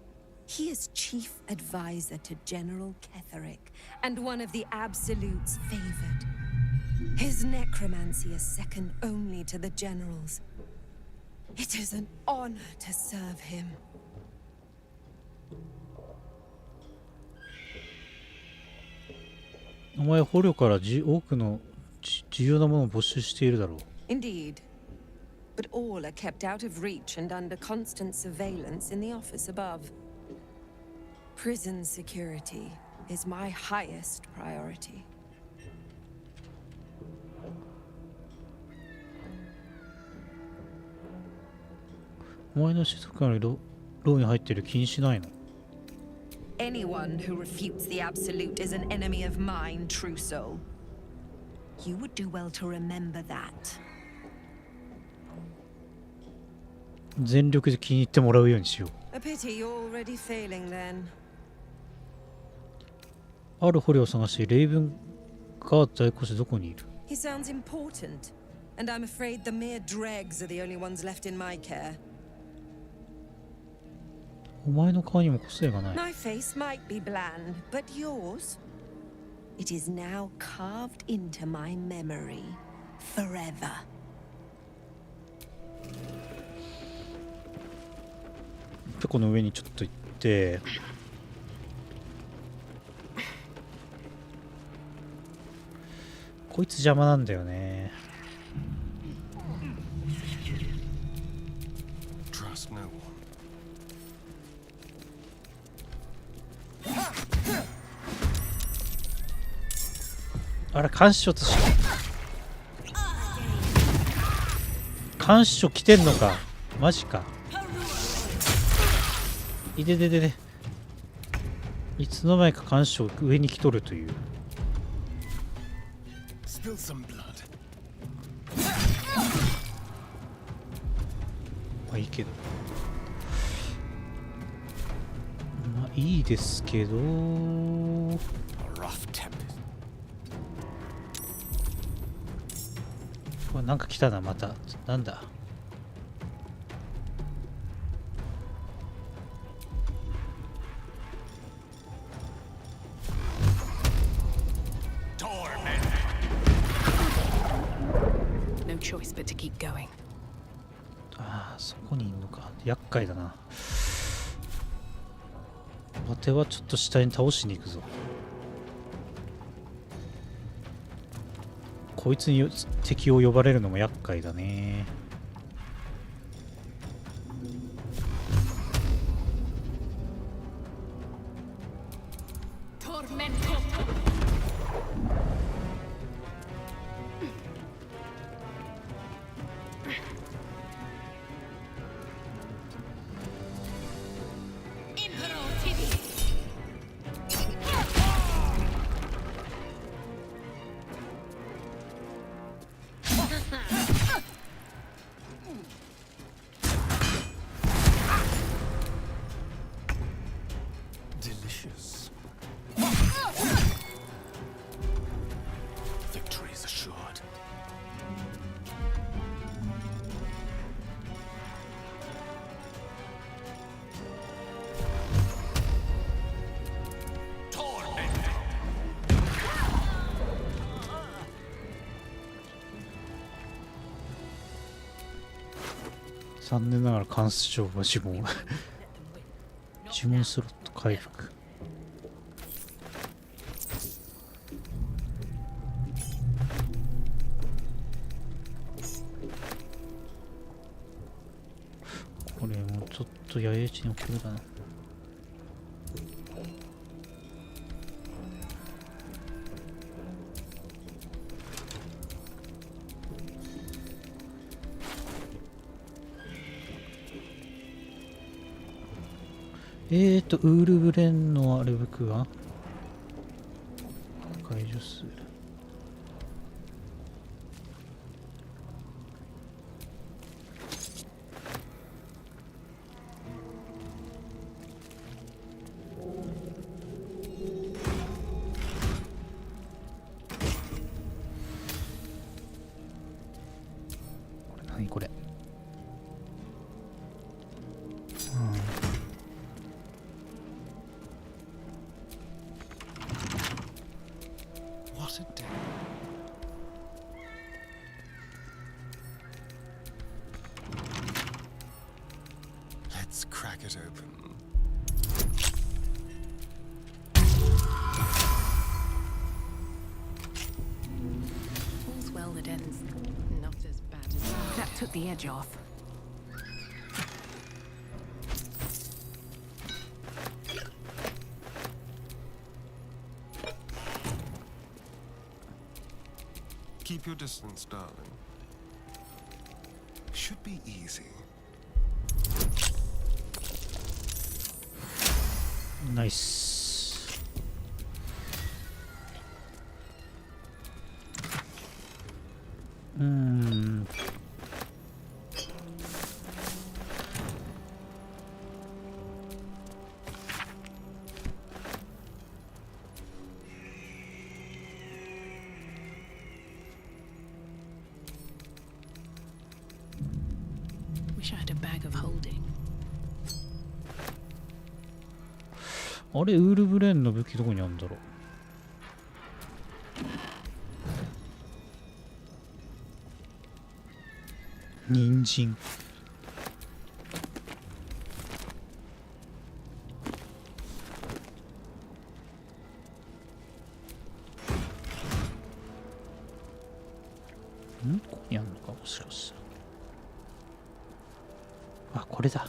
He is chief advisor to General Ketherick, and one of the Absolute's favored. His necromancy is second only to the General's. It is an honor to serve him. お前捕虜から多くの重要なものを没収しているだろう。Indeed. But all are kept out of reach and under constant surveillance in the office above. Prison security is my highest priority. お前の子息が牢に入っている気にしないの？ Anyone who refutes the Absolute is an enemy of mine, true soul. You would do well to remember that. 全力で気に入ってもらうようにしよう。 A pity you're already failing then. ある捕虜を探し、レイブンガード大公使どこにいる？ He sounds important, and I'm afraid the mere dregs are the only ones left in my care. お前の顔にも個性がない。 My face might be bland, but yours? It is now carved into my memory forever. でこの上にちょっと行って、こいつ邪魔なんだよね。Trust no one. あれ監視所とし監視所来てんのか。マジか。いでででで、いつの間にか監視所上に来とるという。 Spill some blood. まあいいけど、まあいいですけど、 Rough tempest. うわなんか来たなまた。なんだ。No choice but to keep going. ああ、そこにいんのか。厄介だな。わてはちょっと下に倒しに行くぞ。こいつに敵を呼ばれるのも厄介だね。Delicious. Victory is assured. 残念ながら監視所は呪文呪文スロット回復。これもちょっと野営地に送るだな。ウールブレンのあれ僕は解除する。これ何これ。What's it do? Let's crack it open. All's well that ends not as bad as that. Took the edge off. Keep your distance, darling. Should be easy. Nice. wish I had a bag of holding. あれ、ウールブレーンの武器どこにあるんだろう。人参。ここにあるのか、もしかしたら。あ、これだ。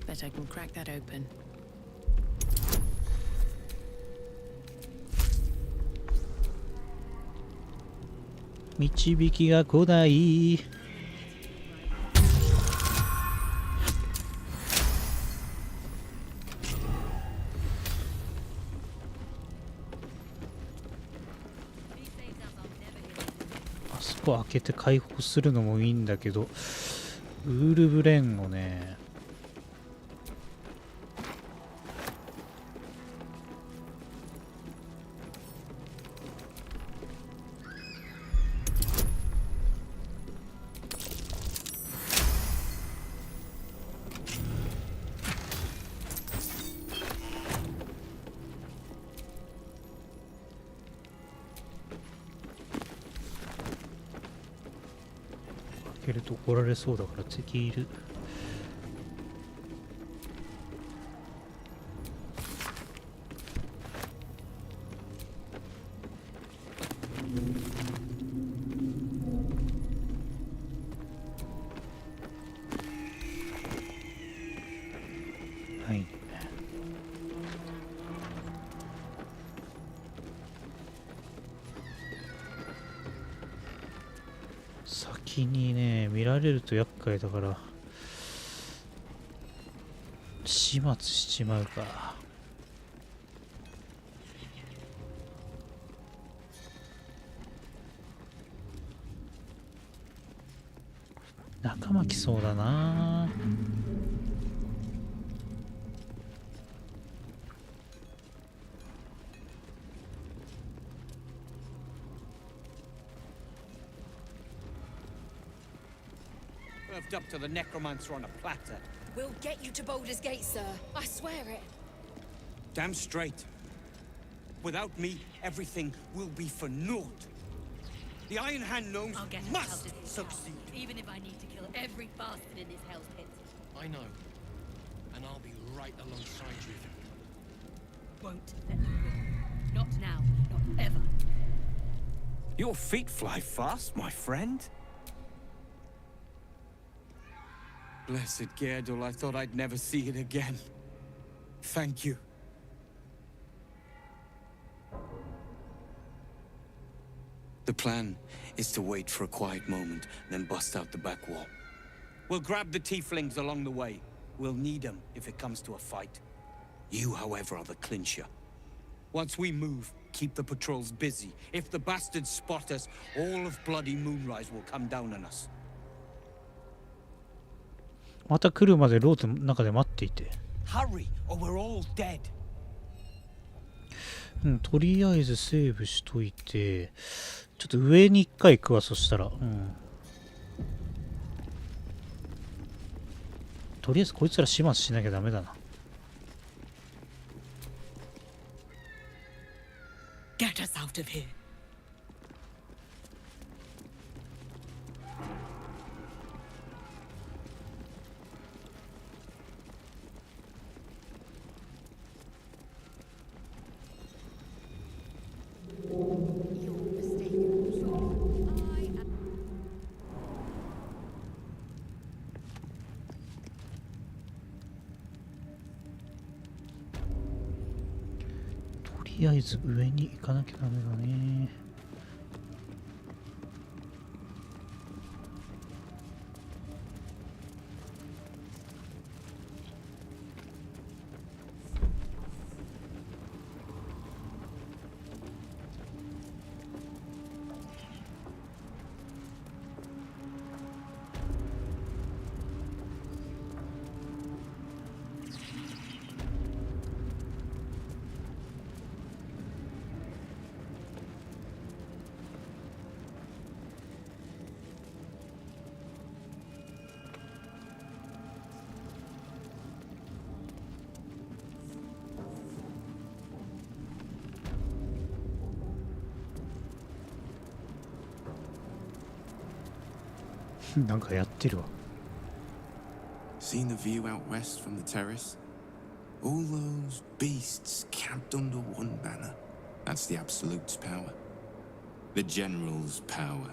Bet I can crack that open. 導きが来ない。あそこ開けて解放するのもいいんだけど、ウールブレンをね。開けると怒られそうだから敵いる。はい。先にね、見られると厄介だから始末しちまうか。仲間来そうだな。Served up to the necromancer on a platter. We'll get you to Baldur's Gate, sir. I swear it. Damn straight. Without me, everything will be for naught. The Iron Hand gnomes must succeed. Even if I need to kill every bastard in this hell's pit. I know. And I'll be right alongside you. Won't let you win. Not now, not ever. Your feet fly fast, my friend. Blessed Gerdul, I thought I'd never see it again. Thank you. The plan is to wait for a quiet moment, then bust out the back wall. We'll grab the tieflings along the way. We'll need them if it comes to a fight. You, however, are the clincher. Once we move, keep the patrols busy. If the bastards spot us, all of bloody Moonrise will come down on us. また来るまでロードの中で待っていて。Hurry, or we're all dead. とりあえずセーブしといて、ちょっと上に一回行くわ、そしたら。とりあえずこいつら始末しなきゃダメだな。Get us out of here. りあえず上に行かなきゃダメだね。なんかやってるわ。 Seen the view out west from the terrace? All those beasts camped under one banner. That's the Absolute's power. The General's power.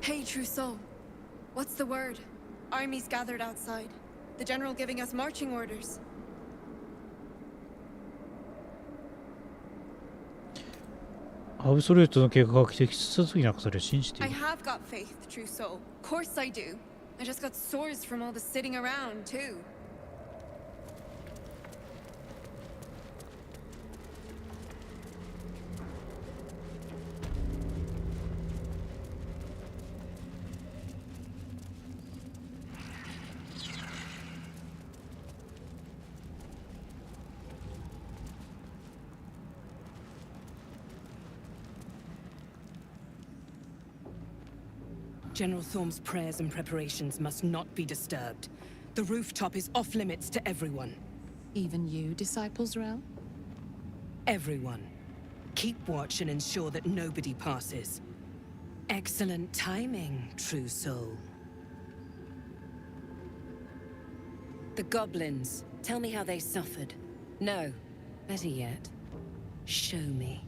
Hey, True Soul. What's the word? Armies gathered outside. The General giving us marching orders. アブソリュートの計画が適切な時になんかそれを信じてい I る。 have got faith, True Soul. Of course I do. I just got sores from all the sitting around, too. General Thorm's prayers and preparations must not be disturbed. The rooftop is off limits to everyone. Even you, Disciples Rel? Everyone. Keep watch and ensure that nobody passes. Excellent timing, True Soul. The goblins. Tell me how they suffered. No. Better yet, show me.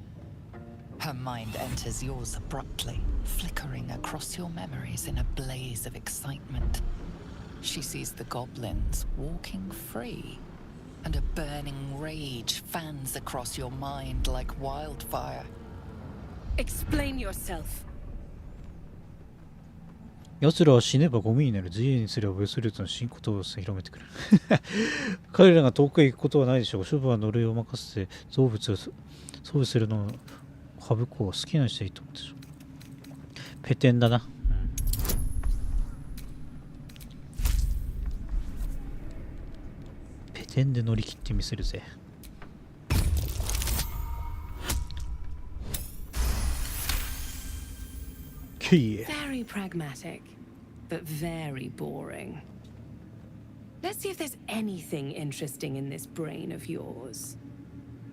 Her mind enters yours abruptly, flickering across your memories in a blaze of excitement. She sees the goblins walking free, and a burning rage fans across your mind like wildfire. Explain yourself. 奴らは死ねばゴミになる。自由にすればブスルートの新ことを広めてくれる。彼らが遠くへ行くことはないでしょう。処分は呪いを任せて造物を装備するのを省こう。好きな人はいいと思うでしょ。ペテンだな。ペテンで乗り切ってみせるぜ。Very pragmatic, but very boring. Let's see if there's anything interesting in this brain of yours.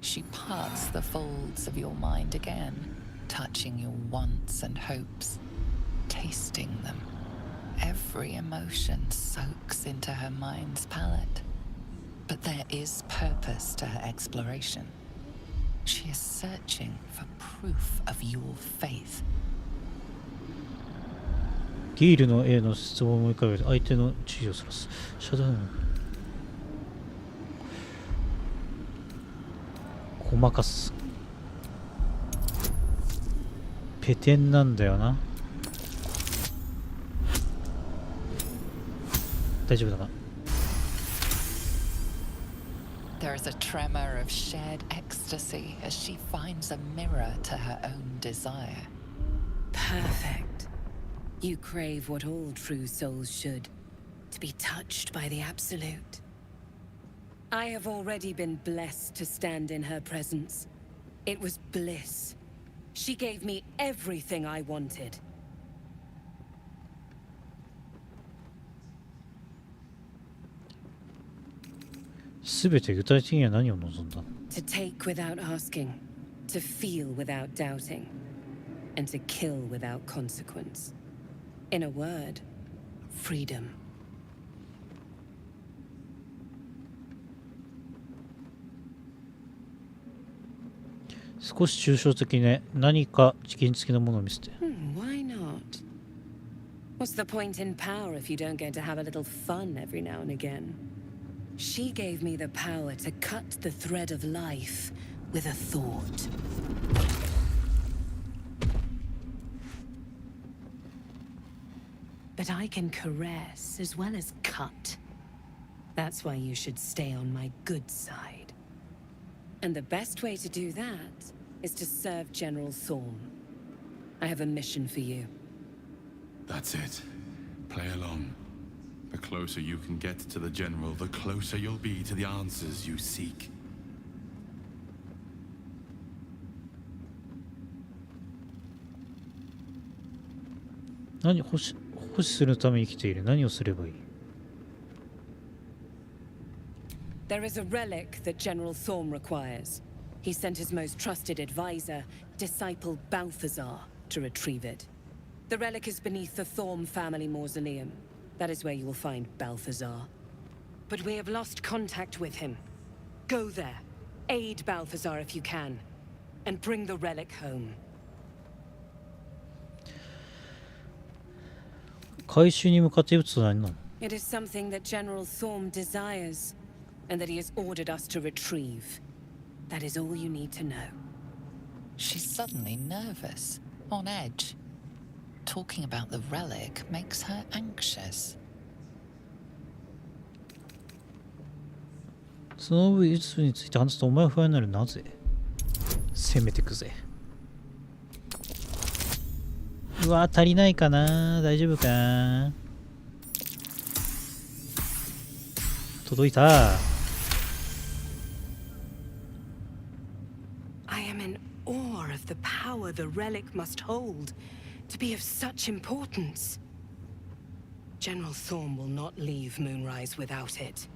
She parts the folds of your mind again, touching your wants and hopes, tasting them. Every emotion soaks into her mind's palette. But there is purpose to her exploration. She is searching for proof of your faith. ギールの A の質問を思い浮かべる。相手の注意をそらす。遮断。ごまかす。ペテンなんだよな。大丈夫だな。There is a tremor of shared ecstasy as she finds a mirror to her own desire. Perfect. You crave what all true souls should, to be touched by the Absolute. I have already been blessed to stand in her presence. It was bliss. She gave me everything I wanted. すべて具体的には何を望んだ？ To take without asking, to feel without doubting, and to kill without consequence. In a word, freedom. 少し抽象的ね。何か現実的なものを見せて。Why not? What's the point in power if you don't get to have a little fun every now and again? She gave me the power to cut the thread of life with a thought. But I can caress as well as cut. That's why you should stay on my good side. And the best way to do that is to serve General Thorm. I have a mission for you. That's it. Play along. The closer you can get to the General, the closer you'll be to the answers you seek. 何保守するために生きている。何をすればいい？ There is a relic that General Thorm requires. He sent his most trusted advisor, disciple Balthazar, to retrieve it. The relic is beneath the Thorm family mausoleum. That is where you will find Balthazar. But we have lost contact with him. Go there, aid Balthazar if you can, and bring the relic home. 回収に向かって撃つと何なの？ It is something that General Thorm desires, and that he has ordered us to retrieve. That is all you need to know. She's suddenly nervous, on edge. Talking about the relic makes her anxious. その武術について話すとお前は不安になる。なぜ？攻めてくぜ。うわ、足りないかな。大丈夫か。届いた。I am in awe of the power the relic must hold to be of such importance. General Thorm will not leave Moonrise without it.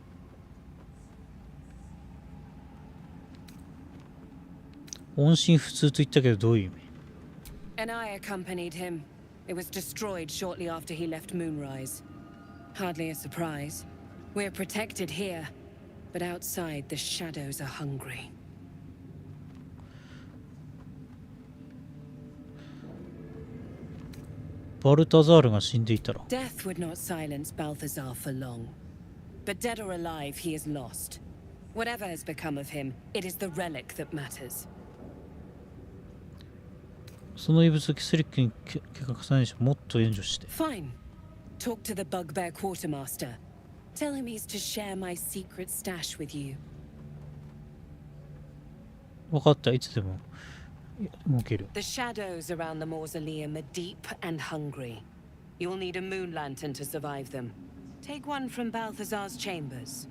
音信不通と言ったけどどういう意味？ And I accompanied him. It was destroyed shortly after he left Moonrise. Hardly a surprise. We're protected here, but outside the shadows are hungry. バルタザールが死んでいたら。 Death would not silence Balthazar for long. But dead or alive, he is lost. Whatever has become of him, it is the relic that matters. その異物をキスリックに結果重ねるし、もっと援助して。Fine. Talk to the Bugbear Quartermaster. Tell him he's to share my secret stash with you. 分かった。いつでも動ける。 The shadows around the mausoleum are deep and hungry. You'll need a moon lantern to survive them. Take one from Balthazar's chambers.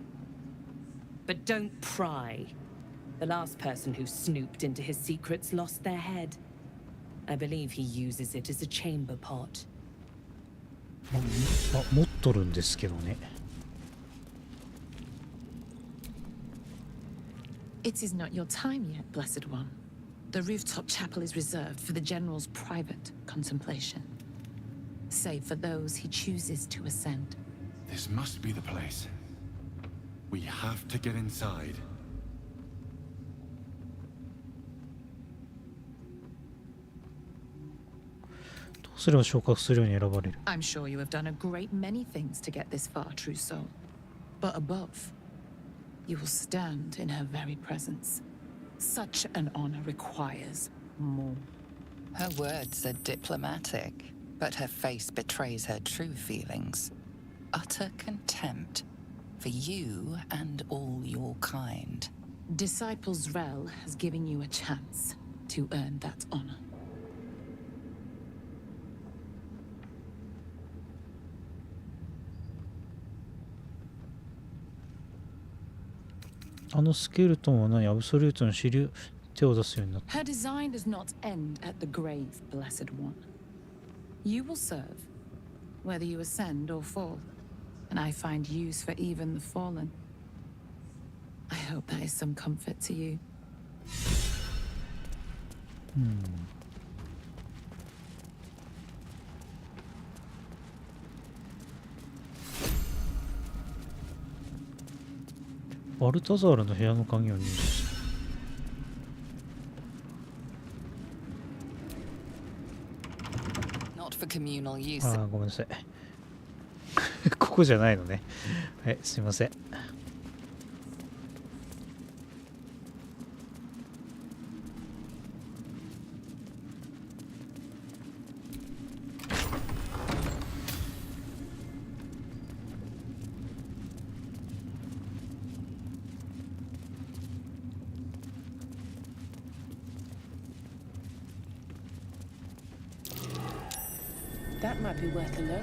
But don't pry. The last person who snooped into his secrets lost their head. I believe he uses it as a chamber pot. 持っとるんですけどね。 It is not your time yet, Blessed One. The rooftop chapel is reserved for the General's private contemplation, save for those he chooses to ascend. This must be the place. We have to get inside. どうすれば昇格するように選ばれる？ I'm sure you have done a great many things to get this far, true soul. But above, you will stand in her very presence. Such an honor requires more. Her words are diplomatic, but her face betrays her true feelings. Utter contempt for you and all your kind. Disciples Rel has given you a chance to earn that honor. あのスケルトンは何？アブソリュートの手を出すようになった。 Her design does not end at the grave, Blessed One. You will serve, whether you ascend or fall, and I find use for even the fallen. I hope that is some comfort to you. バルタザールの部屋の鍵を入手した。 Not for communal use. ごめんなさい。ここじゃないのね。はい、すいません。That might be worth a look.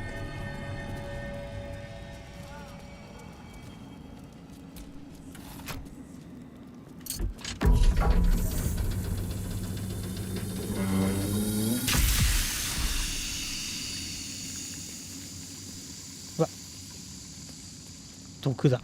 うわ、毒だ。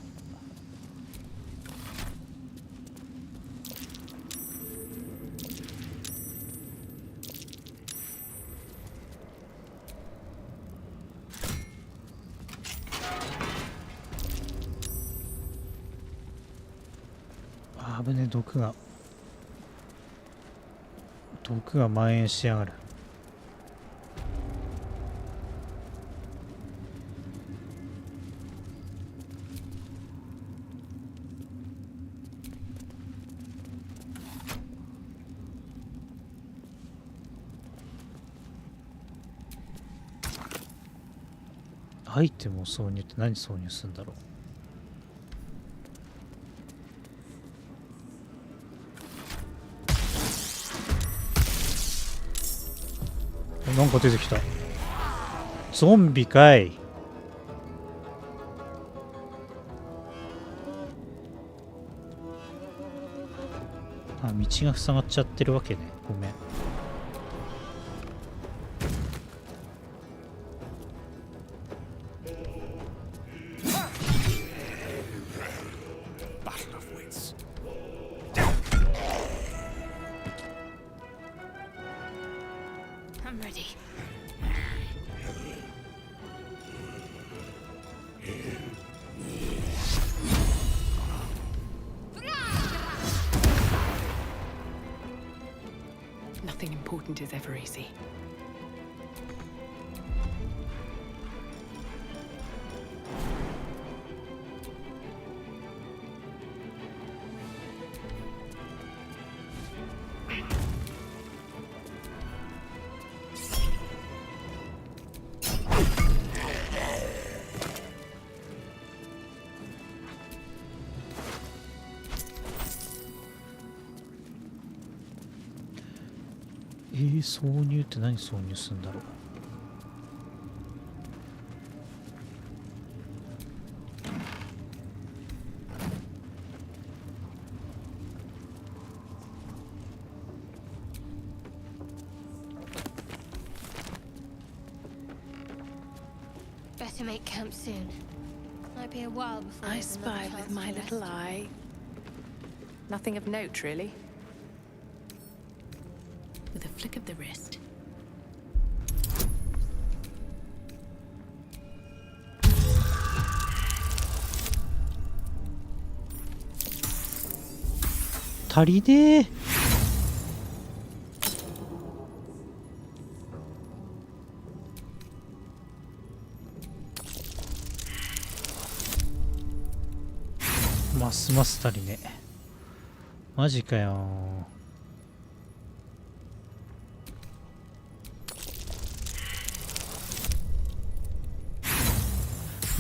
危ねえ、毒が蔓延しやがる。アイテムを挿入って何挿入するんだろう。なんか出てきた。ゾンビかい。あ、道が塞がっちゃってるわけね。ごめん。I'm ready. Nothing important is ever easy.挿入って何挿入するんだろう。Better make camp soon. Might be a while before. I spy with my little eye. Nothing of note, really. With a flick of the wrist.足りねえ。ますます足りねえ。マジかよ。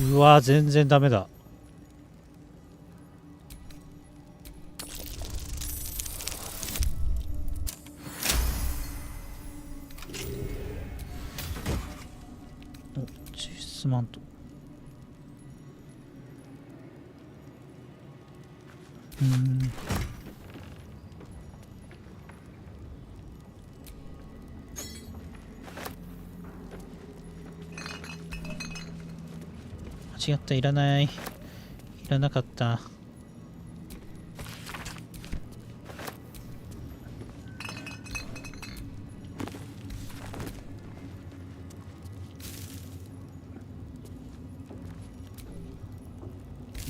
うわ、全然ダメだ。お、チースマント。間違った、いらない。いらなかった。い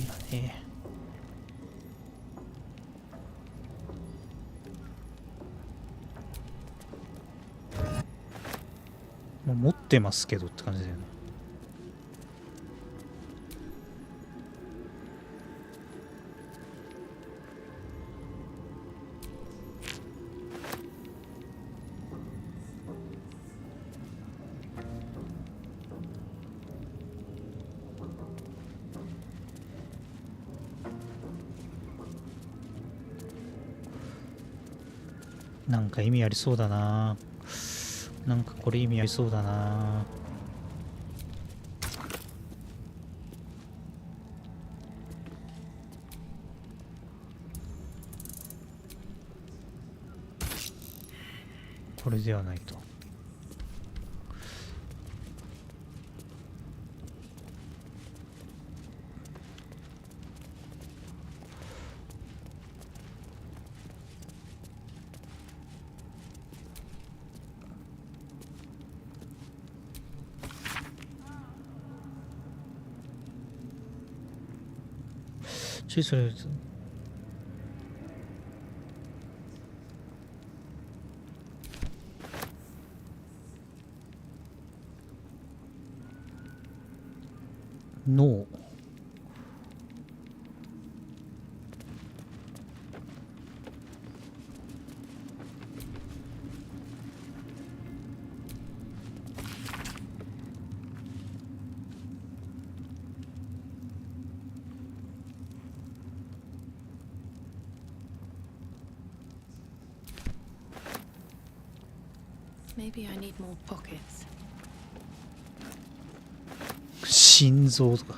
らねえ。もう持ってますけどって感じだよね。なんか意味ありそうだな。なんかこれ意味ありそうだな。これではないと。注意される。脳。Maybe I need more pockets. 心臓とか。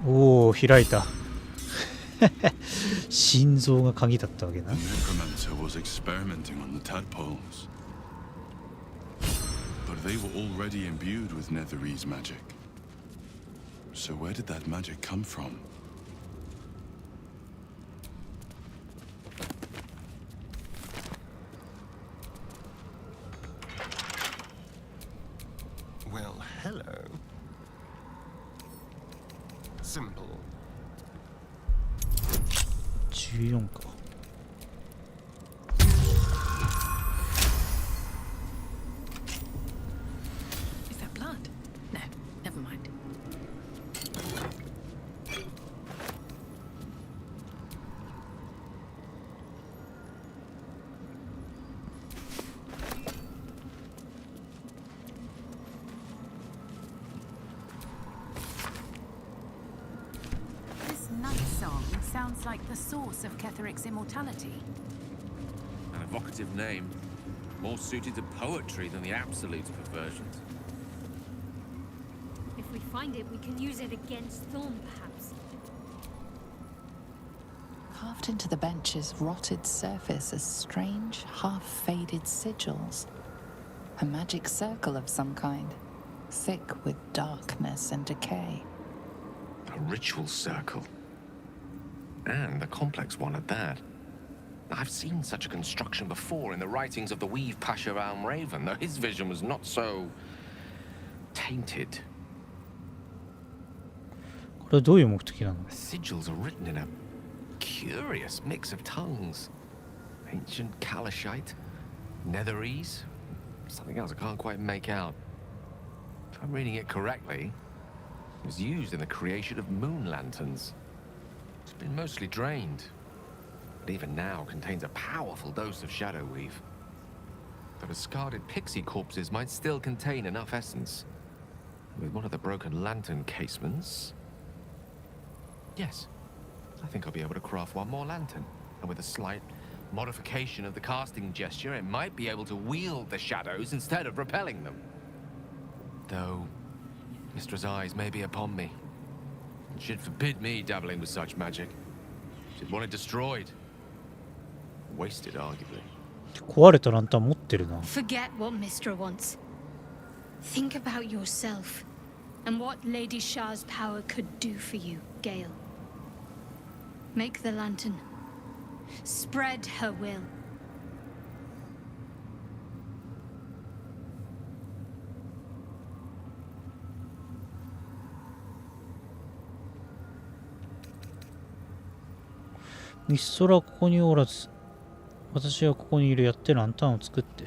おお、開いた。心臓が鍵だったわけな。They were already imbued with Netherese magic. So where did that magic come from? Well, hello. Simple. 14か。Sounds like the source of Ketheric's immortality. An evocative name, more suited to poetry than the Absolute's perversions. If we find it, we can use it against Thorn, perhaps. Carved into the bench's rotted surface are strange, half-faded sigils. A magic circle of some kind, thick with darkness and decay. A ritual circle. And a complex one at that. I've seen such a construction before in the writings of the Weave Pasha Raven, though his vision was not so tainted. これはどういう目的なの? Sigils are written in a curious mix of tongues. Ancient Kalashite, Netherese, something else I can't quite make out. If I'm reading it correctly, it was used in the creation of moon lanterns. It's been mostly drained, but even now contains a powerful dose of shadow weave. The discarded pixie corpses might still contain enough essence. With one of the broken lantern casements... Yes, I think I'll be able to craft one more lantern. And with a slight modification of the casting gesture, it might be able to wield the shadows instead of repelling them. Though, Mistress' eyes may be upon me. She'd forbid me dabbling with such magic. She'd want it destroyed. Wasted, arguably. 壊れたランタン持ってるな。 Forget what Mistra wants. Think about yourself and what Lady Shah's power could do for you, Gale. Make the lantern. Spread her will.ミストラはここにおらず、私はここにいる。やってランタンを作って。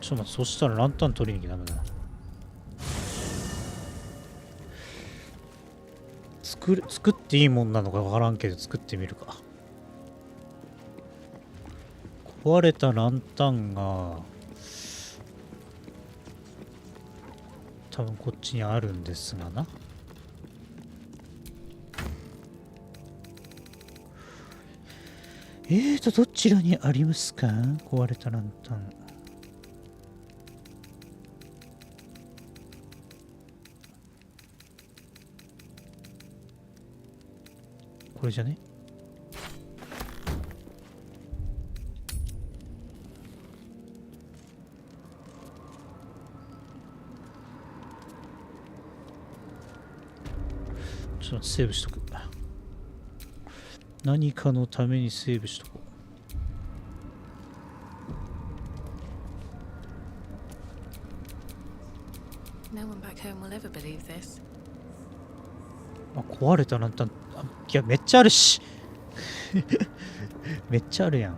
ちょっと待って、そしたらランタン取りに行きゃダメだな。作っていいもんなのかわからんけど、作ってみるか。壊れたランタンが多分こっちにあるんですがな。どちらにありますか？壊れたランタン。これじゃね？ちょっと待って、セーブしとく。何かのためにセーブしとこNo one back home will ever believe this. う。壊れたランタン。いや、めっちゃあるし。めっちゃあるやん。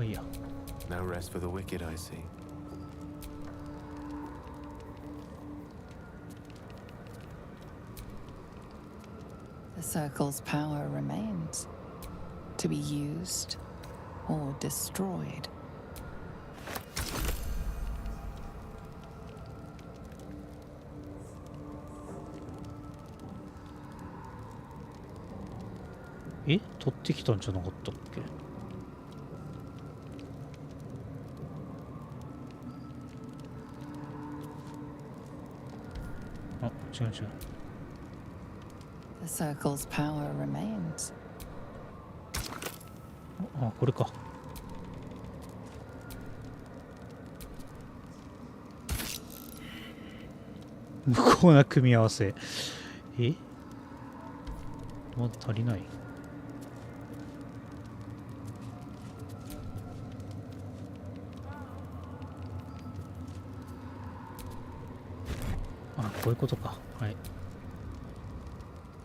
いいや。No rest for the wicked, I see. The circle's power remains to be used or destroyed.取ってきたんじゃなかったっけ？違う違う。The circle's power remains. これか。無効な組み合わせ。まだ足りない。こういうことか。はい。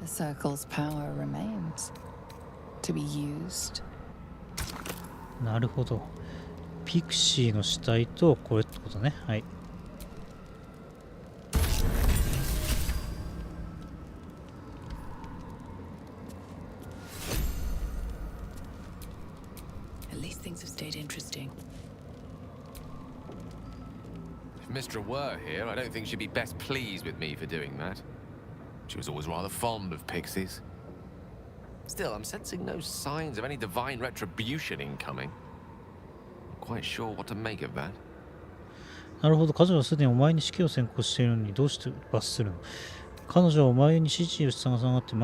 The circle's power remains to be used. なるほど。ピクシーの死体とこれってことね。はい。At least things have stayed interesting. If Mistra were here, I don't think she'd be best pleased with me for doing that. She was always rather fond of pixies. Still, I'm sensing no signs of any divine retribution incoming. Not quite sure what to make of that. なるほど。彼女はすでにお前に死刑を宣告しているのにどうして罰するの？彼女はお前に指示を従わって、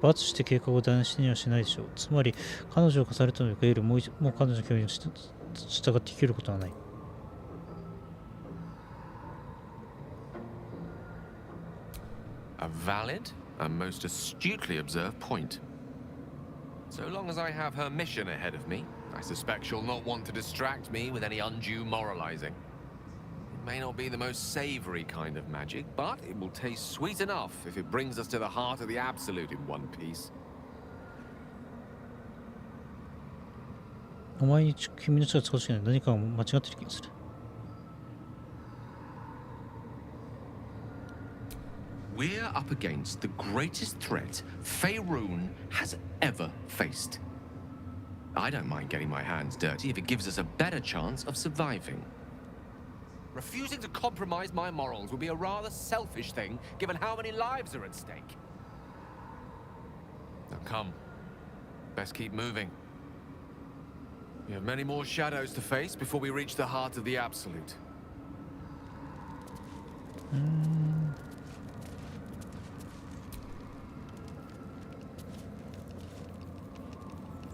罰して計画を台無しにはしないでしょう。つまり、彼女を課されたのに限るもう彼女の教員に従って生きることはない。A valid and most astutely observed point. So long as I have her mission ahead of me, I suspect she'll not want to distract me with any undue moralizing. It may not be the most savory kind of magic, but it will taste sweet enough if it brings us to the heart of the Absolute in one piece. お前に君の力を使うしかない。何かを間違ってる気がする。We're up against the greatest threat Faerun has ever faced. I don't mind getting my hands dirty if it gives us a better chance of surviving. Refusing to compromise my morals would be a rather selfish thing, given how many lives are at stake. Now come. Best keep moving. We have many more shadows to face before we reach the heart of the Absolute.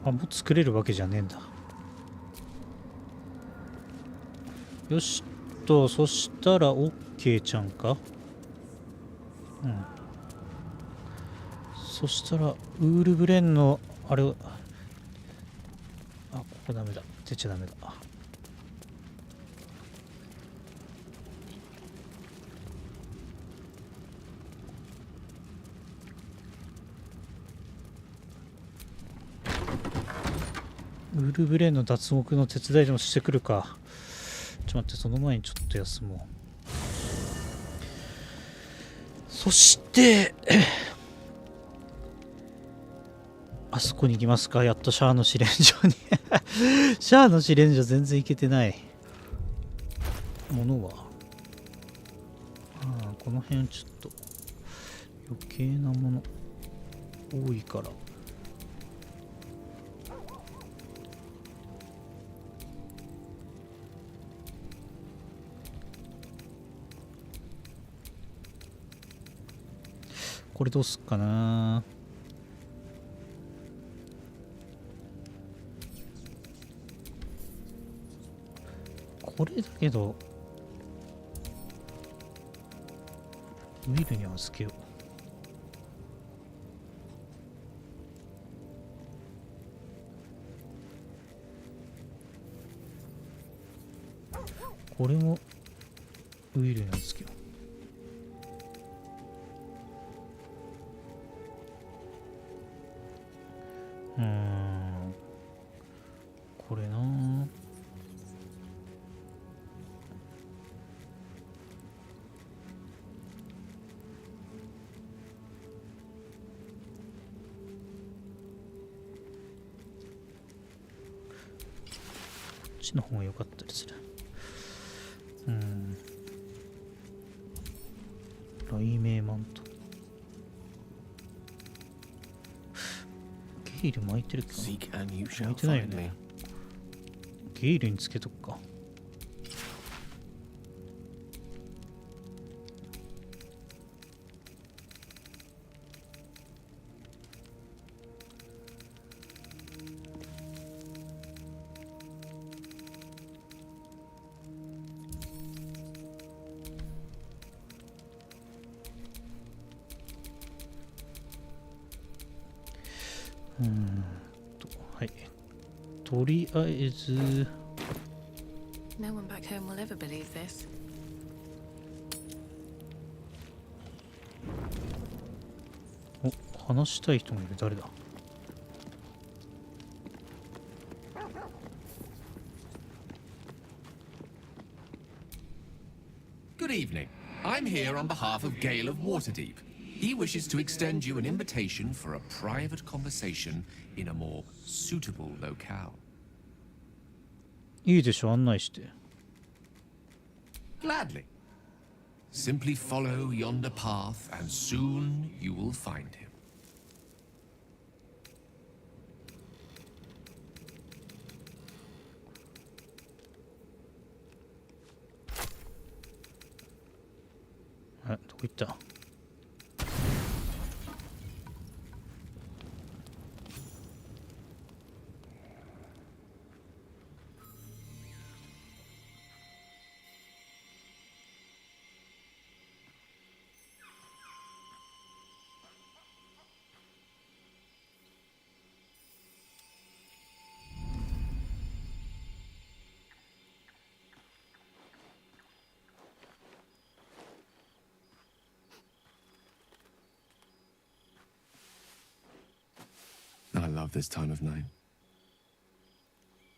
もう作れるわけじゃねえんだ。よしと、そしたら OK ちゃんか。そしたらウールブレンのあれを、ここダメだ。出ちゃダメだ。ウールブレーンの脱獄の手伝いでもしてくるか。ちょっと待って、その前にちょっと休もう。そしてあそこに行きますか。やっとシャアの試練場にシャアの試練場全然行けてない。ものはこの辺ちょっと余計なもの多いからこれどうすっかな。これだけどウィルに預けよう。これもウィルに預けよう。これなぁ。こっちの方が良かったりする。雷鳴マント。ゲイル巻いてるっけな。巻いてないよね。ゲイルにつけとくか。はい。とりあえず。No one back home will ever believe this. お、話したい人もいる。誰だ。Good evening. I'm here on behalf of Gale of Waterdeep. He wishes to extend you an invitation for a private conversation in a more suitable locale. いいでしょ、案内して。Gladly. Simply follow yonder path and soon you will find him. どこ行った。I love this time of night.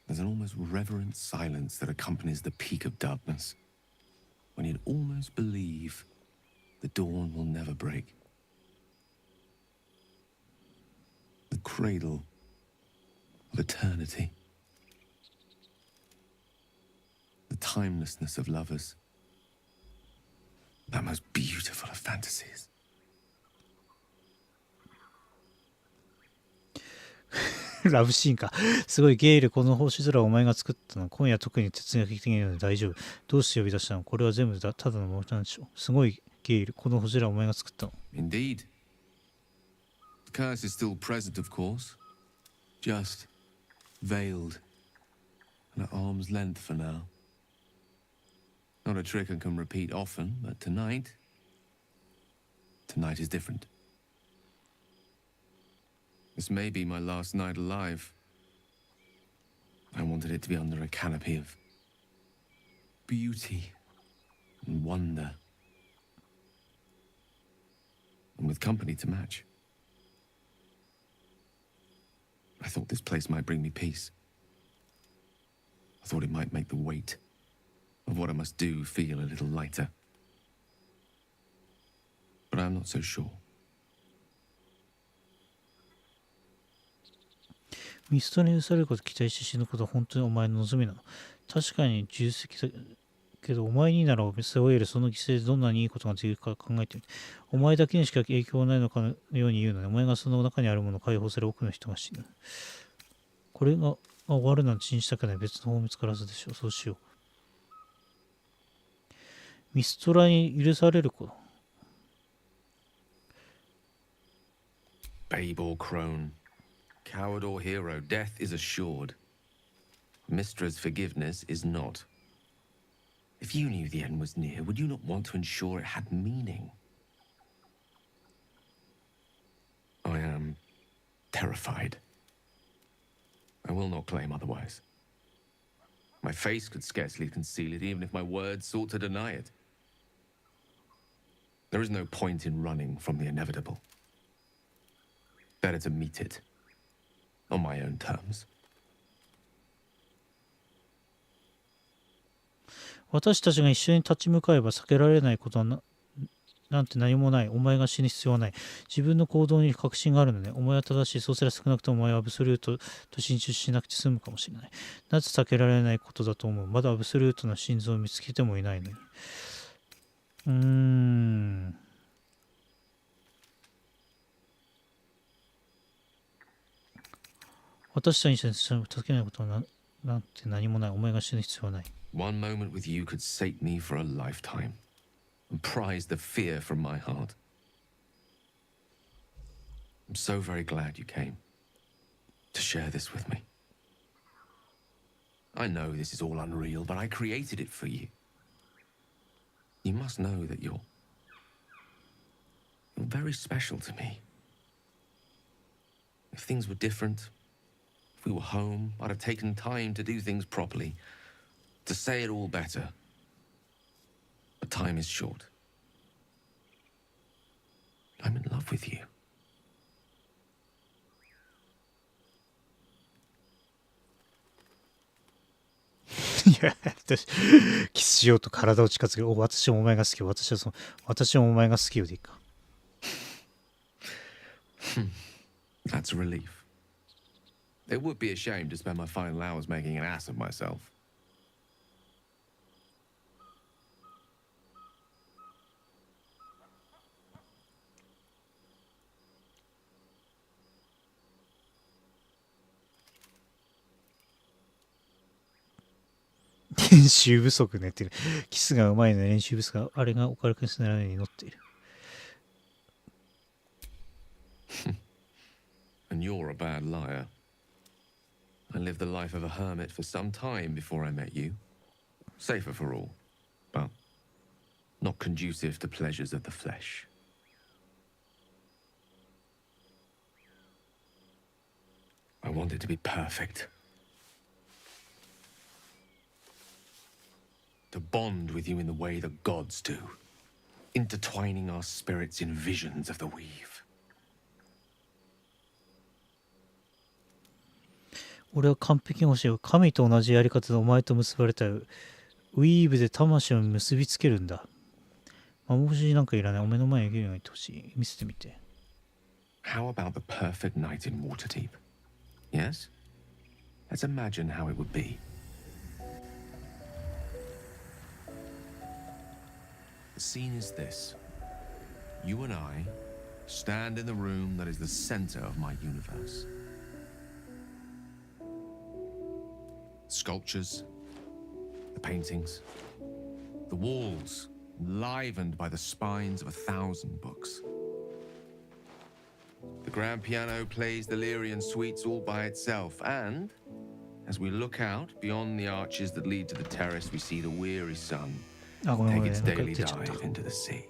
There's an almost reverent silence that accompanies the peak of darkness, when you'd almost believe the dawn will never break. The cradle of eternity. The timelessness of lovers. That most beautiful of fantasies. ラブシーンか。すごい。ゲイル、この星空をお前が作ったの。今夜特に哲学的なので大丈夫。どうして呼び出したの。これは全部ただのものなんでしょう。すごい。ゲイル、この星空をお前が作ったの。Indeed. The curse is still present, of course. Just veiled and at arm's length for now. Not a trick I can repeat often, but tonight is different. This may be my last night alive. I wanted it to be under a canopy of beauty and wonder, and with company to match. I thought this place might bring me peace. I thought it might make the weight of what I must do feel a little lighter. But I'm not so sure. ミストに許されることを期待して死ぬことは本当にお前の望みなの。確かに重責だけど、お前になら背負えるその犠牲でどんなにいいことができるか考えてみて。お前だけにしか影響がないのかのように言うので、お前がその中にあるものを解放され多くの人が死ぬ。これが終わるなんて信じたくない。別の方見つからずでしょう。そうしよう。ミストラに許されること。Babe or crone, coward or hero, death is assured. Mystra's forgiveness is not. If you knew the end was near, would you not want to ensure it had meaning? I am terrified. I will not claim otherwise. My face could scarcely conceal it, even if my words sought to deny it. There is no point in running from the inevitable. Better to meet it on my own terms. 私たちが一緒に立ち向かえば避けられないことはなんて何もない。お前が死ぬ必要はない。自分の行動に確信があるのね。お前は正しい。そうすれば少なくともお前はアブソリュートと心中しなくて済むかもしれない。なぜ避けられないことだと思う。まだアブソリュートの心臓を見つけてもいないのに。私たちに助けないことはなんて何もない。お前が死ぬ必要はない。One moment with you could sate me for a lifetime and prize the fear from my heart. I'm so very glad you came to share this with me. I know this is all unreal, but I created it for you. You must know that you're very special to me. If things were different, if we were home, I'd have taken time to do things properly, to say it all better. But time is short. I'm in love with you. いや、キスしようと体を近づける。私もお前が好きよ。私もお前が好きよでいいか。That's a relief. It would be a shame to spend my final hours making an ass of myself. "練習不足ね」っていう。キスがうまいの練習不足があれがオカルクスのように乗っている。And you're a bad liar. I lived the life of a hermit for some time before I met you. Safer for all, but not conducive to pleasures of the flesh. I want it to be perfect. To bond with you in the way the gods do, intertwining our spirits in visions of the weave. 俺は完璧に欲しいよ。神と同じやり方でお前と結ばれたよ。ウィーブで魂を結びつけるんだ。幻なんかいらない。お目の前にいるように言ってほしい。見せてみて。How about the perfect night in Waterdeep? Yes? Let's imagine how it would be. The scene is this. You and I stand in the room that is the center of my universe. Sculptures, the paintings, the walls enlivened by the spines of 1,000 books. The grand piano plays the Lyrian suites all by itself, and as we look out beyond the arches that lead to the terrace, we see the weary sun take its daily dive into the sea.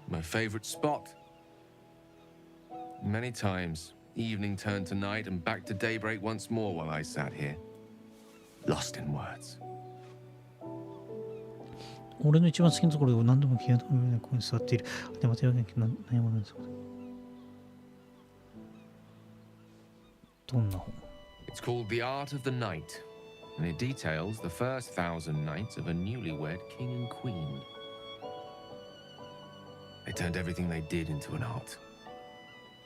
My favorite spot. Many times, evening turned to night and back to daybreak once more while I sat here, lost in words. 俺の一番好きなところで何度も気が止められないここに座っている。で、また何もないですか。どんな本？ It's called The Art of the Night, and it details the first 1,000 nights of a newlywed king and queen. They turned everything they did into an art.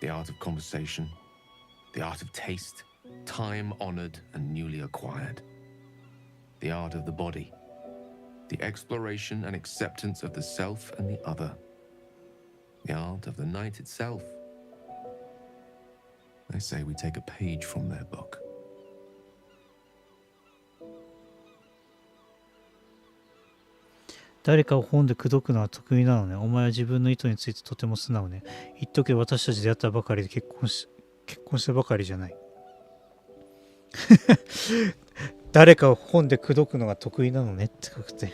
The art of conversation, the art of taste, time-honored and newly acquired. The art of the body, the exploration and acceptance of the self and the other. The art of the night itself. I say we take a page from their book. 誰かを本で口説くのは得意なのね。お前は自分の意図についてとても素直ね。言っとけ、私たち出会ったばかりで結婚したばかりじゃない。誰かを本で口説くのが得意なのねって書くて。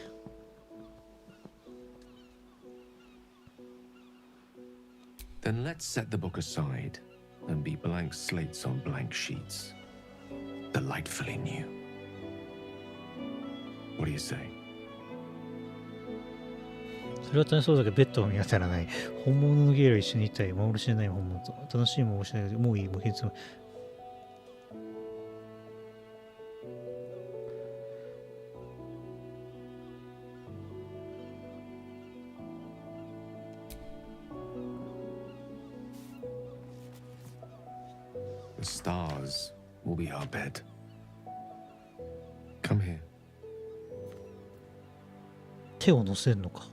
Then let's set the book aside and be blank slates on blank sheets. Delightfully new. What do you say? それは楽しそうだけどベッドを見当たらない。本物のゲイルを一緒にいたい。幻じゃない本物と。楽しいもしないけど、もういい、無限つも。The stars will be our bed. Come here. 手を乗せるのか。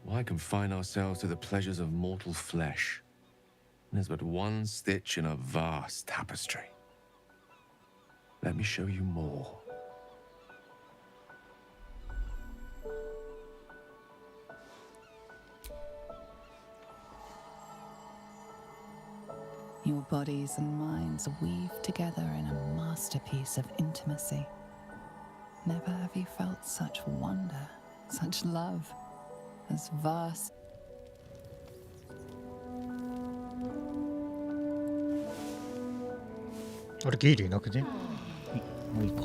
Why confine ourselves to the pleasures of mortal flesh? There's but one stitch in a vast tapestry. Let me show you more. Your bodies and minds weave together in a masterpiece of intimacy. Never have you felt such wonder, such love, as vast. あれゲイルいなくね？もういいか。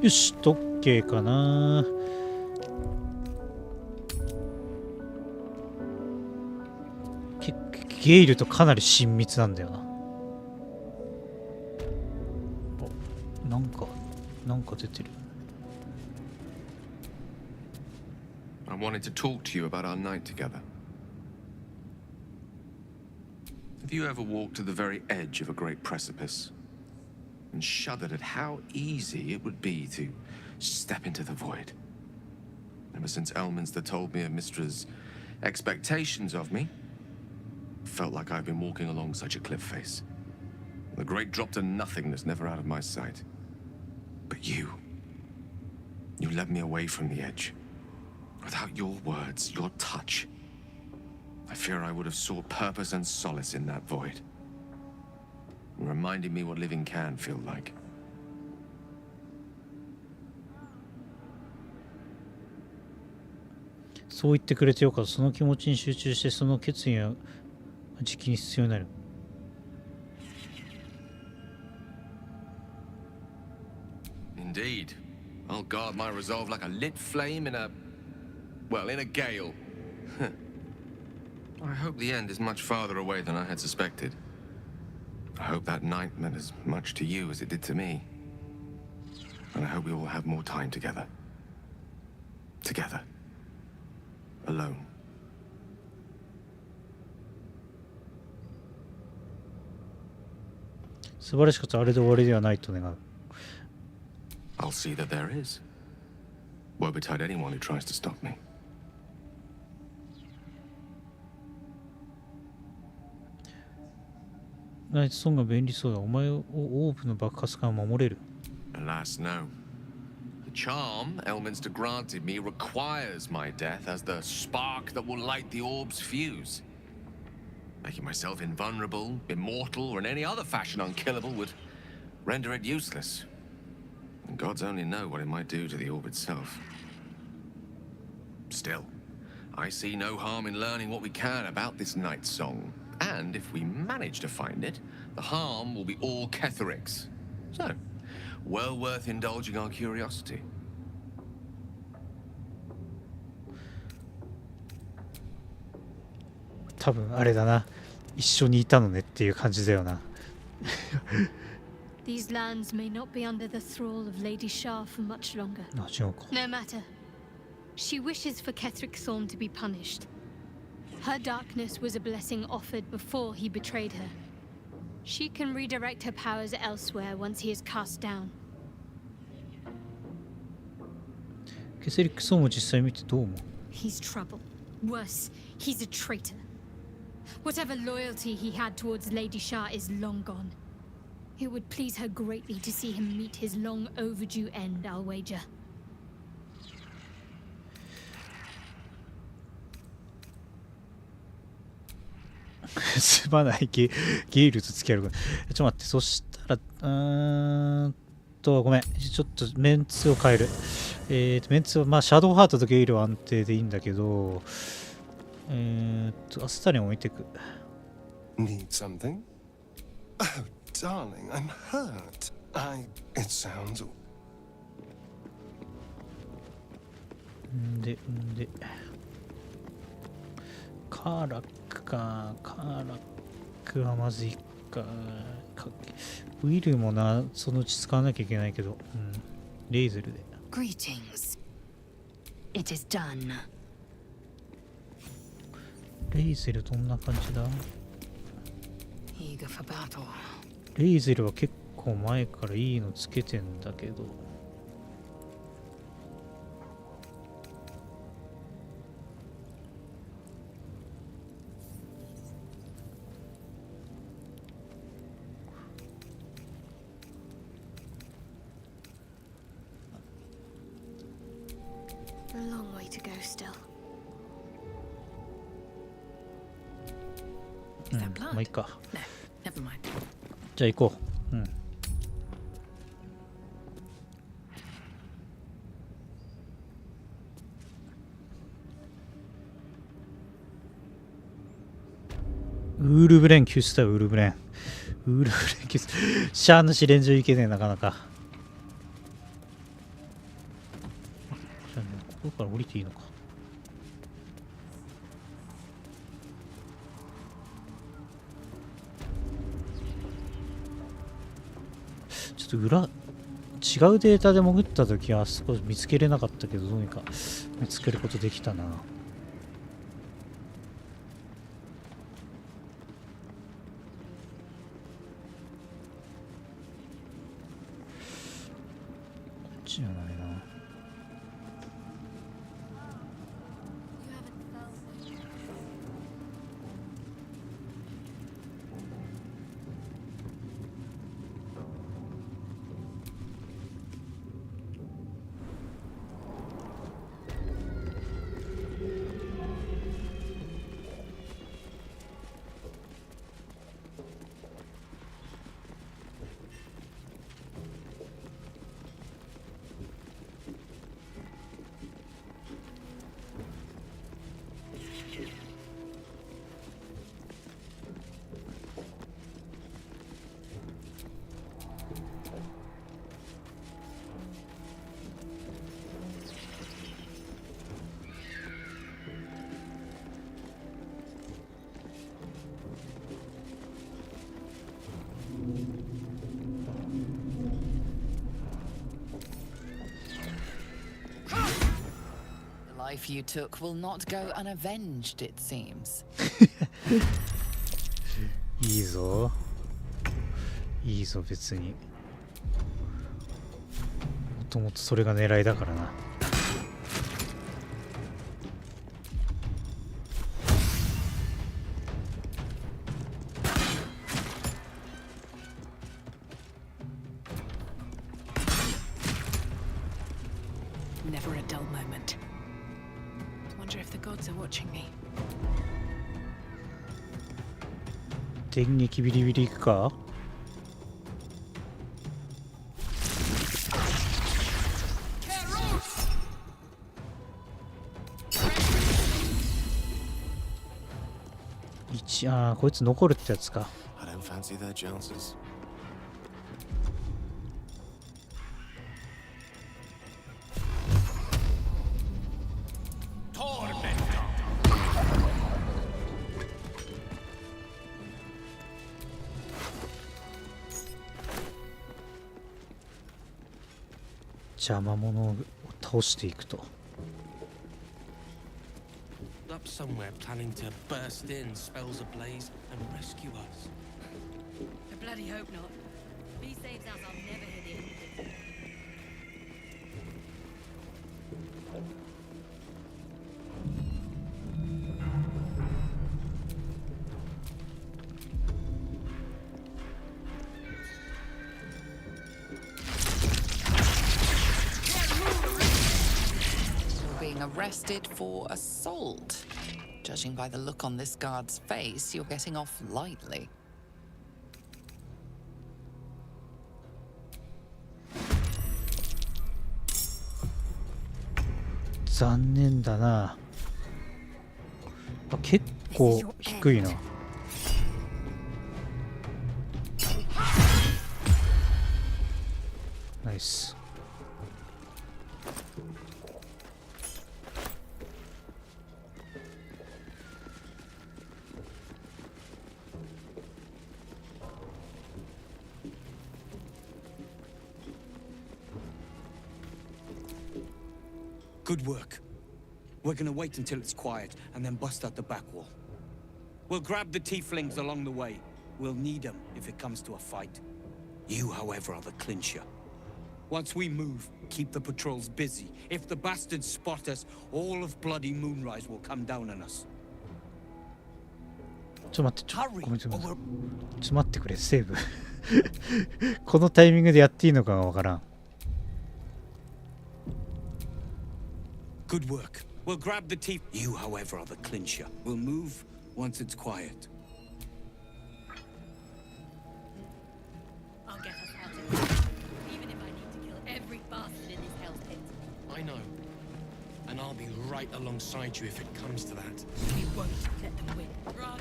よし、特系かな。ゲイルとかなり親密なんだよな。なんか出てる。I wanted to talk to you about our night together. Have you ever walked to the very edge of a great precipice and shuddered at how easy it would be to step into the void? Ever since Elminster told me of Mistra's expectations of me, felt like I've been walking along such a cliff face. The great drop to nothingness never out of my sight. But you led me away from the edge. Without your words, your touch, I fear I would have sought purpose and solace in that void. Reminding me what living can feel like.「そう言ってくれてよかった。その気持ちに集中してその決意が時期に必要になる。」Indeed. I'll guard my resolve like a lit flame in a gale. I hope the end is much farther away than I had suspected. I hope that night meant as much to you as it did to me. And I hope we all have more time together. Together. Alone. 素晴らしかった。あれで終わりではないと願う。I'll see that there is. Woe betide anyone who tries to stop me. ナイトソンが便利そうだ。お前をオーブの爆発から守れる。Alas, no. The charm Elminster granted me requires my death as the spark that will light the orb's fuse. Making myself invulnerable, immortal, or in any other fashion unkillable would render it useless. And gods only know what it might do to the orb itself. Still, I see no harm in learning what we can about this night song. And if we manage to find it, the harm will be all Ketheric's. So, well worth indulging our curiosity. 多分あれだな。一緒にいたのねっていう感じだよな。These lands may not be under the thrall of Lady Shah for much longer. No matter. She wishes for Ketherick Thorn to be punished. Her darkness was a blessing offered before he betrayed her. She can redirect her powers elsewhere once he is cast down. ケセリックソーも実際見てどう思う？ He's trouble. Worse, he's a traitor. Whatever loyalty he had towards Lady Shah is long gone. It would please her greatly to see him meet his long overdue end, I'll wager. すまないゲイルと付き合う。ちょっと待って、そしたらごめん、ちょっとメンツを変える。メンツはまあシャドウハートとゲイルは安定でいいんだけど、アスタリン置いてく。Need something? Oh, darling, I'm hurt. It sounds. でカーラックはまずいか。ウィルもな、そのうち使わなきゃいけないけど、レイゼルで。Greetings. It is done. レイゼルどんな感じだ？ Eager for battle. レイゼルは結構前からいいのつけてんだけど。A long way to go still. まあいいか。 No, never mind. じゃあ行こう。ウールブレン救出だよ、ウールブレン救出。シャーの試練場行けねえ、なかなか。じゃあね、ここから降りていいのか。ちょっと違うデータで潜ったときは少し見つけれなかったけど、どうにか見つけることできたな。こっちじゃないな。The life you took will not go unavenged, it seems. いいぞ。いいぞ、別に。もともとそれが狙いだからな。Never a dull moment. Wonder if the gods are watching me. 電撃ビリビリいくか？こいつ残るってやつか。I don't fancy their chances. 邪魔者を倒していくと。Up somewhere planning to burst in, spells ablaze, and rescue us. I bloody hope not. If he saves us, I'll never hit the end of it. Being arrested for assault. Judging by the look on this guard's face, you're getting off lightly. 残念だな。あ、結構低いな。ナイス。Good work. We're gonna wait until it's quiet and then bust out the back wall. We'll grab the tieflings along the way. We'll need them if it comes to a fight. You, however, are the clincher. Once we move, keep the patrols busy. If the bastards spot us, all of bloody Moonrise will come down on us. ちょっと待って、ごめん。ちょっと待ってくれ、セーブ。このタイミングでやっていいのかがわからん。Good work. We'll grab the teeth. You, however, are the clincher. We'll move once it's quiet. I'll get us out of here, even if I need to kill every bastard in this hell's pit. I know. And I'll be right alongside you if it comes to that. We won't let them win. Run!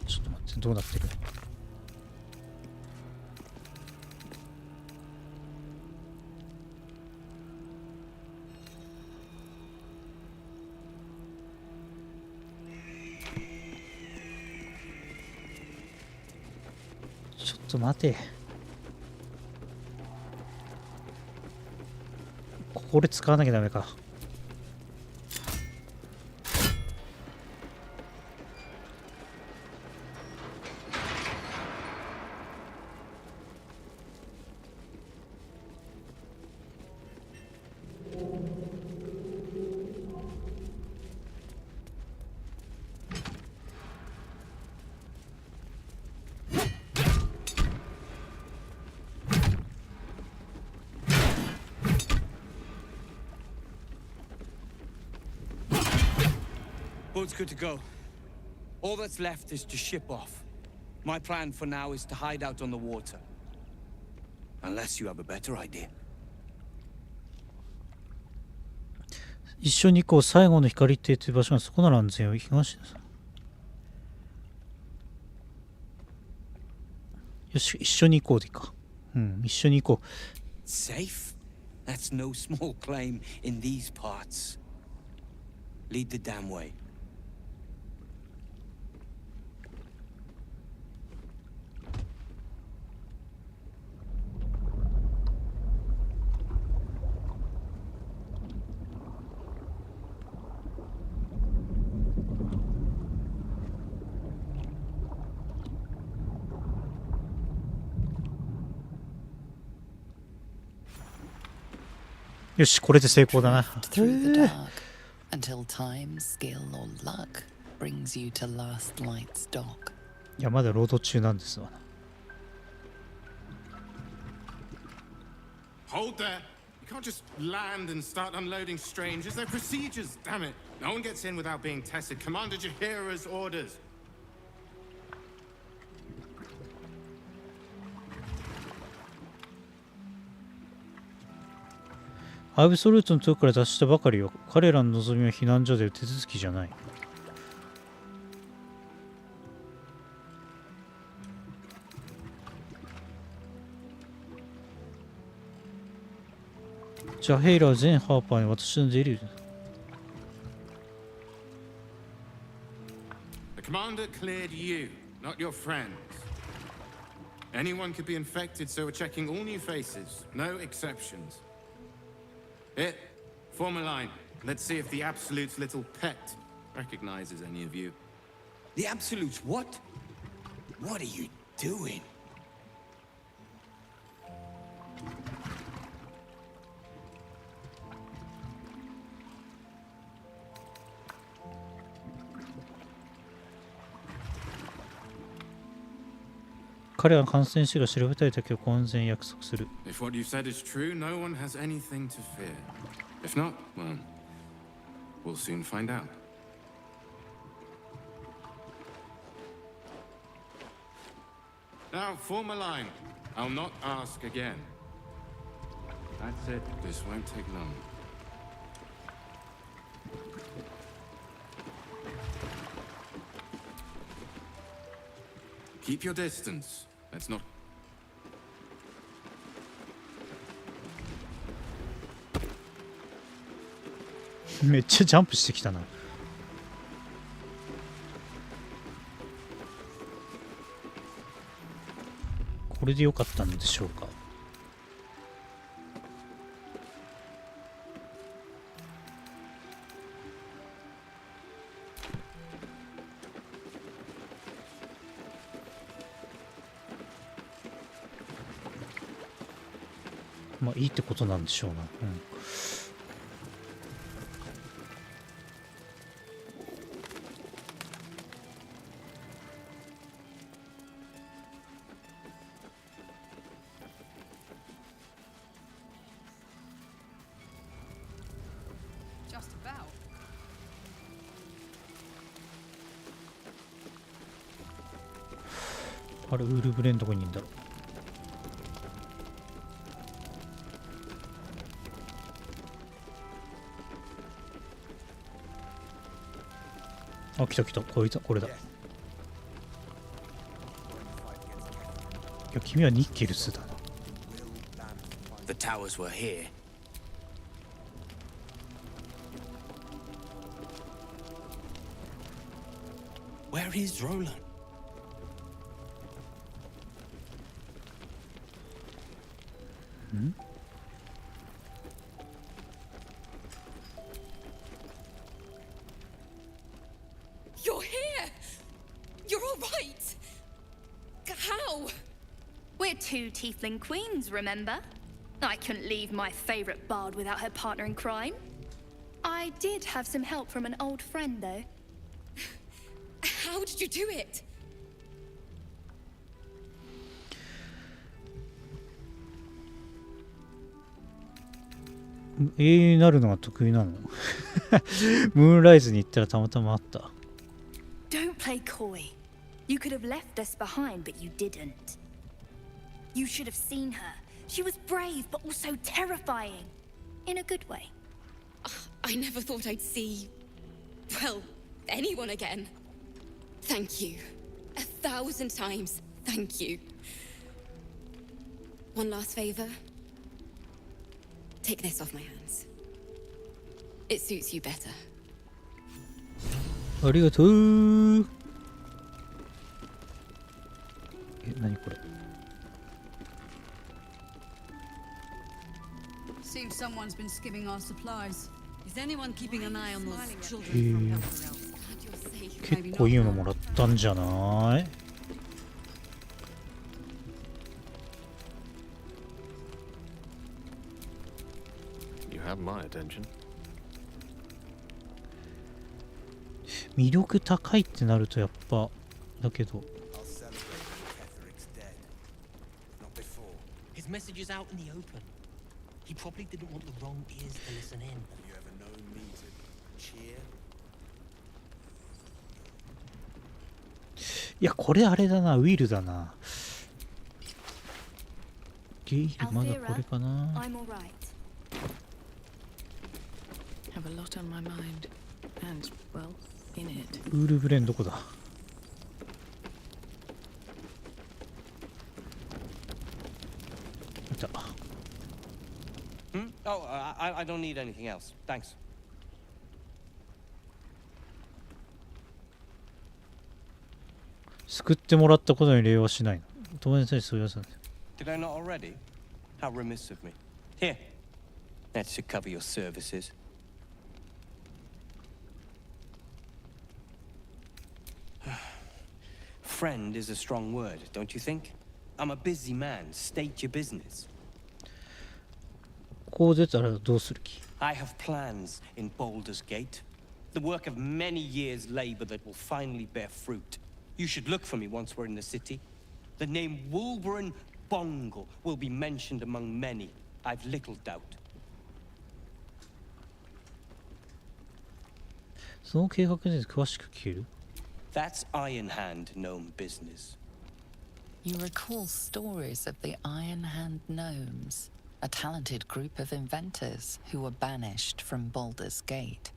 ちょっと待って、どうなってる？ちょっと待て。これ使わなきゃダメか。Boat's good to go. All that's left is to ship off. My plan for now is to hide out on the water. Unless you have a better idea. 一緒に行こう。最後の光亭という場所がそこなら安全よ。東です。よし、一緒に行こうでいいか。うん、一緒に行こう。Safe? That's no small claim in these parts. Lead the damn way. よし、これで成功だな。Through the dark, until time, skill, or luck brings you to last light's dock. いや、まだロード中なんですわな。Hold there. You can't just land and start unloading strangers. They're procedures, damn it. No one gets in without being tested. Commander Jahira's orders. アブソルートのとこから脱したばかりよ。彼らの望みは避難所で手続きじゃない。じゃあヘイラー全ハーパーに私の出入り。The commander Commander cleared you, not your friends. Anyone could be infected, so we're checking all new faces. No exceptions. Here, form a line. Let's see if the Absolute's little pet recognizes any of you. The Absolute's what? What are you doing?彼は感染者が調べたいだけを完全約束する。If what you said is true, no one has anything to fear. If not, well, we'll soon find out. Now, form a line. I'll not ask again. That's it. This won't take long. Keep your distance. Let's not...めっちゃジャンプしてきたな。これで良かったのでしょうか。まあいいってことなんでしょうな。あれ、ウールブレンどこにいるんだろう。あ、来た来た、これだ、これだ。いや、君はニッケルスだな。The towers were here. Where is Roland? You're here! You're all right! How? We're two tiefling queens, remember? I couldn't leave my favorite bard without her partner in crime. I did have some help from an old friend, though. How did you do it? 英雄になるのが得意なの。ムーンライズに行ったらたまたまあった。Don't play coy. You could have left us behind, but you didn't. You should have seen her. She was brave, but also terrifying. In a good way. I never thought I'd see... well, anyone again. Thank you. 1,000 times, thank you. One last favor. Take this off my hands. It suits you better. ありがとう。え、何これ。Seems someone's been skimming our supplies. Is anyone keeping an eye on those children from elsewhere else? 結構いいのもらったんじゃない？魅力高いってなるとやっぱだけど His message is out in the open. He probably didn't want the wrong ears to listen in. You ever known me to cheer? いやこれあれだなウィルだなゲイルまだこれかな Have a lot on my mind, and well, in it. ウールブレンどこだいた Oh, I don't need anything else. Thanks. 救ってもらったことに礼はしないの。友達にそう言わせない。 Did I not already? How remiss of me. Here, that should cover your services. Friend is a strong word, don't you think? I'm a busy man. State your business. こう出たらどうする気？ I have plans in Baldur's Gate. The work of many years' labor that will finally bear fruit. You should look for me once we're in the city. The name Wolverine Bongle will be mentioned among many. I've little doubt. その計画について詳しく聞ける？ That's Iron Hand gnome business. You recall stories of the Iron Hand Gnomes, a talented group of inventors who were banished from Baldur's Gate.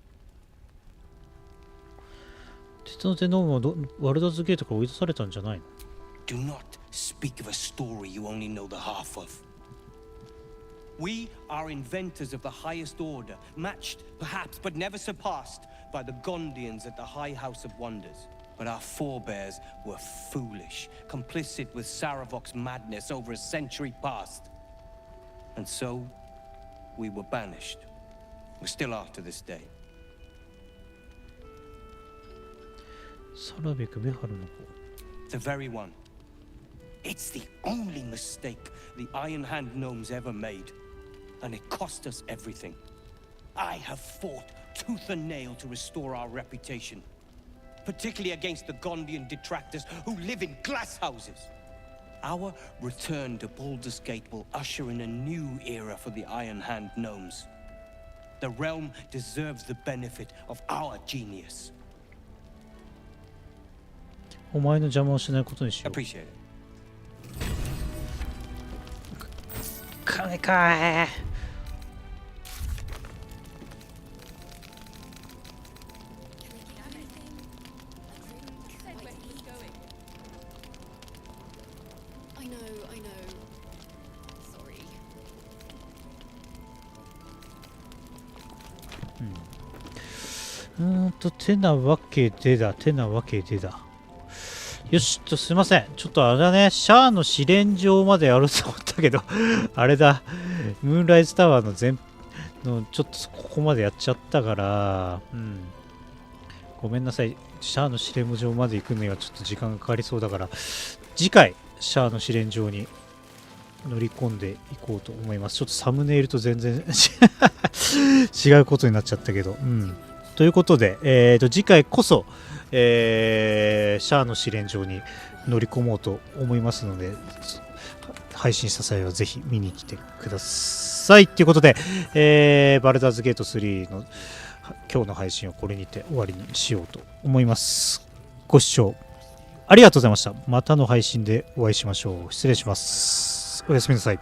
鉄の手の王はワルダーズゲートから追い出されたんじゃないの？ Do not speak of a story you only know the half of. We are inventors of the highest order, matched, perhaps, but never surpassed by the Gondians at the High House of Wonders. But our forebears were foolish, complicit with Saravok's madness over a century past. And so, we were banished. We still are to this day. サラベクベハルの子。 The very one. It's the only mistake the Iron Hand gnomes ever made. And it cost us everything. I have fought tooth and nail to restore our reputation. Particularly against the Gondian detractors who live in glass houses. Our return to Baldur's Gate will usher in a new era for the Iron Hand gnomes. The realm deserves the benefit of our genius. お前の邪魔をしないことにしよう。 Appreciate it. 金かい。てなわけでだ。よし、すいません。ちょっとあれだね、シャアの試練場までやろうと思ったけど、あれだ、ムーンライズタワーのちょっとここまでやっちゃったから、ごめんなさい。シャアの試練場まで行くにはちょっと時間がかかりそうだから、次回、シャアの試練場に乗り込んでいこうと思います。ちょっとサムネイルと全然違うことになっちゃったけど、ということで、次回こそ、シャアの試練場に乗り込もうと思いますので、配信した際はぜひ見に来てください。ということで、バルダーズゲート3の今日の配信をこれにて終わりにしようと思います。ご視聴ありがとうございました。またの配信でお会いしましょう。失礼します。おやすみなさい。